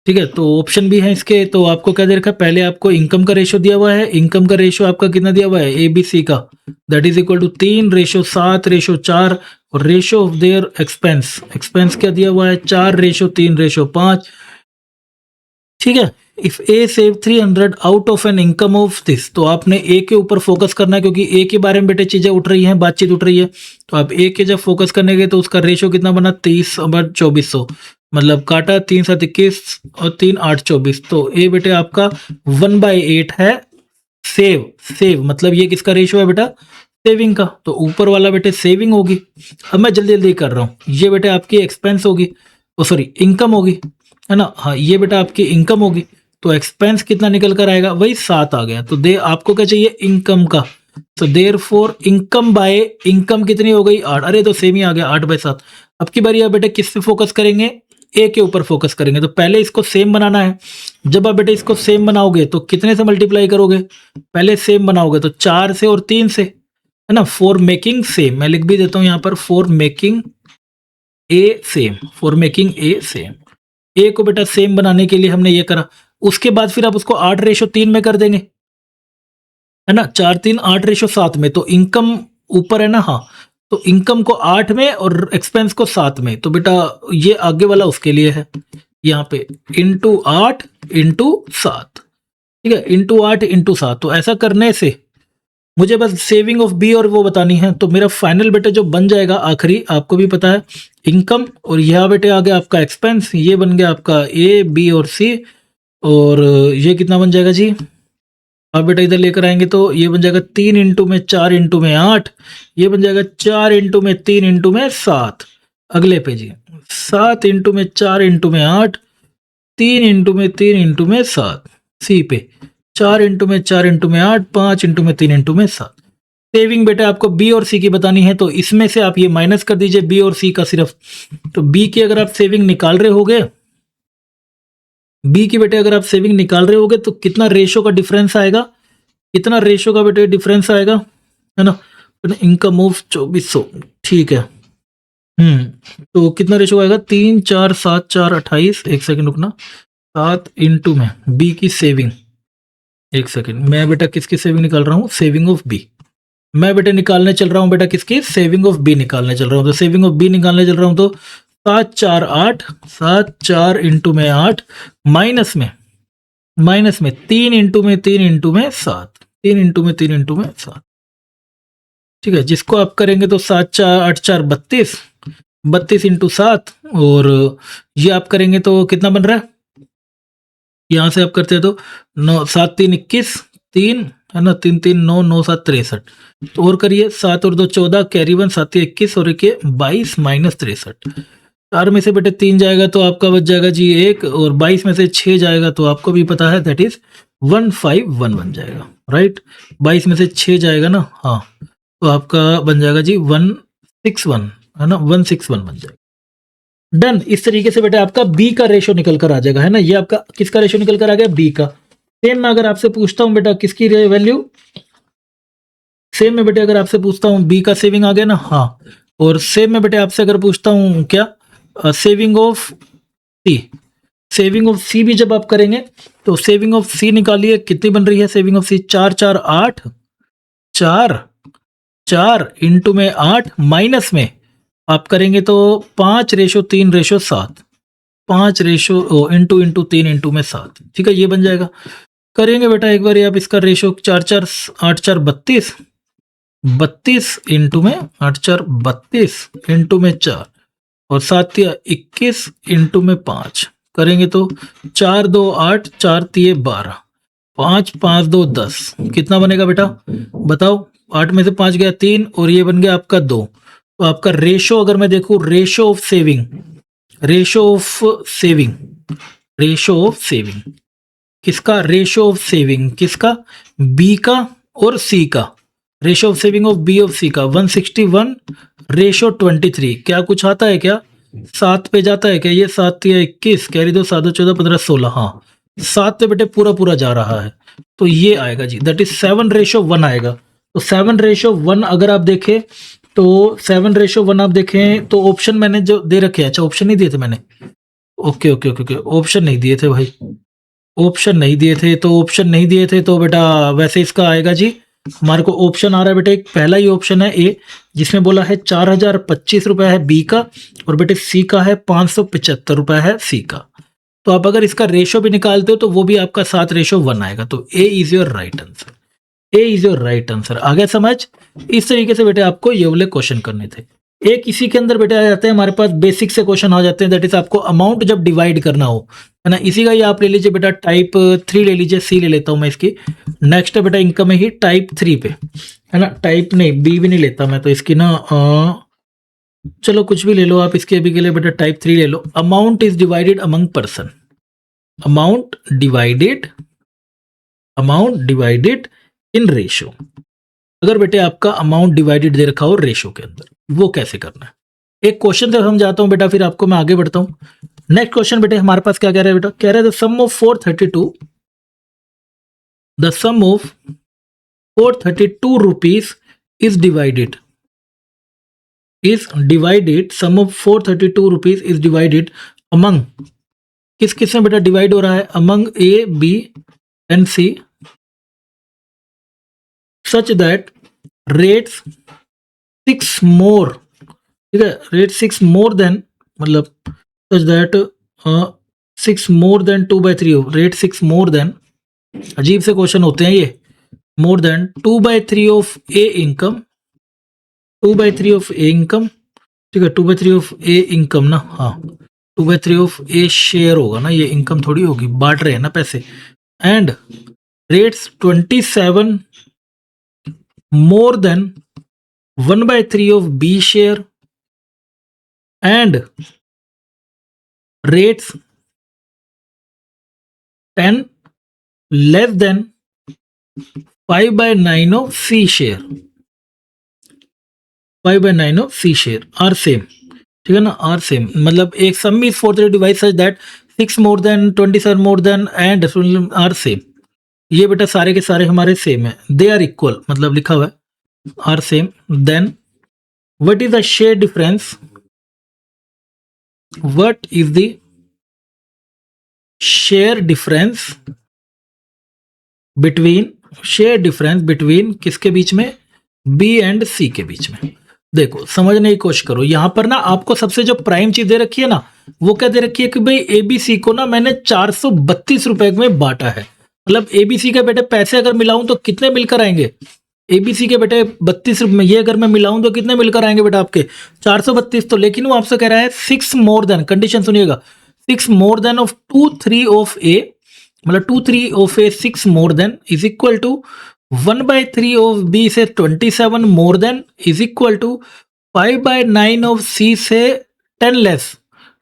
ठीक है, तो ऑप्शन भी है इसके। तो आपको क्या दे रखा है, पहले आपको इनकम का रेशो दिया हुआ है, इनकम का रेशो आपका कितना दिया हुआ है ए बी सी का, दैट इज इक्वल टू 3:7:4, और रेशो ऑफ देयर एक्सपेंस क्या दिया हुआ है 4:3:5, ठीक है। If A save 300 out of an income of this, तो आपने ए के ऊपर फोकस करना है, क्योंकि ए के बारे में बेटे चीजें उठ रही हैं, बातचीत उठ रही है, तो आप ए के जब फोकस करने गए तो उसका रेशो कितना बना 30/2400, मतलब काटा 3×7=21 और 3×8=24, तो ए बेटे आपका 1/8 है। सेव मतलब ये किसका रेशो है बेटा, सेविंग का, तो ऊपर वाला बेटे सेविंग होगी। अब मैं जल्दी जल्दी कर रहा हूँ, ये बेटे आपकी एक्सपेंस होगी, सॉरी इनकम होगी, है ना, हाँ ये बेटा आपकी इनकम होगी, तो एक्सपेंस कितना निकल कर आएगा, वही 7 आ गया। तो दे आपको क्या चाहिए इनकम का, तो देयरफॉर इनकम बाय इनकम कितनी हो गई 8, अरे तो सेम ही आ गया 8/7। अब की बारी आप बेटा किस पे फोकस करेंगे, ए के ऊपर फोकस करेंगे, तो पहले इसको सेम बनाना है। जब आप बेटा इसको सेम बनाओगे तो कितने से मल्टीप्लाई करोगे, पहले सेम बनाओगे तो 4 से और 3 से, है ना, फॉर मेकिंग सेम, मैं लिख भी देता हूं यहां पर फॉर मेकिंग ए सेम, ए को बेटा सेम बनाने के लिए हमने ये करा। उसके बाद फिर आप उसको 8:3 में कर देंगे, है ना, 4 3 8:7 में, तो इनकम ऊपर है ना, हाँ, तो इनकम को 8 में और एक्सपेंस को 7 में, तो बेटा ये आगे वाला उसके लिए है, यहाँ पे इंटू 8 इंटू 7, ठीक है, इंटू 8 इंटू 7। तो ऐसा करने से मुझे बस सेविंग ऑफ बी और वो बतानी है, तो मेरा फाइनल बेटे जो बन जाएगा आखिरी, आपको भी पता है इनकम, और यह बेटे आ गया आपका एक्सपेंस, ये बन गया आपका ए बी और सी, और ये कितना बन जाएगा जी, आप बेटा इधर लेकर आएंगे तो ये बन जाएगा 3 इंटू में 4 इंटू में 8, ये बन जाएगा 4 इंटू में 3 इंटू में 7। अगले पे जी 7 इंटू में 4 इंटू में 8, 3 इंटू में 3 इंटू में 7, सी पे 4 इंटू में 4 इंटू में 8, 5 इंटू में 3 इंटू में 7। सेविंग बेटा आपको बी और सी की बतानी है, तो इसमें से आप ये माइनस कर दीजिए बी और सी का सिर्फ, तो बी की अगर आप सेविंग निकाल रहे होगे, बी की बेटे अगर आप सेविंग निकाल रहे होगे तो कितना रेशो का डिफरेंस आएगा, कितना रेशो का बेटे डिफरेंस आएगा, है ना, इनकम ऑफ 2400, ठीक है, तो कितना रेशो आएगा 3 4 7 4 28, एक सेकंड रुकना, 7 इंटू में बी की सेविंग, एक सेकंड, मैं बेटा किसकी सेविंग निकाल रहा हूँ, सेविंग ऑफ बी, मैं बेटा निकालने चल रहा हूँ बेटा किसकी, सेविंग ऑफ बी निकालने चल रहा हूँ, तो सेविंग ऑफ बी निकालने चल रहा हूँ, तो 7 4 8, 7 4 इंटू में 8, माइनस में 3 इंटू में 3 इंटू में 7, 3 इंटू में 3 इंटू में 7, ठीक है, जिसको आप करेंगे तो 7 4 8 4 32, 32 इंटू 7, और ये आप करेंगे तो कितना बन रहा है, यहां से आप करते हैं तो 9 7 3 21, 3 है ना, 3 3 9 9 7 63, तो और करिए 7 और 2 14, कैरी 1 7 21 और 1 22 माइनस 63, 4 में से बेटे 3 जाएगा तो आपका बच जाएगा जी 1, और 22 में से 6 जाएगा तो आपको भी पता है दैट इज 151 बन जाएगा, राइट, 22 में से 6 जाएगा ना, हाँ, तो आपका बन जाएगा जी 161, है ना, 161 बन जाएगा। डन, इस तरीके से बेटा आपका बी का रेशो निकल कर आ जाएगा, है ना, ये आपका किसका रेशो निकल कर आ गया, बी का। सेम में अगर आपसे पूछता हूं बेटा किसकी वैल्यू, सेम में बेटा अगर आपसे पूछता हूं बी का सेविंग आ गया ना, हाँ, और सेम में बेटे आपसे अगर पूछता हूँ क्या saving of C, saving of C भी जब आप करेंगे तो सेविंग ऑफ सी निकालिए, कितनी बन रही है सेविंग ऑफ सी, 4 4 8, 4 4 इंटू में 8 माइनस में आप करेंगे तो 5:3:7, 5 इंटू इंटू 3 इंटू में 7, ठीक है, ये बन जाएगा। करेंगे बेटा एक बार आप इसका रेशो, 4 4 8 4 32, 32 इंटू में 8 4 32 इंटू में 4 और 7 या 21 इंटू में 5 करेंगे तो 4 2 8, 4 3 12, 5 5 2 10, कितना बनेगा बेटा बताओ? 8 में से 5 गया 3 और ये बन गया आपका 2। तो आपका रेशो अगर मैं देखूं, ratio of saving, ratio of saving, ratio of saving किसका, रेशो ऑफ सेविंग किसका, बी का और सी का, ratio of saving of B of C का 161 रेशो 23, क्या कुछ आता है क्या, 7 पे जाता है क्या, ये 7 या 21 कैरी दो, 7 14 15 16, हाँ 7 पे बेटे पूरा पूरा जा रहा है, तो ये आएगा जी, दैट इज 7:1 आएगा। तो 7:1 अगर आप देखें तो 7:1 आप देखें तो ऑप्शन मैंने जो दे रखे हैं, अच्छा ऑप्शन नहीं दिए थे मैंने, okay okay okay okay, option नहीं दिए थे भाई, ऑप्शन नहीं दिए थे, तो ऑप्शन नहीं दिए थे तो बेटा वैसे इसका आएगा जी, हमारे को ऑप्शन आ रहा है बेटे, एक पहला ही ऑप्शन है ए, जिसमें बोला है 4025 रुपए है बी का, और बेटे सी का है 575 रुपए है सी का। तो आप अगर इसका रेशो भी निकालते हो तो वो भी आपका 7:1 आएगा, तो A is your right answer, A is your right answer. आगे समझ, इस तरीके से बेटे आपको ये वाले क्वेश्चन करने थे। एक इसी के अंदर बेटे आ जाते हैं हमारे पास बेसिक से क्वेश्चन आ जाते हैं, दैट इज आपको अमाउंट जब डिवाइड करना हो, है ना, इसी का ही आप ले लीजिए बेटा टाइप 3 ले लीजिए, सी ले लेता हूं मैं इसकी। नेक्स्ट है बेटा इनकम है ही टाइप 3 पे, है ना, टाइप नहीं बी भी नहीं लेता मैं तो इसकी ना, चलो कुछ भी ले लो आप इसके अभी के लिए बेटा, टाइप 3 ले लो। Amount is divided among person, amount divided in ratio. अगर बेटे आपका अमाउंट डिवाइडेड दे रखा हो रेशो के अंदर, वो कैसे करना है, एक क्वेश्चन से समझाता हूं बेटा, फिर आपको मैं आगे बढ़ता हूं। नेक्स्ट क्वेश्चन बेटे हमारे पास क्या कह रहा है बेटा, कह रहा है the sum of 432, the sum of 432 rupees is divided, sum of 432 rupees is divided among, किस किस में बेटा डिवाइड हो रहा है, among A B and C, such that rates 6 more, ठीक है, रेट 6 मोर देन, मतलब सच दैट 6 मोर देन 2/3 हो, रेट 6 मोर देन, अजीब से क्वेश्चन होते हैं ये, more than 2/3 of A income, 2/3 of A income, ठीक है, 2/3 ऑफ ए इनकम ना, हाँ 2/3 ऑफ ए शेयर होगा ना, ये इनकम थोड़ी होगी, बांट रहे हैं ना पैसे, and rates 27 more than 1/3 of B share, and rates 10 less than 5/9 of C share, 5/9 of C share are same, ठीक है ना, are same, मतलब एक sum is 432 divided such that 6 more than 27 more than and are same, ये बेटा सारे के सारे हमारे सेम है, they are equal, मतलब लिखा हुआ है are same, then what is the share difference, what is the share difference between किसके बीच में, B एंड C के बीच में। देखो समझने की कोशिश करो, यहां पर ना आपको सबसे जो प्राइम चीज दे रखी है ना, वो क्या दे रखी है कि भाई ABC को ना मैंने 432 रुपए में बांटा है, मतलब ABC के बेटे पैसे अगर मिलाऊं तो कितने मिलकर आएंगे, ABC के बेटे 32 रुपए में, ये अगर मैं मिलाऊं तो कितने मिलकर आएंगे बेटा आपके 432, तो लेकिन वो आपसे कह रहा है 6 मोर देन, कंडीशन सुनिएगा, 6 more than of 2/3 of A, मतलब 2/3 of A 6 more than is equal to 1/3 of B say 27 more than is equal to 5/9 of C say 10 less,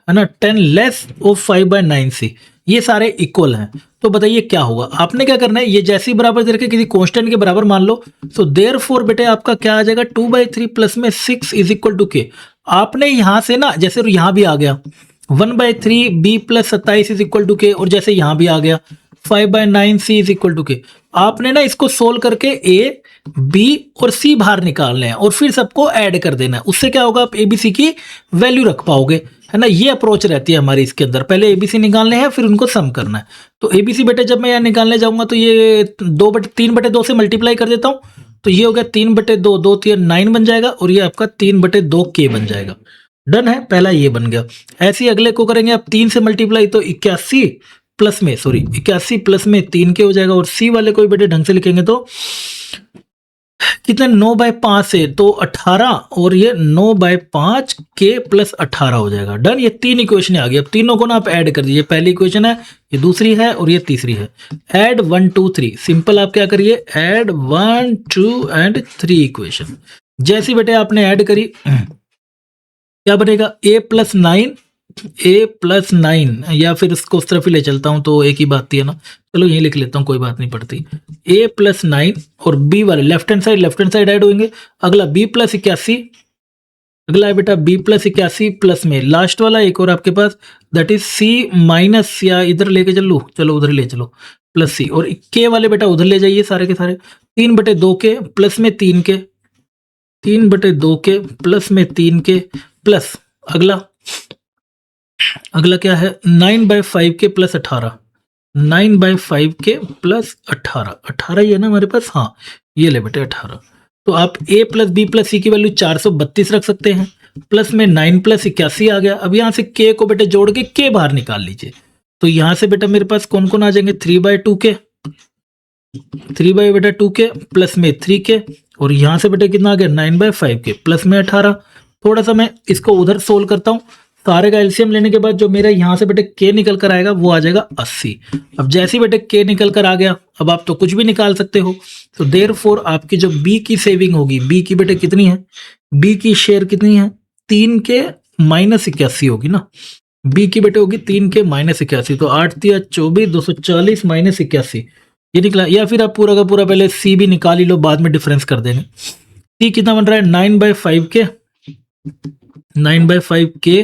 है ना, 10 लेस ऑफ 5/9 सी, ये सारे इक्वल हैं। तो बताइए क्या होगा, आपने क्या करना है, ये जैसे ही बराबर दे रखे किसी कांस्टेंट के बराबर मान लो, तो देयरफॉर बेटे आपका क्या आ जाएगा, 2/3 प्लस में 6 इज इक्वल टू के, आपने यहां से ना, जैसे यहां भी आ गया 1/3 B plus 27 is equal to K, और जैसे यहां भी आ गया 5/9 c इज इक्वल टू के। आपने ना इसको सोल्व करके ए बी और सी बाहर निकालने हैं और फिर सबको ऐड कर देना है। उससे क्या होगा, आप एबीसी की वैल्यू रख पाओगे, है ना। ये अप्रोच रहती है हमारी इसके अंदर। पहले एबीसी निकालने हैं फिर उनको सम करना है। तो एबीसी बेटे जब मैं यहाँ निकालने जाऊंगा तो ये 3/2 से मल्टीप्लाई कर देता हूँ, तो ये हो गया 3/2, 2 3 9 बन जाएगा और ये आपका 3/2 के बन जाएगा। डन है, पहला ये बन गया। ऐसे ही अगले को करेंगे आप 3 से मल्टीप्लाई, तो 81 प्लस में 3 के हो जाएगा। और सी वाले को भी बेटे ढंग से लिखेंगे तो कितना, 9/5 से तो 18 और ये 9/5 के प्लस 18 हो जाएगा। डन, ये 3 इक्वेशन आ गई। अब तीनों को ना आप ऐड कर दीजिए। पहली इक्वेशन है, ये दूसरी है और ये तीसरी है। ऐड 1 2 3, सिंपल आप क्या करिए, ऐड 1 2 एंड 3 इक्वेशन। जैसी बेटे आपने ऐड करी क्या बनेगा, a+9 या फिर इसको उस तरफ ही ले चलता हूं तो एक ही बात थी, है ना। चलो यही लिख लेता हूं, कोई बात नहीं पड़ती। a+9 और b वाले लेफ्ट हैंड साइड ऐड होंगे। अगला b+81, अगला है बेटा b+81 प्लस में लास्ट वाला एक और आपके पास, दैट इज c माइनस, या इधर लेके चलो उधर ले चलो, प्लस c। और k वाले बेटा उधर ले जाइए सारे के सारे। 3/2 के प्लस में 3 के, 3/2 के प्लस में 3 के प्लस अगला क्या है, 9/5 के प्लस 18, 9/5 के प्लस 18 ही है ना हमारे पास। हाँ, ये ले बेटे 18। तो आप a प्लस बी प्लस सी की वैल्यू 432 रख सकते हैं। प्लस में 9+81 आ गया। अब यहाँ से k को बेटे जोड़ के k बाहर निकाल लीजिए। तो यहाँ से बेटा मेरे पास कौन कौन आ जाएंगे, 3/2 के, 3/2 के प्लस में 3 के, और यहाँ से बेटे कितना आ गया, 9/5 के प्लस में 18। थोड़ा सा मैं इसको उधर सोल्व करता हूँ। सारे का एलसीएम लेने के बाद जो मेरा यहाँ से बेटे k निकल कर आएगा वो आ जाएगा 80। अब जैसे ही बेटे k निकल कर आ गया, अब आप तो कुछ भी निकाल सकते हो। तो देयरफॉर आपकी जो b की सेविंग होगी, b की बेटे कितनी है, b की शेयर कितनी है, 3 के -81 होगी ना। b की बेटे होगी 3 के -81, तो 8 3 24, 240 -81 ये निकला। या फिर आप पूरा का पूरा पहले c भी निकाल ही लो, बाद में डिफरेंस कर देंगे। c कितना बन रहा है, 9/5 के, 9/5 के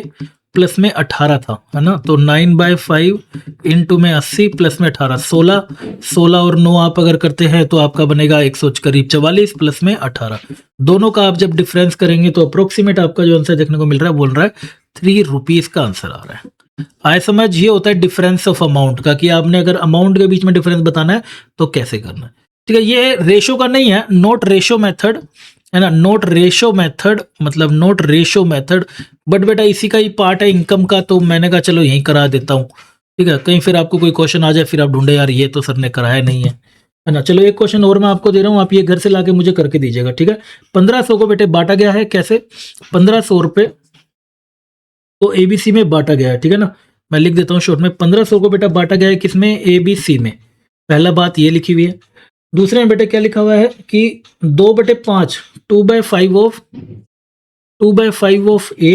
प्लस में 18 था, है ना। तो 9/5 इंटू में 80 प्लस में 18, 16 और 9 आप अगर करते हैं तो आपका बनेगा 144 प्लस में 18। दोनों का आप जब डिफरेंस करेंगे तो अप्रोक्सीमेट आपका जो आंसर देखने को मिल रहा है, बोल रहा है 3 रुपीज का आंसर आ रहा है। आए समझ, ये होता है डिफरेंस ऑफ अमाउंट का, कि आपने अगर अमाउंट के बीच में डिफरेंस बताना है तो कैसे करना है। ठीक है, ये रेशो का नहीं है, नोट रेशो मेथड, है ना। नोट रेशो मेथड मतलब नोट रेशो मेथड, बट बेटा इसी का ही पार्ट है इनकम का, तो मैंने कहा चलो यहीं करा देता हूँ। ठीक है, कहीं फिर आपको कोई क्वेश्चन आ जाए फिर आप ढूंढे यार ये तो सर ने कराया नहीं है ना। चलो एक क्वेश्चन और मैं आपको दे रहा हूँ, आप ये घर से लाके मुझे करके दीजिएगा। ठीक है, 1500 को बेटे बांटा गया है, कैसे, 1500 रुपये को एबीसी में बांटा गया है। ठीक है ना, मैं लिख देता हूँ शॉर्ट में, 1500 को बेटा बांटा गया है किसमें, एबीसी में। पहला बात ये लिखी हुई है। दूसरे में बेटे क्या लिखा हुआ है कि 2/5, 2/5 ऑफ ए,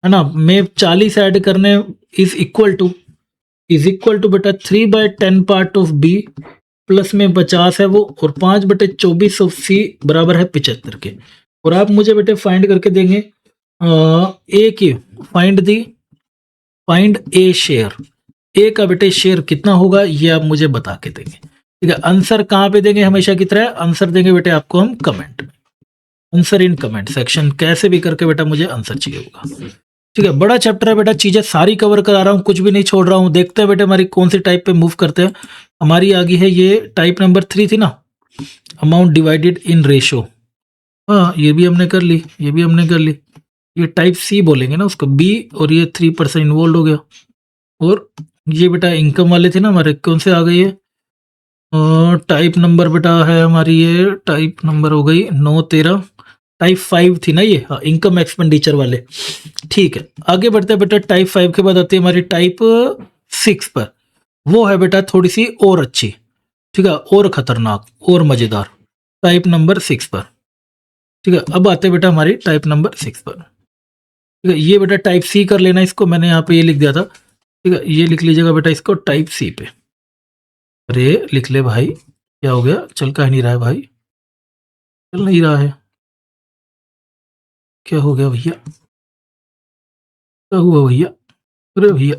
है ना, में 40 ऐड करने इज इक्वल टू बेटा 3/10 पार्ट ऑफ बी प्लस में 50 है वो, और 5/24 ऑफ सी बराबर है 75 के। और आप मुझे बेटे फाइंड करके देंगे ए की, फाइंड ए शेयर, ए का बेटे शेयर कितना होगा ये आप मुझे बता के देंगे। ठीक है, आंसर कहाँ पे देंगे, हमेशा की तरह आंसर देंगे बेटे आपको हम कमेंट में, आंसर इन कमेंट सेक्शन, कैसे भी करके बेटा मुझे आंसर चाहिए होगा। ठीक है, बड़ा चैप्टर है बेटा, चीजें सारी कवर करा रहा हूँ, कुछ भी नहीं छोड़ रहा हूँ। देखते हैं बेटा हमारी कौन सी टाइप पे मूव करते हैं। हमारी आ गई है ये टाइप नंबर 3 थी ना, अमाउंट डिवाइडेड इन रेशो। हाँ, ये भी हमने कर ली, ये भी हमने कर ली। ये टाइप सी बोलेंगे ना उसको, बी, और ये 3% इन्वॉल्व हो गया। और ये बेटा इनकम वाले थे ना हमारे, कौन से आ गई है, टाइप नंबर बेटा है हमारी, ये टाइप नंबर हो गई 9 13, टाइप 5 थी ना ये, हाँ, इनकम एक्सपेंडिचर वाले। ठीक है, आगे बढ़ते हैं बेटा, टाइप 5 के बाद आती है हमारी टाइप 6 पर। वो है बेटा थोड़ी सी और अच्छी, ठीक है, और खतरनाक और मजेदार, टाइप नंबर 6 पर। ठीक है, अब आते हैं बेटा हमारी टाइप नंबर 6 पर। ठीक है, ये बेटा टाइप सी कर लेना इसको, मैंने यहाँ पे ये लिख दिया था। ठीक है, ये लिख लीजिएगा बेटा इसको टाइप सी पे। अरे लिख ले भाई, क्या हो गया, चल का ही नहीं रहा है भाई, चल नहीं रहा है, क्या हो गया भैया, क्या हुआ भैया, अरे भैया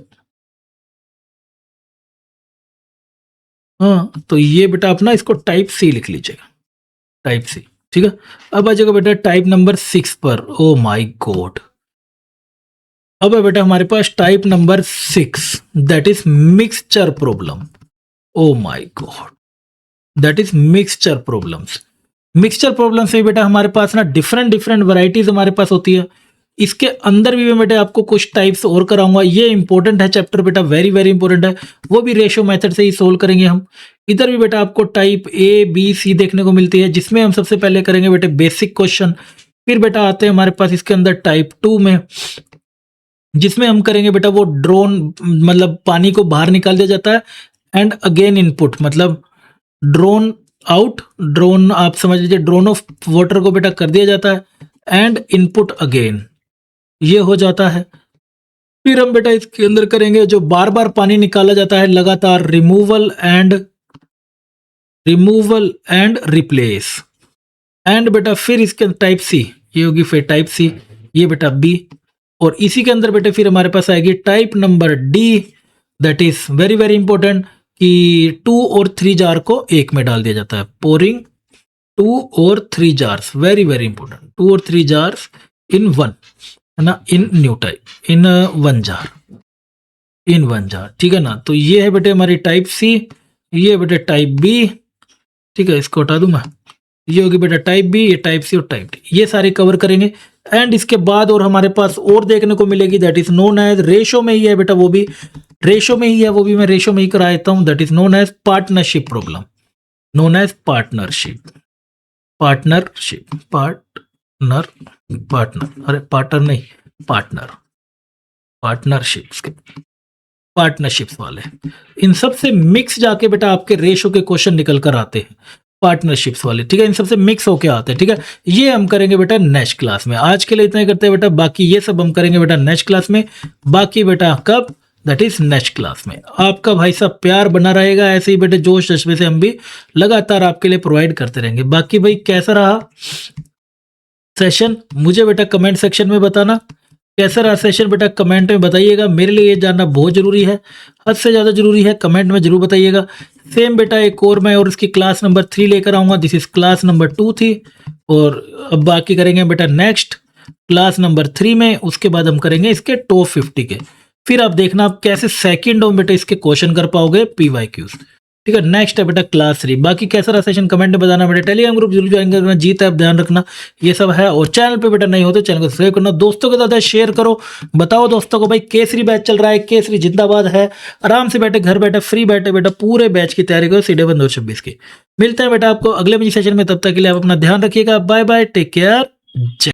हाँ, तो ये बेटा अपना इसको टाइप सी लिख लीजिएगा, टाइप सी। ठीक है, अब आ जाएगा बेटा टाइप नंबर 6 पर। ओ माय गॉड, अब है बेटा हमारे पास type number 6, that is mixture problem. Oh my God, that is mixture problems. Mixture problems में बेटा हमारे पास ना डिफरेंट डिफरेंट वैरायटीज हमारे पास होती है। इसके अंदर भी मैं बेटा आपको कुछ टाइप्स और कराऊंगा। ये इंपॉर्टेंट है चैप्टर बेटा, वेरी वेरी इंपॉर्टेंट है। वो भी रेशियो मेथड से ही सोल्व करेंगे हम। इधर भी बेटा आपको टाइप ए बी सी देखने को मिलती है, जिसमें हम सबसे पहले करेंगे बेटे बेसिक क्वेश्चन। फिर बेटा आते हैं हमारे पास इसके अंदर टाइप 2 में, जिसमें हम करेंगे बेटा वो ड्रोन, मतलब पानी को बाहर निकाल दिया जाता है, एंड अगेन इनपुट, मतलब ड्रोन आउट, ड्रोन आप समझ लीजिए ड्रोन ऑफ वाटर को बेटा कर दिया जाता है, एंड इनपुट अगेन, ये हो जाता है। फिर हम बेटा इसके अंदर करेंगे जो बार बार पानी निकाला जाता है लगातार, रिमूवल एंड रिप्लेस। एंड बेटा फिर इसके टाइप सी, ये होगी फिर टाइप सी, ये बेटा बी। और इसी के अंदर बेटे फिर हमारे पास आएगी type number D, that is very very important, कि 2 और 3 जार को एक में डाल दिया जाता है, पोरिंग 2 और 3 जार्स, वेरी वेरी इंपॉर्टेंट, 2 और 3 जार्स इन वन, है ना, in new type, in one jar, in one jar. ठीक है ना, तो ये है बेटे हमारी टाइप सी, ये बेटे टाइप बी। ठीक है, इसको हटा दूं मैं, ये होगी बेटा टाइप बी, ये टाइप सी और टाइप डी, ये सारे कवर करेंगे। एंड इसके बाद और हमारे पास और देखने को मिलेगी, that is known as, ratio में ही है बेटा, वो भी रेशो में ही है, वो भी मैं रेशो में ही करा देता हूं, that is known as partnership problem, known as partnership, partnership, partner, अरे पार्टनर नहीं, पार्टनरशिप्स के, पार्टनरशिप्स वाले, इन सब से मिक्स जाके बेटा आपके रेशो के क्वेश्चन निकल कर आते हैं, पार्टनरशिप्स वाले। ठीक है, इन सबसे मिक्स होके आते हैं। ठीक है, ये हम करेंगे बेटा नेक्स्ट क्लास में। आज के लिए इतना ही करते हैं बेटा, बाकी ये सब हम करेंगे बेटा नेक्स्ट क्लास में। बाकी बेटा कब, दैट इज नेक्स्ट क्लास में। आपका भाई साहब प्यार बना रहेगा, ऐसे ही बेटे जोश जज्बे से हम भी लगातार आपके लिए प्रोवाइड करते रहेंगे। बाकी भाई कैसा रहा सेशन, मुझे बेटा कमेंट सेक्शन में बताना कैसा रहा सेशन बेटा, कमेंट में बताइएगा। मेरे लिए ये जानना बहुत जरूरी है, हद से ज़्यादा जरूरी है, कमेंट में जरूर बताइएगा। सेम बेटा एक और मैं और इसकी क्लास नंबर 3 लेकर आऊँगा, दिस इज क्लास नंबर 2 थी, और अब बाकी करेंगे बेटा नेक्स्ट क्लास नंबर 3 में। उसके बाद हम करेंगे इसके टॉप 50 के, फिर आप देखना आप कैसे सेकंडों में बेटा इसके क्वेश्चन कर पाओगे PYQs। ठीक है, नेक्स्ट है बेटा क्लास 3। बाकी कैसा रहा सेशन कमेंट में बताना बेटा। टेलीग्राम ग्रुप जरूर ज्वाइन करना, जीत है ध्यान रखना, ये सब है। और चैनल पे बेटा नहीं होते चैनल को सब्सक्राइब करना, दोस्तों के साथ शेयर करो, बताओ दोस्तों को भाई केसरी बैच चल रहा है, केसरी जिंदाबाद है। आराम से बैठे घर बैठे फ्री बैठे बेटा पूरे बैच की तैयारी करो CDE 2026 की। मिलते हैं बेटा आपको अगले सेशन में, तब तक के लिए आप अपना ध्यान रखिएगा। बाय बाय, टेक केयर, जय।